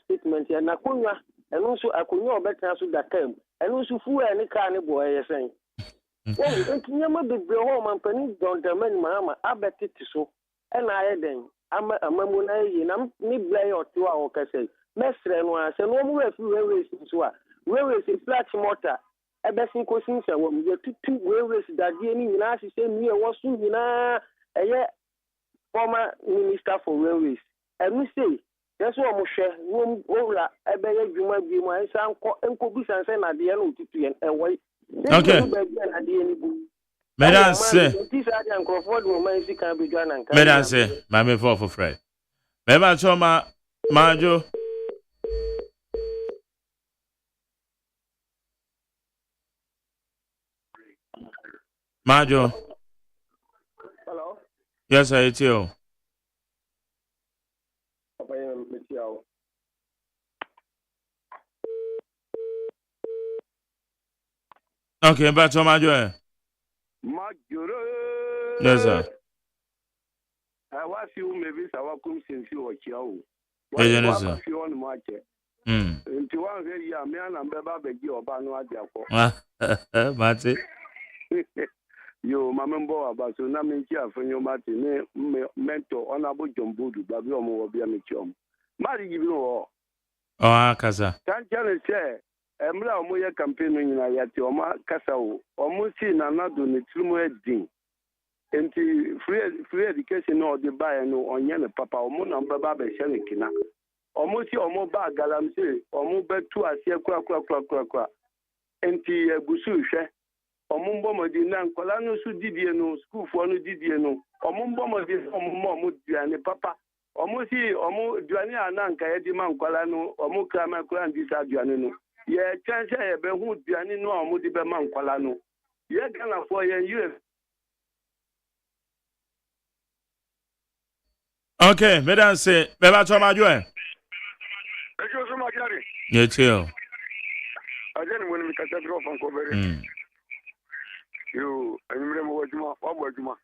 statement and Nakunya, and also I could know better to that term. And also fool any carnival, I say. Well, and never be home and penny don't demand Mahama. I bet it so. And I then. I'm a mamuna, and I'm midday or 2 hours. Say, Mestre, and I said, no more if you railways into a railways in flat motor. A best in questions, and when we get 2 railways that Jenny Nasi say me was soon, a former minister for railways. And we say, that's what Moshe, room, Ola, I beg you might be my son, and could be sent at the end of the away. Okay. Mesdames, Mammy for Fred. Maybe Choma, Majo. Majo. Hello? Yes, I hear you. Okay, but Majo. Yes, sir. I was you maybe Sawakum since you were here. Yes, sir. You want to march it. Into 1 year, man, and Baba Begi or Banu Adiako. Mate. You, my member about so now, me here from your Martin, mentor, honorable John Budu, Babylon will be a mitchum. Marry you all. Oh, Casa. Can't tell it, sir. Emra Moya campaigning in Ayatioma, Casao, almost in another Nitrumo Ding. And free education or the buy no on Yana Papa or Mon and Baba Shanikina. Almost your more bag galamse, or more bed to a sea qua. And the Busu, or Mumbo Dinan, Colano Sudidiano, school for no Didiano, or Mumbo Dian Papa, or Mosi, or Mo Duania Nanka, Ediman Colano, or Mukama Clan Disaduano. Yeah, chance I have been who Diani no Mudibaman Colano. Yeah, can for you. Okay, mesdames, c'est Beba Choma Joe. You too. I didn't win because I drove from Cover. You, I remember what you want.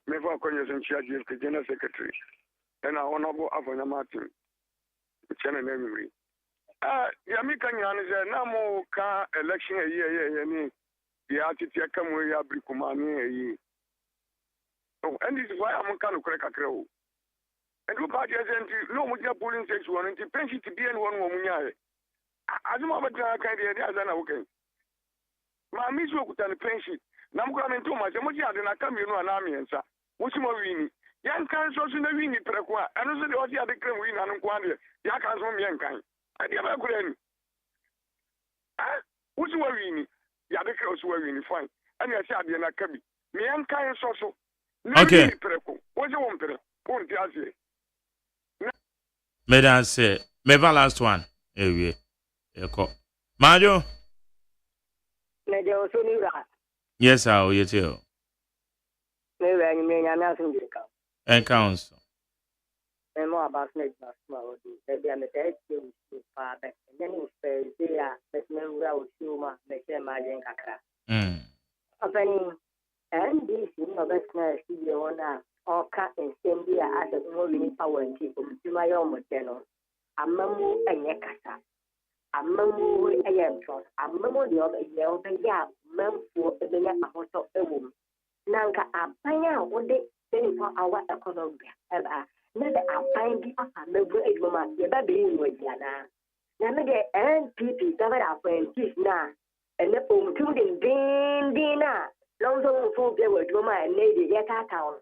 Never call and charge the general secretary. And I want to go up on a Martin. Channel memory. Yamikan is a Namo car election a year. The attitude come where you are Brikumani. And this is why I'm kind of crack a crow. And two parties and no more polling takes one and pension to be in 1 woman. I don't know what I can't hear the other. Okay. My miss work with a pension. Now I'm coming too much. I'm not going to come in an army and sir. What's more winning? Young can't in the winning prequa. And also the other can win and quantity. Young can't from young kind. I never could any. What's more winning? Yadaka was winning fine. And I said, you're not coming. Me young kind social. Okay. Mesdames, c'est Meva last one. Eh oui. Majo. Yes, I'll you too. And council. And more about snake mass. Maybe I'm a dead to father. And then you say, yeah, there's no real humor, make them imagine Kaka. And this is no business, you wanna or cut and send the as a moving power and people to my own channel. A mamu and yakasa. A mamu and yamtron. A mamu the other year, the yap, mem for the house of a woman. Nanka, a pioneer one day, 24 hour economy. Ever, never a pine be up and no good woman, your baby in with Yana. Never get NPP, covered up when kiss now. And the home to the dinner. long so full play with Roma and lady yet a town.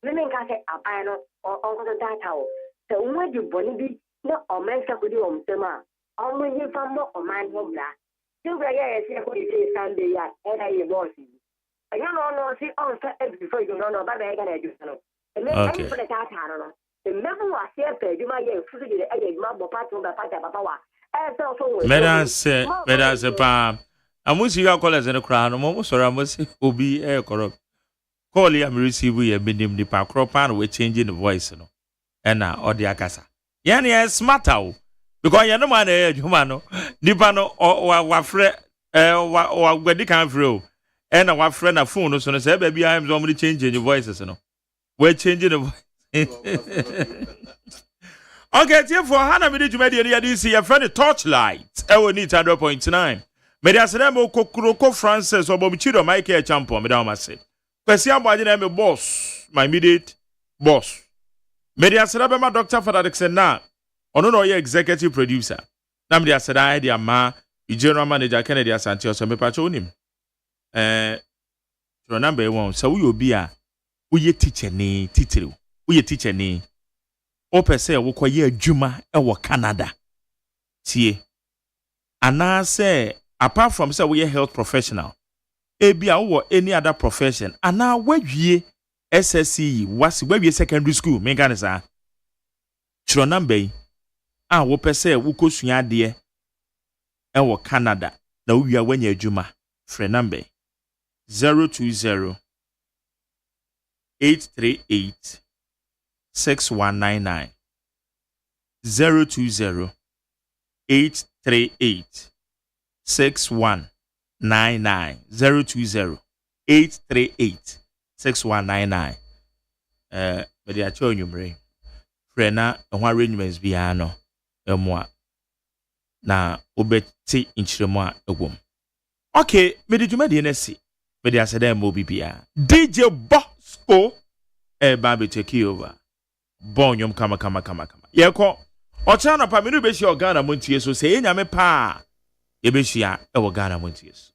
Women can say a pine or uncle that town. So when you bonny no or men could do on Tema, only you found more or man home that. Still, I say Sunday, and I was. I don't know, see, on before you know, but I can do so. And then for the cat, the member was here, you might get food in the egg, mumble part of the Papa. Medas a palm. I must see your colors in a crown, almost or I must be a corrupt. Call him receive we have been the park pan with changing the voice, and now or the Acasa. Yanni smart out because you're no man, humano, Nipano or Wafre, or where they can't throw. And our friend a phone, so I said, baby, I am only changing your voices, We're changing the voice. Okay, for Hannah, we need to make the DC a friend Torchlight. I will need 100.9. Mediasademo Kokuroko Francis or Bobichido, my care champion, Madame Massey. Questia by the name of boss, my immediate boss. Mediasadama doctor for that extent now. Or no, your executive producer. Namdia said I, dear ma, the general manager Kennedy Asante, or some patronim. Number one, so we will be a we teacher ni titru. We teacher ni. Ope say wo koye adwuma e wo Canada. Tie. Ana say apart from say we health professional, e bia wo any other profession. Ana wawie SSC was wawie secondary school, me gan sa. Chiro number a wo pese wo kosua de e wo Canada. Na wo wia wanya adwuma. Free number 020 838 6199 020 838 6199 020 838 6199 but they are showing you brain frena and one arrangements biano emwa na obeti inchiremo egwom. Okay, me did you make the NSC? Me dey say dem obibia. DJ Bosco baby take you over. Bonyom kama. Yeko. Ocha na pa me no be shi Ghana montie so say nyame pa. Ye be shi a e wo Ghana montie so.